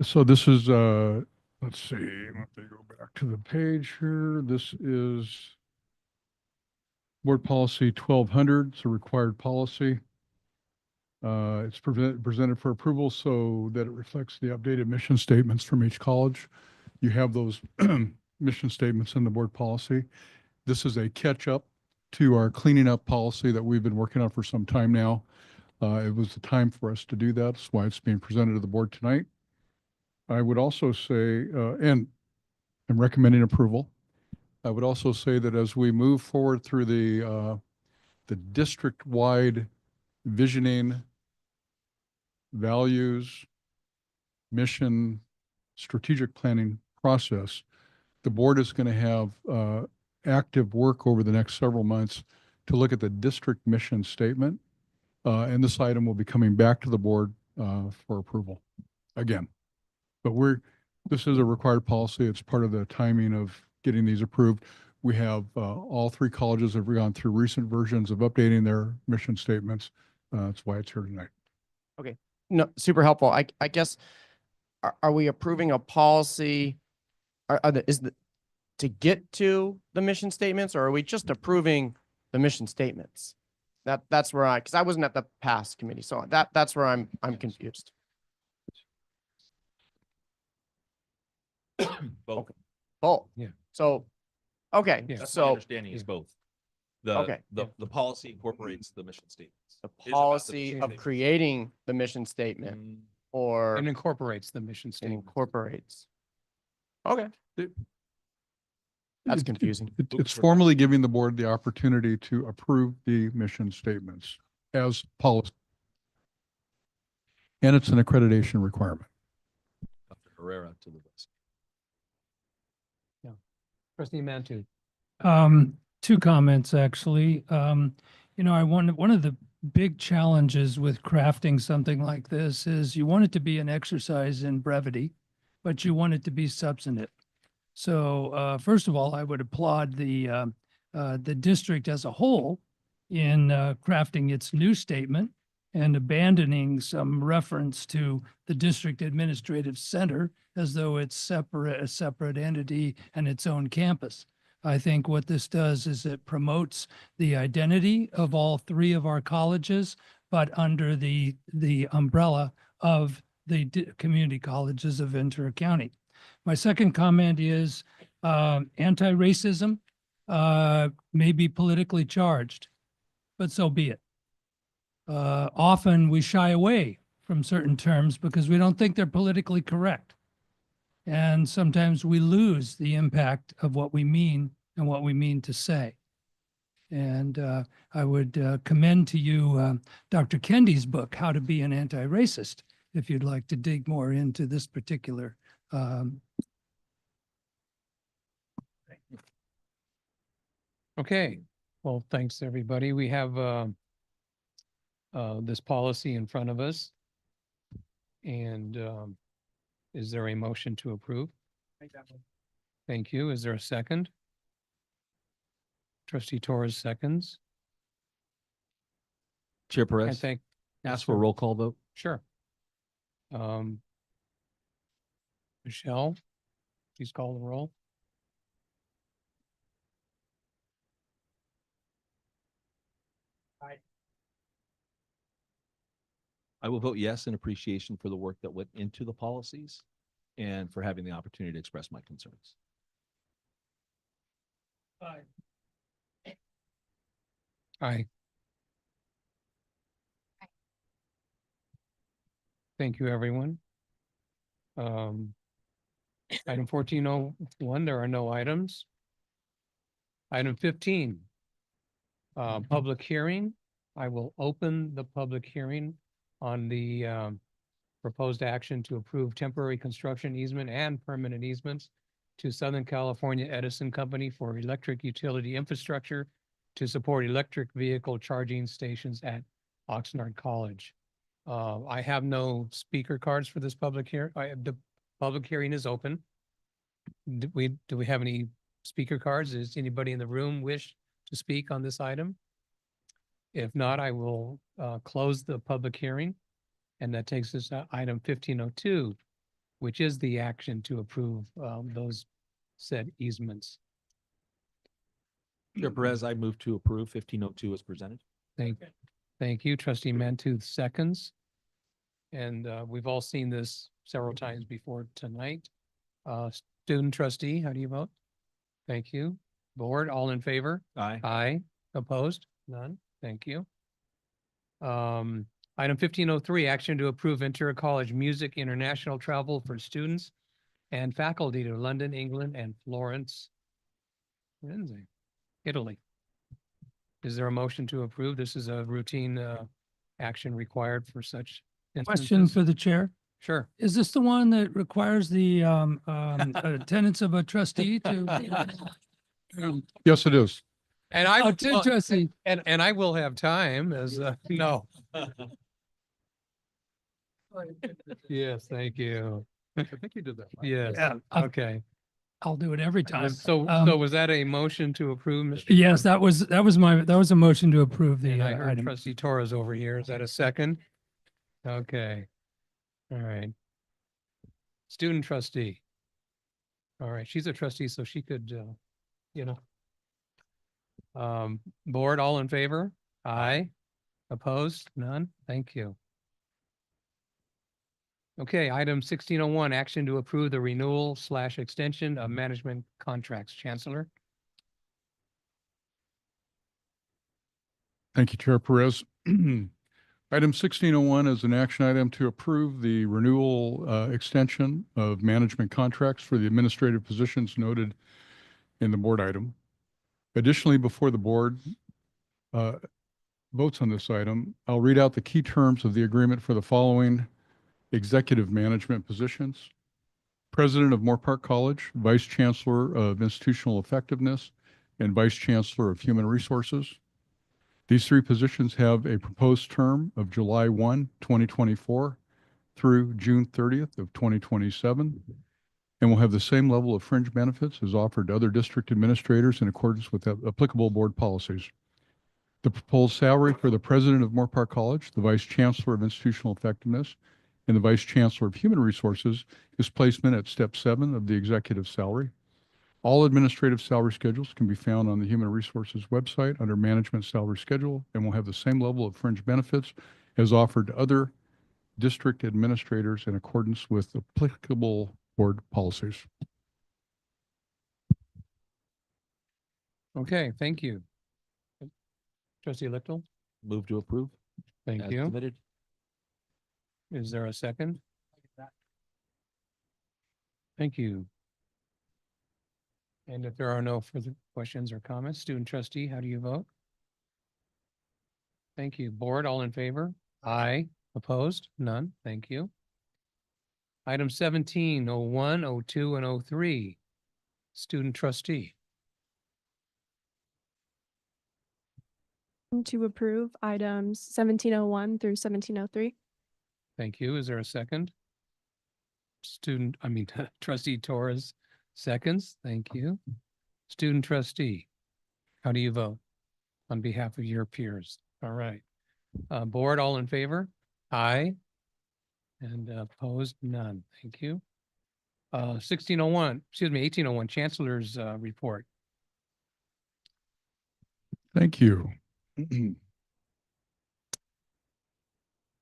So this is, let's see, let me go back to the page here. This is Board Policy 1200. It's a required policy. It's presented for approval so that it reflects the updated mission statements from each college. You have those mission statements in the board policy. This is a catch-up to our cleaning up policy that we've been working on for some time now. It was the time for us to do that. That's why it's being presented to the board tonight. I would also say, and I'm recommending approval. I would also say that as we move forward through the district-wide visioning, values, mission, strategic planning process, the board is going to have active work over the next several months to look at the district mission statement. And this item will be coming back to the board for approval again. But this is a required policy. It's part of the timing of getting these approved. We have all three colleges have gone through recent versions of updating their mission statements. That's why it's here tonight. Okay, no, super helpful. I guess, are we approving a policy? To get to the mission statements, or are we just approving the mission statements? That's where because I wasn't at the past committee, so that's where I'm confused. Both. Okay. Both. Yeah. So, okay, Yeah. That's my so understanding is both. Okay. The policy incorporates the mission statements. the Is about the policy mission of statements. creating the mission statement Mm, or And incorporates the mission it statement. incorporates. Okay. That's confusing. It's formally giving the board the opportunity to approve the mission statements as policy. And it's an accreditation requirement. Dr. Herrera to the west. Trustee Mantu. Two comments, actually. One of the big challenges with crafting something like this is you want it to be an exercise in brevity, but you want it to be substantive. So, first of all, I would applaud the district as a whole in crafting its new statement and abandoning some reference to the district administrative center as though it's a separate entity and its own campus. I think what this does is it promotes the identity of all three of our colleges, but under the umbrella of the community colleges of Ventura County. My second comment is anti-racism may be politically charged, but so be it. Often we shy away from certain terms because we don't think they're politically correct. And sometimes we lose the impact of what we mean and what we mean to say. And I would commend to you Dr. Kendi's book, How to Be an Anti-Racist, if you'd like to dig more into this particular Okay, well, thanks, everybody. We have this policy in front of us. And is there a motion to approve? Thank you. Is there a second? Trustee Torres seconds. Chair I Perez, think, ask for a roll call vote. sure. Michelle, please call the roll. I will vote yes in appreciation for the work that went into the policies and for having the opportunity to express my concerns. Aye. Thank you, everyone. Item 1401, there are no items. Item 15, public hearing. I will open the public hearing on the proposed action to approve temporary construction easement and permanent easements to Southern California Edison Company for electric utility infrastructure to support electric vehicle charging stations at Oxnard College. I have no speaker cards for this public hearing. The public hearing is open. Do we have any speaker cards? Does anybody in the room wish to speak on this item? If not, I will close the public hearing. And that takes us to item 1502, which is the action to approve those said easements. Chair Perez, I move to approve 1502 as presented. Thank you, Trustee Mantu, seconds. And we've all seen this several times before tonight. Student trustee, how do you vote? Thank you. Board, all in favor? Aye. Aye. Opposed? None. Thank you. Item 1503, action to approve Ventura College Music International travel for students and faculty to London, England, and Florence, Italy. Is there a motion to approve? This is a routine action required for such Question instances. for the chair. Sure. Is this the one that requires the attendance of a trustee to? Yes, it is. And I, Oh, to trustee. and I will have time as, no. Yes, thank you. I think you did that. Yes, Yeah, okay. I'll do it every time. So was that a motion to approve, Mr.? Yes, that was a motion to approve the And I heard item. trustee Torres over here. Is that a second? Okay. All right. Student trustee. All right, she's a trustee, so she could, board, all in favor? Aye. Opposed? None? Thank you. Okay, item 1601, action to approve the renewal / extension of management contracts. Chancellor? Thank you, Chair Perez. Item 1601 is an action item to approve the renewal extension of management contracts for the administrative positions noted in the board item. Additionally, before the board votes on this item, I'll read out the key terms of the agreement for the following executive management positions: President of Moore Park College, Vice Chancellor of Institutional Effectiveness, and Vice Chancellor of Human Resources. These three positions have a proposed term of July 1, 2024 through June 30th of 2027, and will have the same level of fringe benefits as offered to other district administrators in accordance with applicable board policies. The proposed salary for the President of Moore Park College, the Vice Chancellor of Institutional Effectiveness, and the Vice Chancellor of Human Resources is placement at step 7 of the executive salary. All administrative salary schedules can be found on the Human Resources website under Management Salary Schedule and will have the same level of fringe benefits as offered to other district administrators in accordance with applicable board policies. Okay, thank you. Trustee Lichtel? Move to approve. Thank as you. submitted. Is there a second? Thank you. And if there are no further questions or comments, student trustee, how do you vote? Thank you. Board, all in favor? Aye. Opposed? None. Thank you. Item 17, 01, 02, and 03, student trustee. To approve items 1701 through 1703. Thank you. Is there a second? Trustee Torres seconds. Thank you. Student trustee, how do you vote on behalf of your peers? All right. Board, all in favor? Aye. And opposed? None. Thank you. 1801, Chancellor's report. Thank you.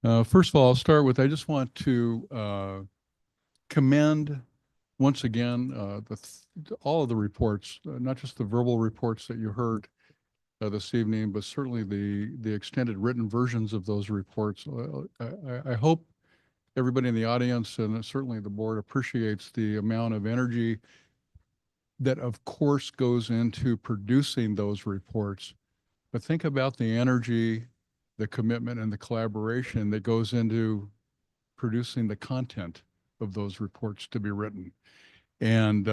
First of all, I'll start with, I just want to commend once again all of the reports, not just the verbal reports that you heard this evening, but certainly the extended written versions of those reports. I hope everybody in the audience and certainly the board appreciates the amount of energy that of course goes into producing those reports. But think about the energy, the commitment, and the collaboration that goes into producing the content of those reports to be written. And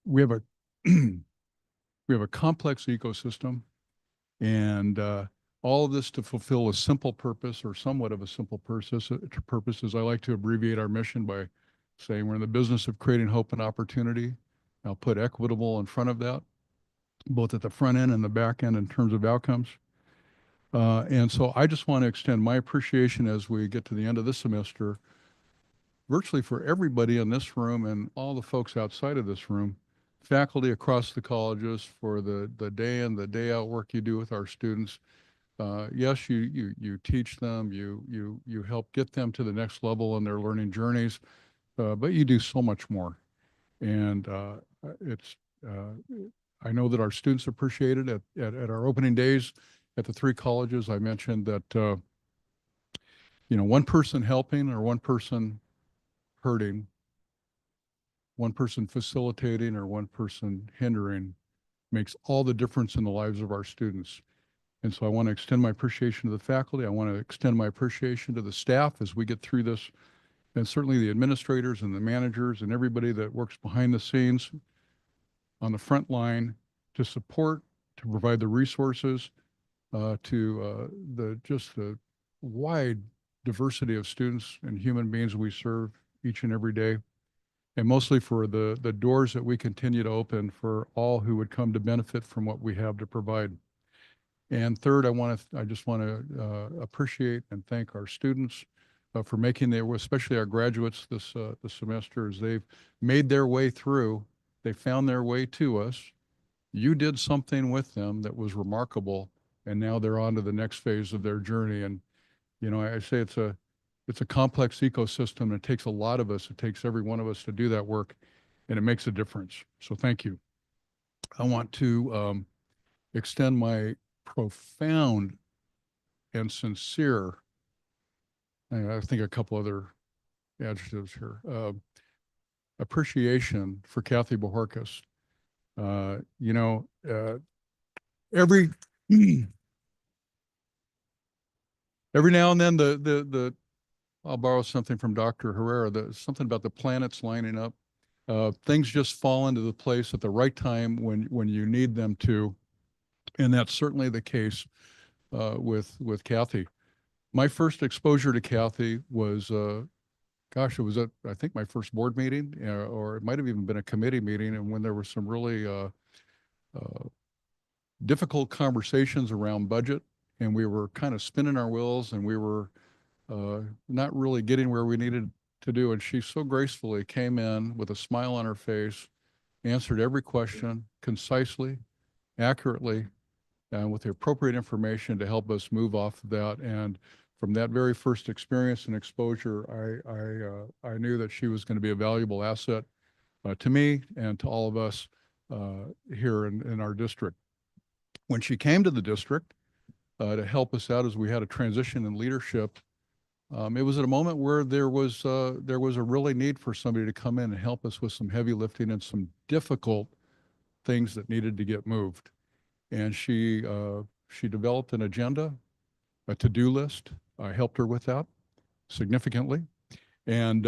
we have a we have a complex ecosystem, and all of this to fulfill a simple purpose, or somewhat of a simple purpose. As I like to abbreviate our mission by saying we're in the business of creating hope and opportunity. I'll put equitable in front of that, both at the front end and the back end in terms of outcomes. And so I just want to extend my appreciation as we get to the end of this semester, virtually for everybody in this room and all the folks outside of this room, faculty across the colleges, for the day in, the day out work you do with our students. Yes, you teach them, you help get them to the next level in their learning journeys, but you do so much more. And it's, I know that our students appreciate it. At our opening days at the 3 colleges, I mentioned that, you know, one person helping or one person hurting, one person facilitating or one person hindering makes all the difference in the lives of our students. And so I want to extend my appreciation to the faculty. I want to extend my appreciation to the staff as we get through this, and certainly the administrators and the managers and everybody that works behind the scenes on the front line to support, to provide the resources, to the wide diversity of students and human beings we serve each and every day, and mostly for the doors that we continue to open for all who would come to benefit from what we have to provide. And third, I just want to appreciate and thank our students for making their, especially our graduates this semester, as they've made their way through. They found their way to us. You did something with them that was remarkable, and now they're on to the next phase of their journey. And you know, I say it's a complex ecosystem. It takes a lot of us. It takes every one of us to do that work, and it makes a difference. So thank you. I want to extend my profound and sincere, I think a couple other adjectives here, appreciation for Kathy Bojorquez. You know, every now and then I'll borrow something from Dr. Herrera, something about the planets lining up. Things just fall into the place at the right time when you need them to. And that's certainly the case with Kathy. My first exposure to Kathy was, gosh, it was at, I think, my first board meeting, or it might have even been a committee meeting, and when there were some really difficult conversations around budget, and we were kind of spinning our wheels, and we were not really getting where we needed to do. And she so gracefully came in with a smile on her face, answered every question concisely, accurately, and with the appropriate information to help us move off of that. And from that very first experience and exposure, I knew that she was going to be a valuable asset to me and to all of us here in our district. When she came to the district to help us out as we had a transition in leadership, it was at a moment where there was a really need for somebody to come in and help us with some heavy lifting and some difficult things that needed to get moved. And she developed an agenda, a to-do list. I helped her with that significantly, and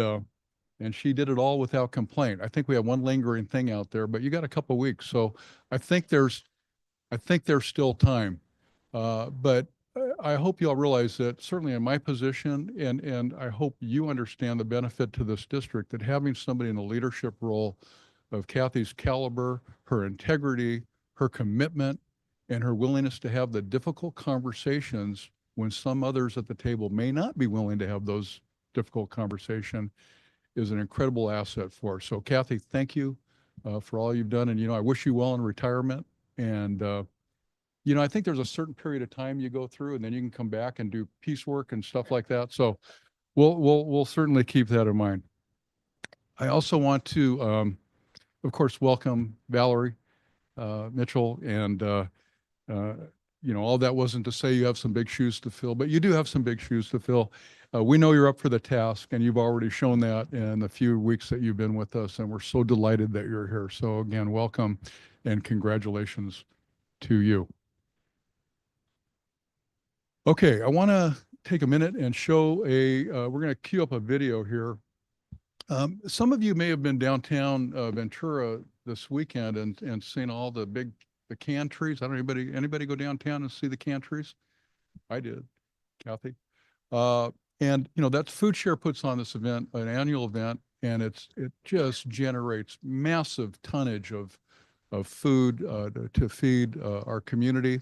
she did it all without complaint. I think we have one lingering thing out there, but you got a couple of weeks, so I think there's still time. But I hope you all realize that certainly in my position, and I hope you understand the benefit to this district, that having somebody in a leadership role of Kathy's caliber, her integrity, her commitment, and her willingness to have the difficult conversations when some others at the table may not be willing to have those difficult conversations is an incredible asset for us. So Kathy, thank you for all you've done. And, you know, I wish you well in retirement. And, you know, I think there's a certain period of time you go through, and then you can come back and do piecework and stuff like that. So we'll certainly keep that in mind. I also want to, of course, welcome Valerie Mitchell, and you know, all that wasn't to say you have some big shoes to fill, but you do have some big shoes to fill. We know you're up for the task, and you've already shown that in the few weeks that you've been with us, and we're so delighted that you're here. So again, welcome and congratulations to you. Okay, I want to take a minute and show we're going to queue up a video here. Some of you may have been downtown Ventura this weekend and seen all the can trees. I don't know, anybody go downtown and see the can trees? I did, Kathy. And you know, that's Food Share puts on this event, an annual event, and it just generates massive tonnage of food to feed our community.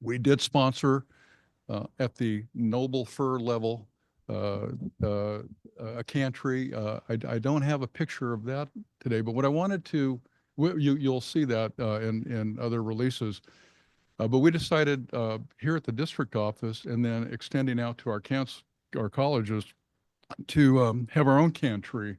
We did sponsor at the noble fur level a can tree. I don't have a picture of that today, but what I wanted to, you'll see that in other releases. But we decided here at the district office, and then extending out to our colleges, to have our own can tree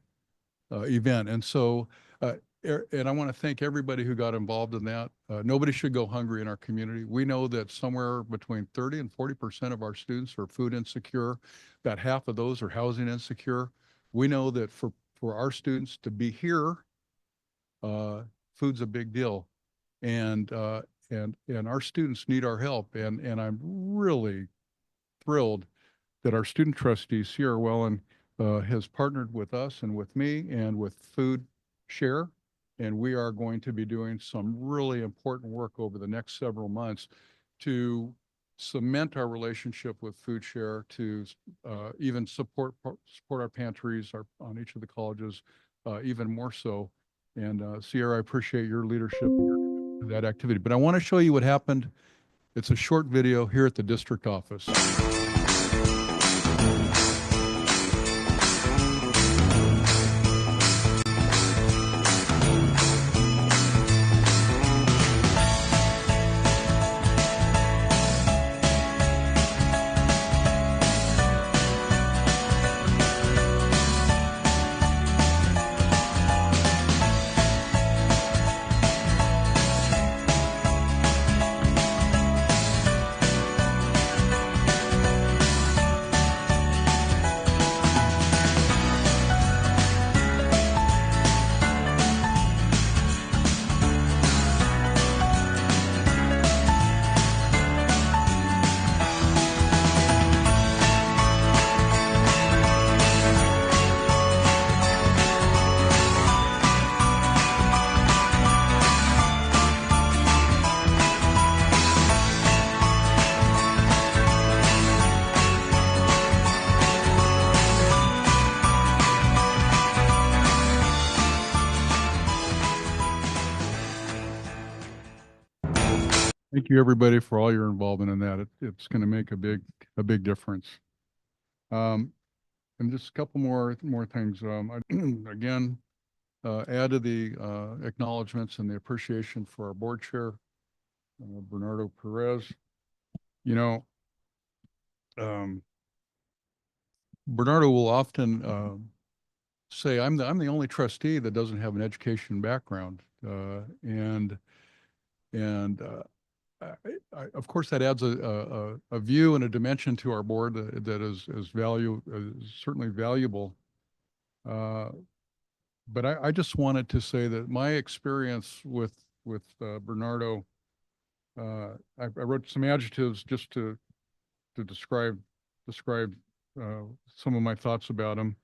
event. And so, and I want to thank everybody who got involved in that. Nobody should go hungry in our community. We know that somewhere between 30 and 40% of our students are food insecure. About half of those are housing insecure. We know that for our students to be here, food's a big deal. And our students need our help. And I'm really thrilled that our student trustee, Sierra Wellen, has partnered with us and with me and with Food Share. And we are going to be doing some really important work over the next several months to cement our relationship with Food Share, to even support our pantries on each of the colleges, even more so. And Sierra, I appreciate your leadership in that activity. But I want to show you what happened. It's a short video here at the district office. Thank you, everybody, for all your involvement in that. It's going to make a big difference. And just a couple more things. Again, add to the acknowledgments and the appreciation for our board chair, Bernardo Perez. You know, Bernardo will often say, "I'm the only trustee that doesn't have an education background," of course, that adds a view and a dimension to our board that is certainly valuable. But I just wanted to say that my experience with Bernardo, I wrote some adjectives just to describe some of my thoughts about him.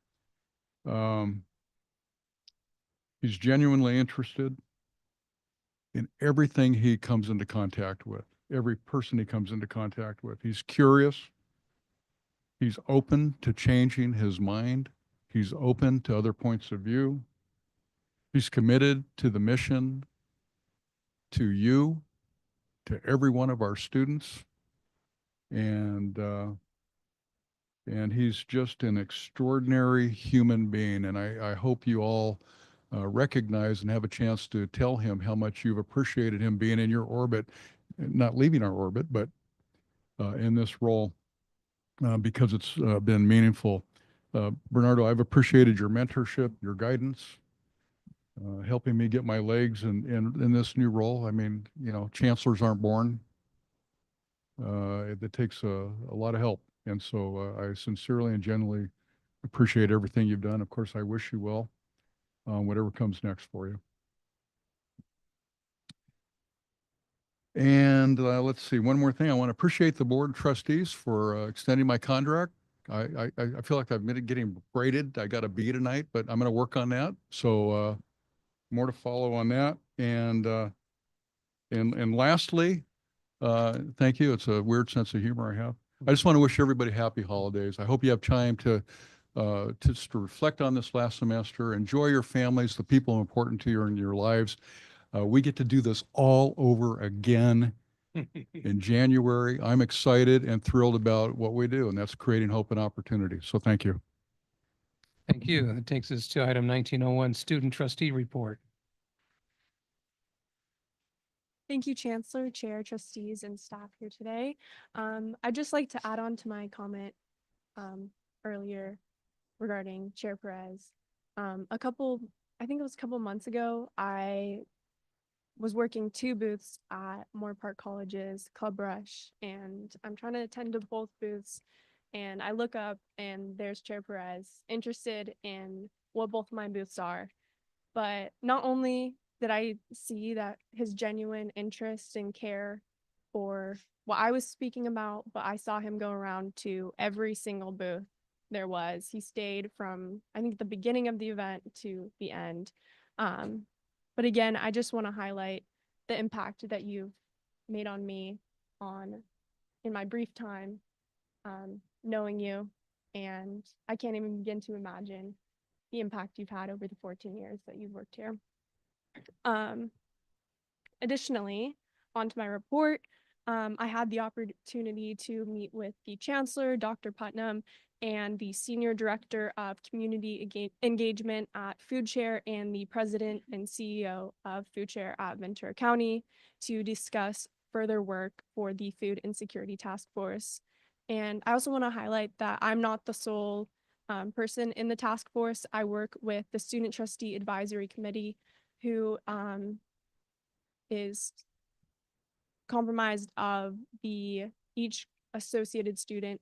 He's genuinely interested in everything he comes into contact with, every person he comes into contact with. He's curious. He's open to changing his mind. He's open to other points of view. He's committed to the mission, to you, to every one of our students. And he's just an extraordinary human being. And I hope you all recognize and have a chance to tell him how much you've appreciated him being in your orbit, not leaving our orbit, but in this role, because it's been meaningful. Bernardo, I've appreciated your mentorship, your guidance, helping me get my legs in this new role. I mean, you know, chancellors aren't born. It takes a lot of help. And so I sincerely and genuinely appreciate everything you've done. Of course, I wish you well. Whatever comes next for you. And let's see, one more thing. I want to appreciate the board of trustees for extending my contract. I feel like I've been getting braided. I got a B tonight, but I'm going to work on that. So more to follow on that. And lastly, thank you. It's a weird sense of humor I have. I just want to wish everybody happy holidays. I hope you have time to reflect on this last semester, enjoy your families, the people important to you in your lives. We get to do this all over again in January. I'm excited and thrilled about what we do, and that's creating hope and opportunity. So thank you. Thank you. That takes us to item 1901, student trustee report. Thank you, Chancellor, Chair, trustees, and staff here today. I'd just like to add on to my comment earlier regarding Chair Perez. I think it was a couple months ago, I was working 2 booths at Moore Park College's Club Rush, and I'm trying to attend to both booths. And I look up and there's Chair Perez interested in what both my booths are. But not only did I see that his genuine interest and care for what I was speaking about, but I saw him go around to every single booth there was. He stayed from, I think, the beginning of the event to the end. But again, I just want to highlight the impact that you've made on me in my brief time knowing you. And I can't even begin to imagine the impact you've had over the 14 years that you've worked here. Additionally, onto my report, I had the opportunity to meet with the Chancellor, Dr. Putnam, and the Senior Director of Community Engagement at Food Share and the President and CEO of Food Share at Ventura County to discuss further work for the Food Insecurity Task Force. And I also want to highlight that I'm not the sole person in the task force. I work with the Student Trustee Advisory Committee, who is comprised of each associated student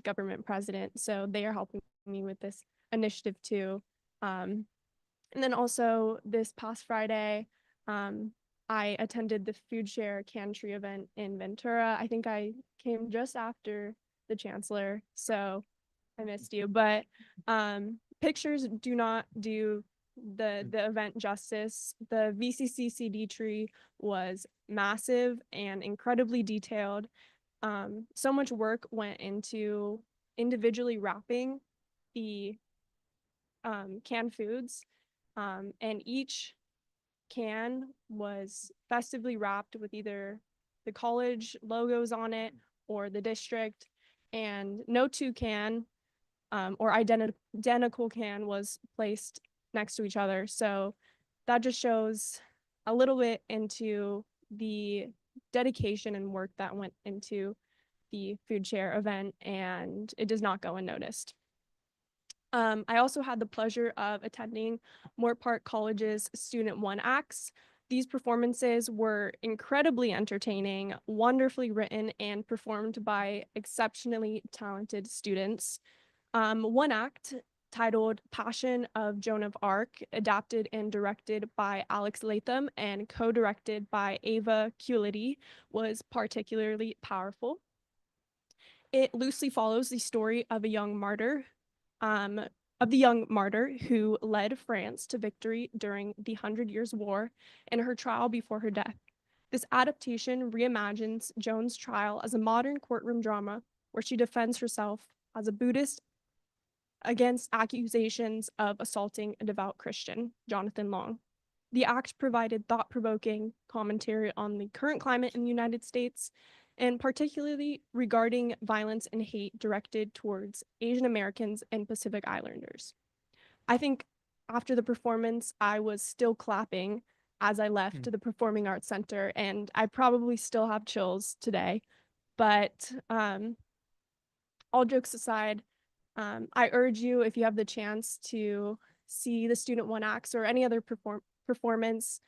government president. So they are helping me with this initiative too. And then also this past Friday, I attended the Food Share Cantry event in Ventura. I think I came just after the Chancellor, so I missed you. But pictures do not do the event justice. The VCCCD tree was massive and incredibly detailed. So much work went into individually wrapping the canned foods, and each can was festively wrapped with either the college logos on it or the district, and no two can or identical can was placed next to each other. So that just shows a little bit into the dedication and work that went into the Food Share event, and it does not go unnoticed. I also had the pleasure of attending Moore Park College's Student One Acts. These performances were incredibly entertaining, wonderfully written, and performed by exceptionally talented students. One act, titled Passion of Joan of Arc, adapted and directed by Alex Latham and co-directed by Ava Cullity, was particularly powerful. It loosely follows the story of a young martyr, who led France to victory during the 100 Years' War and her trial before her death. This adaptation reimagines Joan's trial as a modern courtroom drama where she defends herself as a Buddhist against accusations of assaulting a devout Christian, Jonathan Long. The act provided thought-provoking commentary on the current climate in the United States, and particularly regarding violence and hate directed towards Asian Americans and Pacific Islanders. I think after the performance, I was still clapping as I left the Performing Arts Center, and I probably still have chills today. But all jokes aside, I urge you, if you have the chance to see the Student One Acts or any other performance,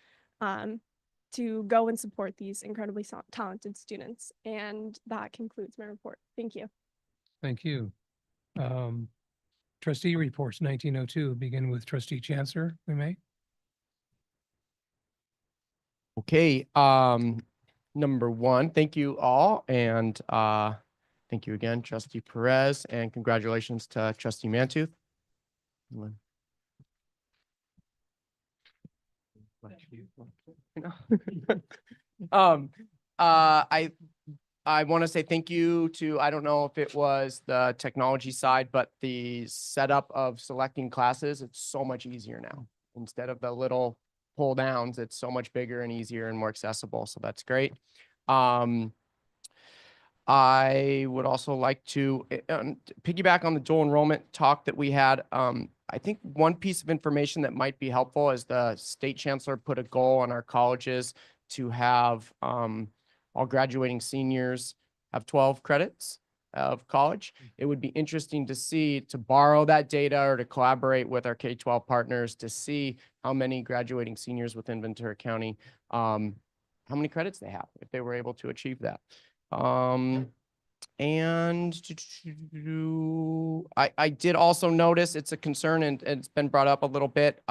to go and support these incredibly talented students. And that concludes my report. Thank you. Thank you. Trustee reports 1902, begin with Trustee Chancellor, we may. Okay, number one, thank you all. And thank you again, Trustee Perez, and congratulations to Trustee Mantooth. I want to say thank you to, I don't know if it was the technology side, but the setup of selecting classes, it's so much easier now. Instead of the little pull downs, it's so much bigger and easier and more accessible. So that's great. I would also like to piggyback on the dual enrollment talk that we had. I think one piece of information that might be helpful is the state chancellor put a goal on our colleges to have all graduating seniors have 12 credits of college. It would be interesting to see, to borrow that data or to collaborate with our K-12 partners to see how many graduating seniors within Ventura County, how many credits they have if they were able to achieve that. And I did also notice it's a concern and it's been brought up a little bit.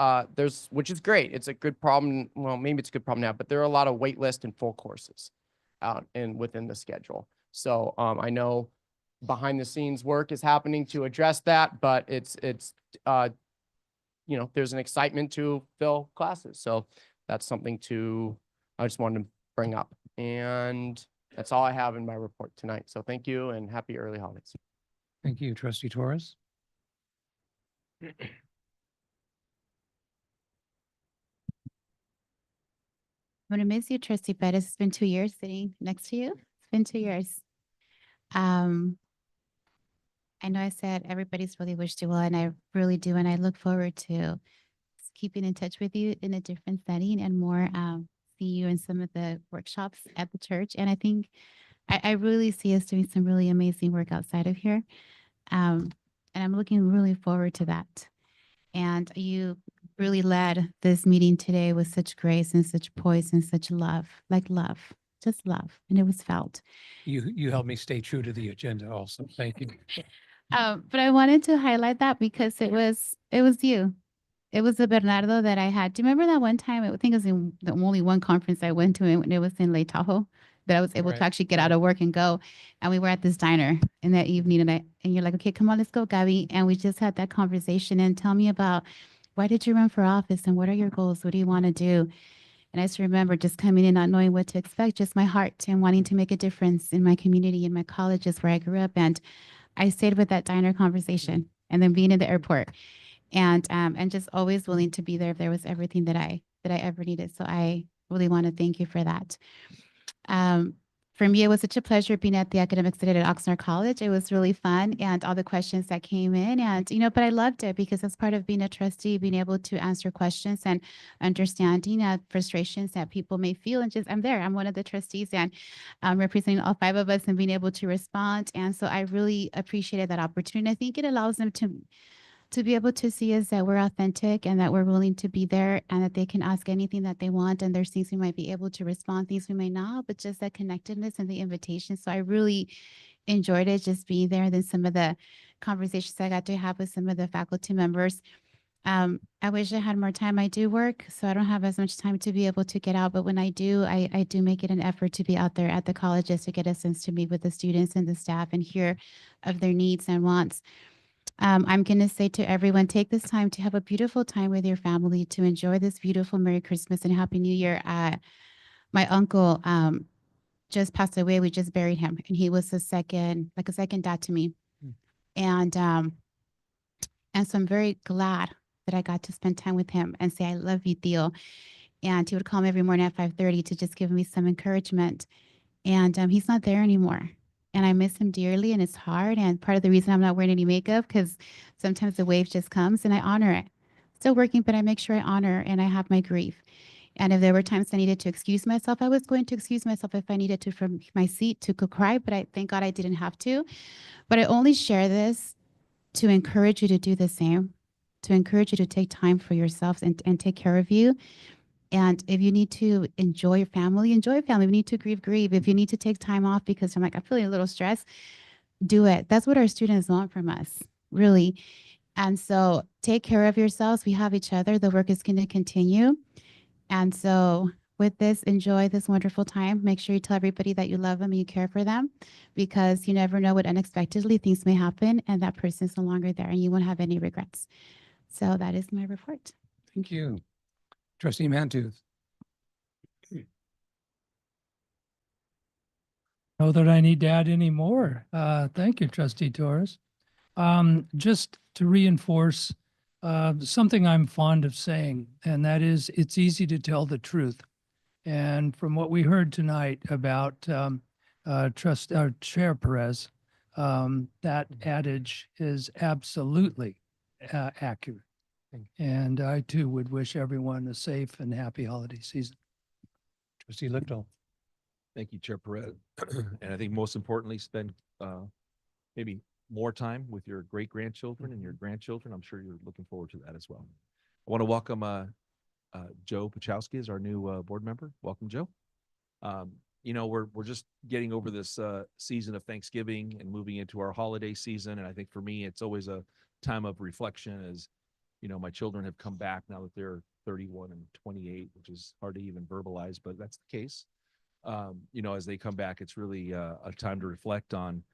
Which is great. It's a good problem. Well, maybe it's a good problem now, but there are a lot of wait list and full courses out and within the schedule. So I know behind the scenes work is happening to address that, but it's there's an excitement to fill classes. So that's something I just wanted to bring up. And that's all I have in my report tonight. So thank you and happy early holidays. Thank you, Trustee Torres. I'm gonna miss you, Trustee Perez. It's been 2 years sitting next to you. It's been 2 years. I know I said everybody's really wished you well, and I really do. And I look forward to keeping in touch with you in a different setting and more see you in some of the workshops at the church. And I think I really see us doing some really amazing work outside of here. And I'm looking really forward to that. And you really led this meeting today with such grace and such poise and such love, just love. And it was felt. You helped me stay true to the agenda also. Thank you. But I wanted to highlight that because it was you. It was the Bernardo that I had. Do you remember that one time? I think it was in the only one conference I went to, and it was in Lake Tahoe, that I was able to actually get out of work and go. And we were at this diner in that evening, and you're like, okay, come on, let's go, Gabby. And we just had that conversation and tell me about why did you run for office and what are your goals? What do you want to do? And I just remember just coming in, not knowing what to expect, just my heart and wanting to make a difference in my community, in my colleges where I grew up. And I stayed with that diner conversation and then being in the airport and just always willing to be there if there was everything that I ever needed. So I really want to thank you for that. For me, it was such a pleasure being at the Academic Senate at Oxnard College. It was really fun and all the questions that came in and, but I loved it because as part of being a trustee, being able to answer questions and understanding frustrations that people may feel and just, I'm there. I'm one of the trustees and representing all 5 of us and being able to respond. And so I really appreciated that opportunity. I think it allows them to be able to see us that we're authentic and that we're willing to be there and that they can ask anything that they want. And there's things we might be able to respond, things we may not, but just that connectedness and the invitation. So I really enjoyed it just being there. Then some of the conversations I got to have with some of the faculty members. I wish I had more time. I do work, so I don't have as much time to be able to get out. But when I do, I do make it an effort to be out there at the colleges to get a sense to meet with the students and the staff and hear of their needs and wants. I'm going to say to everyone, take this time to have a beautiful time with your family, to enjoy this beautiful Merry Christmas and Happy New Year. My uncle just passed away. We just buried him, and he was a second dad to me. And so I'm very glad that I got to spend time with him and say, I love you, Theo. And he would call me every morning at 5:30 to just give me some encouragement. And he's not there anymore. And I miss him dearly, and it's hard. And part of the reason I'm not wearing any makeup, because sometimes the wave just comes and I honor it. Still working, but I make sure I honor and I have my grief. And if there were times I needed to excuse myself, I was going to excuse myself if I needed to from my seat to go cry, but I thank God I didn't have to. But I only share this to encourage you to do the same, to encourage you to take time for yourselves and take care of you. And if you need to enjoy your family, enjoy your family. If you need to grieve. If you need to take time off because I'm feeling a little stressed, do it. That's what our students want from us, really. And so take care of yourselves. We have each other. The work is going to continue. And so with this, enjoy this wonderful time. Make sure you tell everybody that you love them and you care for them because you never know what unexpectedly things may happen and that person's no longer there and you won't have any regrets. So that is my report. Thank you. Trustee Mantooth. Know that I need to add any more. Thank you, Trustee Torres. Just to reinforce something I'm fond of saying, and that is it's easy to tell the truth. And from what we heard tonight about Chair Perez, that adage is absolutely accurate. And I too would wish everyone a safe and happy holiday season. Trustee Lichtel. Thank you, Chair Perez. And I think most importantly, spend maybe more time with your great grandchildren and your grandchildren. I'm sure you're looking forward to that as well. I want to welcome Joe Pachowski as our new board member. Welcome, Joe. You know, we're just getting over this season of Thanksgiving and moving into our holiday season. And I think for me, it's always a time of reflection as, you know, my children have come back now that they're 31 and 28, which is hard to even verbalize, but that's the case. You know, as they come back, it's really a time to reflect on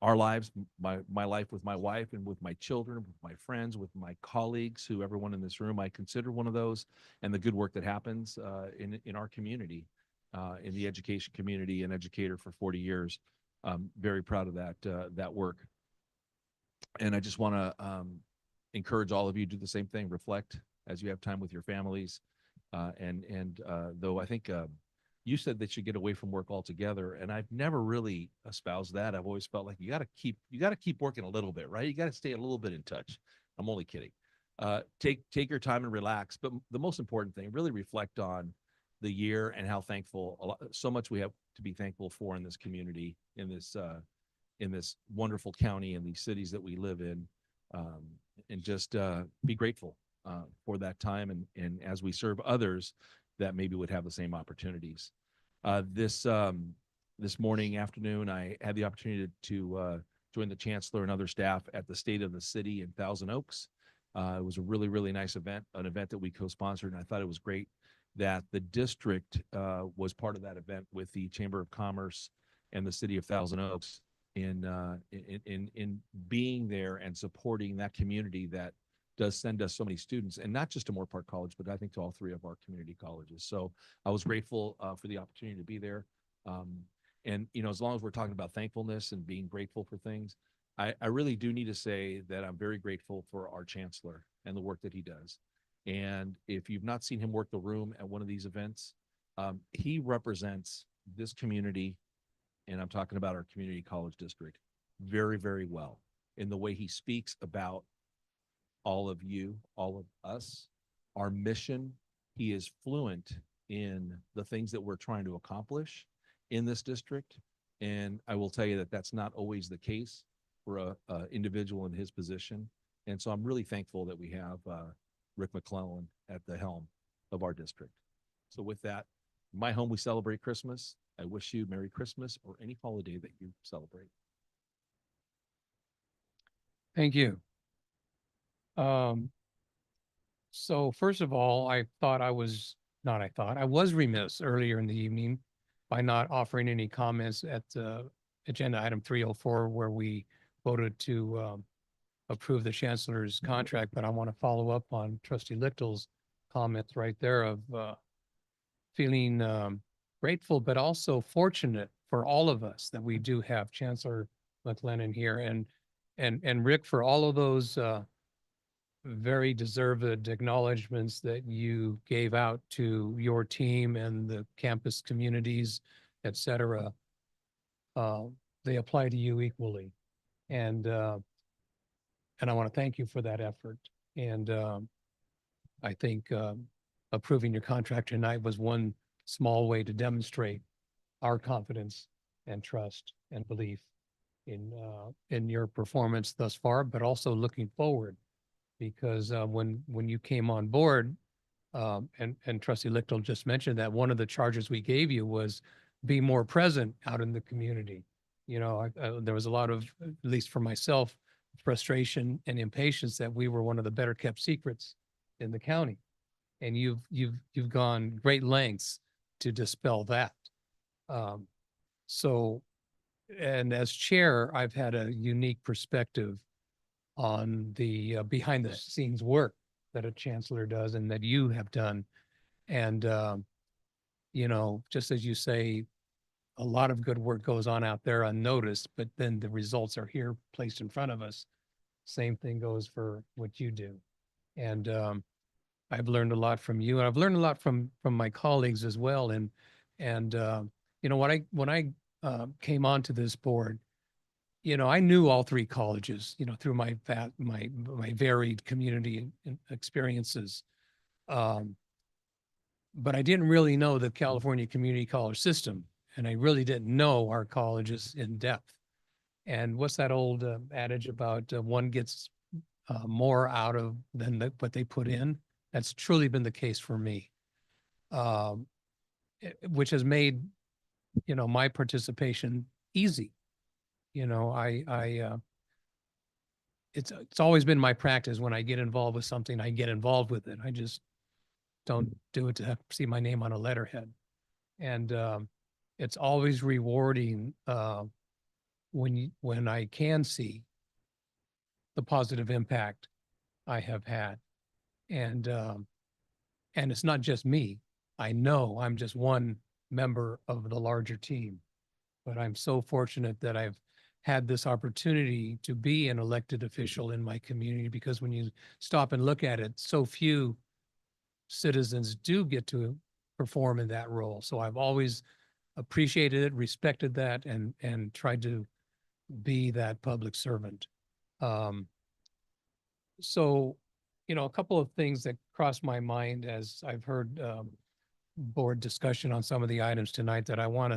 our lives, my life with my wife and with my children, with my friends, with my colleagues, who everyone in this room I consider one of those, and the good work that happens in our community, in the education community, an educator for 40 years. Very proud of that work. And I just want to encourage all of you to do the same thing. Reflect as you have time with your families. Though I think you said they should get away from work altogether, and I've never really espoused that. I've always felt like you got to keep working a little bit, right? You got to stay a little bit in touch. I'm only kidding. Take your time and relax. But the most important thing, really reflect on the year and how thankful, so much we have to be thankful for in this community, in this wonderful county, and these cities that we live in, and just be grateful for that time, and as we serve others that maybe would have the same opportunities. This afternoon, I had the opportunity to join the Chancellor and other staff at the State of the City in Thousand Oaks. It was a really, really nice event, an event that we co-sponsored, and I thought it was great that the district was part of that event with the Chamber of Commerce and the City of Thousand Oaks in being there and supporting that community that does send us so many students, and not just to Moore Park College, but I think to all three of our community colleges. So I was grateful for the opportunity to be there. And, you know, as long as we're talking about thankfulness and being grateful for things, I really do need to say that I'm very grateful for our Chancellor and the work that he does. And if you've not seen him work the room at one of these events, he represents this community, and I'm talking about our community college district, very, very well in the way he speaks about all of you, all of us, our mission. He is fluent in the things that we're trying to accomplish in this district. And I will tell you that that's not always the case for a individual in his position. And so I'm really thankful that we have Rick McClellan at the helm of our district. So with that, in my home, we celebrate Christmas. I wish you Merry Christmas or any holiday that you celebrate. Thank you. So first of all, I was remiss earlier in the evening by not offering any comments at agenda item 304, where we voted to approve the Chancellor's contract. But I want to follow up on Trustee Lichtel's comments right there of feeling grateful, but also fortunate for all of us that we do have Chancellor McLennan here, and Rick, for all of those very deserved acknowledgements that you gave out to your team and the campus communities, et cetera. They apply to you equally. And I want to thank you for that effort. And I think approving your contract tonight was one small way to demonstrate our confidence and trust and belief in your performance thus far, but also looking forward. Because when you came on board, and Trustee Lichtel just mentioned that one of the charges we gave you was be more present out in the community. You know, there was a lot of, at least for myself, frustration and impatience that we were one of the better kept secrets in the county, and you've gone great lengths to dispel that. And as chair, I've had a unique perspective on the behind the scenes work that a chancellor does and that you have done. And, you know, just as you say, a lot of good work goes on out there unnoticed, but then the results are here placed in front of us. Same thing goes for what you do. And I've learned a lot from you, and I've learned a lot from my colleagues as well. And you know, when I came onto this board, you know, I knew all three colleges, you know, through my varied community experiences. But I didn't really know the California Community College system, and I really didn't know our colleges in depth. And what's that old adage about one gets more out of than what they put in? That's truly been the case for me, which has made, my participation easy. It's always been my practice when I get involved with something, I get involved with it. I just don't do it to have, see my name on a letterhead. And it's always rewarding when I can see the positive impact I have had. And it's not just me. I know I'm just one member of the larger team, but I'm so fortunate that I've had this opportunity to be an elected official in my community, because when you stop and look at it, so few citizens do get to perform in that role. So I've always appreciated it, respected that, and tried to be that public servant. So, a couple of things that crossed my mind as I've heard board discussion on some of the items tonight that I want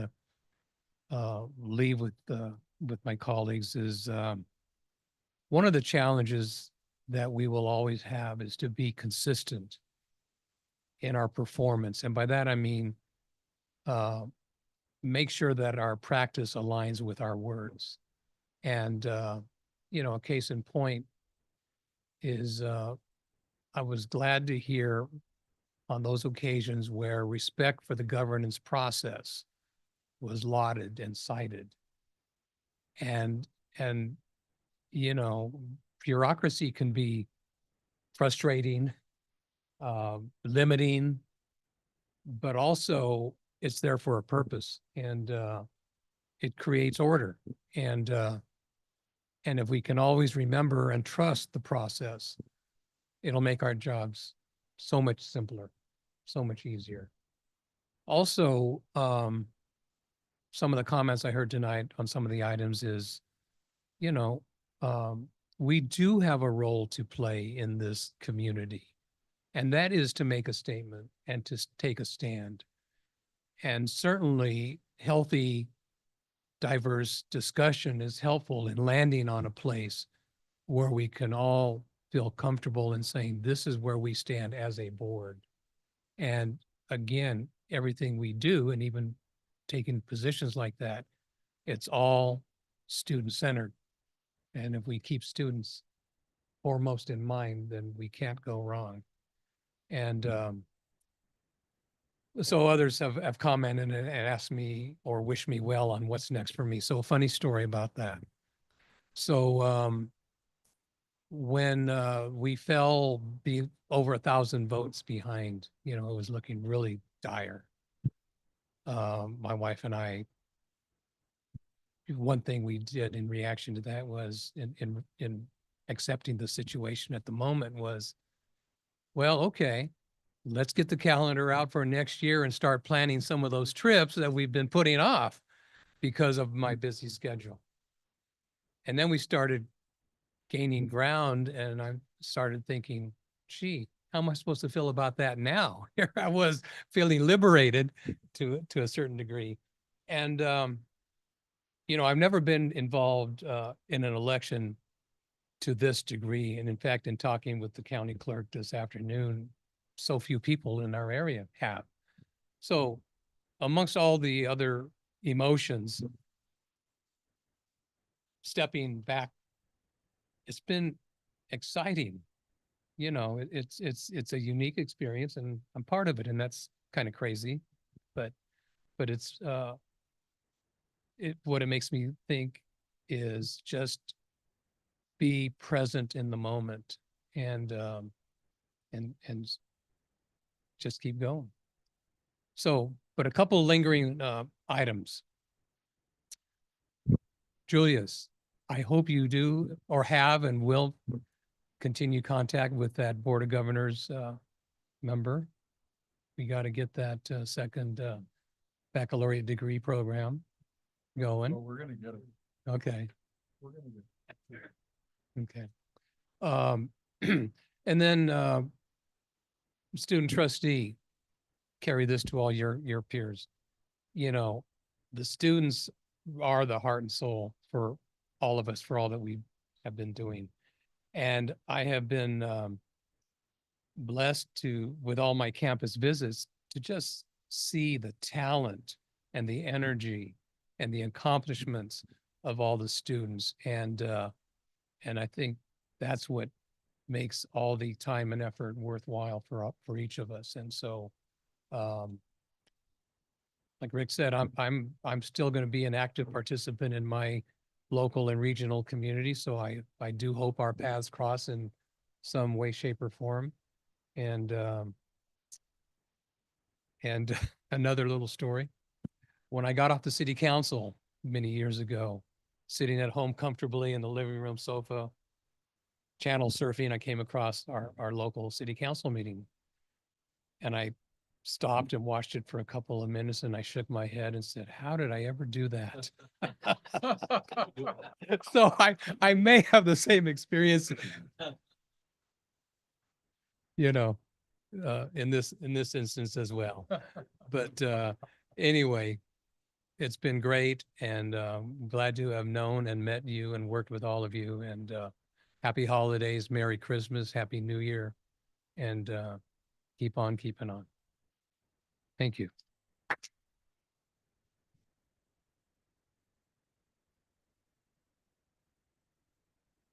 to leave with my colleagues is one of the challenges that we will always have is to be consistent in our performance. And by that, I mean, make sure that our practice aligns with our words. And, a case in point is I was glad to hear on those occasions where respect for the governance process was lauded and cited. And bureaucracy can be frustrating, limiting, but also it's there for a purpose, and it creates order. And if we can always remember and trust the process, it'll make our jobs so much simpler, so much easier. Also, some of the comments I heard tonight on some of the items is, we do have a role to play in this community, and that is to make a statement and to take a stand. And certainly healthy, diverse discussion is helpful in landing on a place where we can all feel comfortable in saying, this is where we stand as a board. And again, everything we do, and even taking positions like that, it's all student-centered. And if we keep students foremost in mind, then we can't go wrong. And so others have commented and asked me or wished me well on what's next for me. So a funny story about that. So when we fell over 1,000 votes behind, it was looking really dire. My wife and I, one thing we did in reaction to that was in accepting the situation at the moment was, well, okay, let's get the calendar out for next year and start planning some of those trips that we've been putting off because of my busy schedule. And then we started gaining ground, and I started thinking, gee, how am I supposed to feel about that now? Here I was feeling liberated to a certain degree. And, I've never been involved in an election to this degree. And in fact, in talking with the county clerk this afternoon, so few people in our area have. So amongst all the other emotions, stepping back, it's been exciting. It's a unique experience, and I'm part of it, and that's kind of crazy, but it's what it makes me think is just be present in the moment and just keep going. So, but a couple lingering items. Julius, I hope you do or have and will continue contact with that Board of Governors member. We got to get that second baccalaureate degree program going. Well, we're going to get it. Okay. We're going to get it. Okay. And then student trustee, carry this to all your peers. The students are the heart and soul for all of us for all that we have been doing. And I have been blessed to, with all my campus visits, to just see the talent and the energy and the accomplishments of all the students. And I think that's what makes all the time and effort worthwhile for each of us. And so, like Rick said, I'm still going to be an active participant in my local and regional community. So I do hope our paths cross in some way, shape, or form. And another little story. When I got off the city council many years ago, sitting at home comfortably in the living room sofa, channel surfing, I came across our local city council meeting. And I stopped and watched it for a couple of minutes, and I shook my head and said, how did I ever do that? So I may have the same experience, you know, in this instance as well. But anyway, it's been great, and glad to have known and met you and worked with all of you. And happy holidays, Merry Christmas, Happy New Year, and keep on keeping on. Thank you.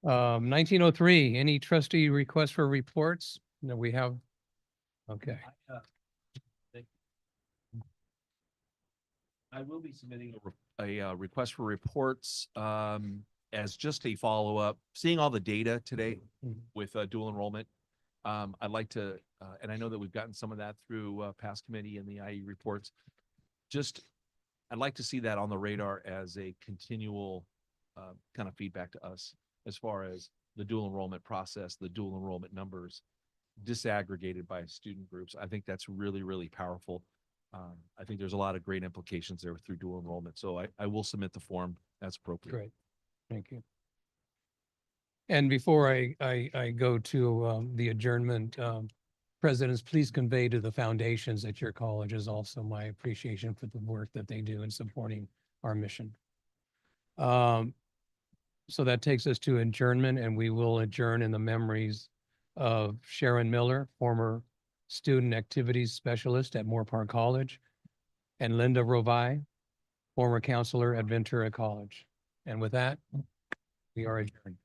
1903, any trustee requests for reports? No, we have, okay. I will be submitting a request for reports as just a follow-up. Seeing all the data today with dual enrollment, I'd like to, and I know that we've gotten some of that through past committee and the IE reports. I'd like to see that on the radar as a continual kind of feedback to us as far as the dual enrollment process, the dual enrollment numbers disaggregated by student groups. I think that's really, really powerful. I think there's a lot of great implications there through dual enrollment. So I will submit the form as appropriate. Great. Thank you. And before I go to the adjournment, presidents, please convey to the foundations at your colleges also my appreciation for the work that they do in supporting our mission. So that takes us to adjournment, and we will adjourn in the memories of Sharon Miller, former student activities specialist at Moore Park College, and Linda Rovai, former counselor at Ventura College. And with that, we are adjourned.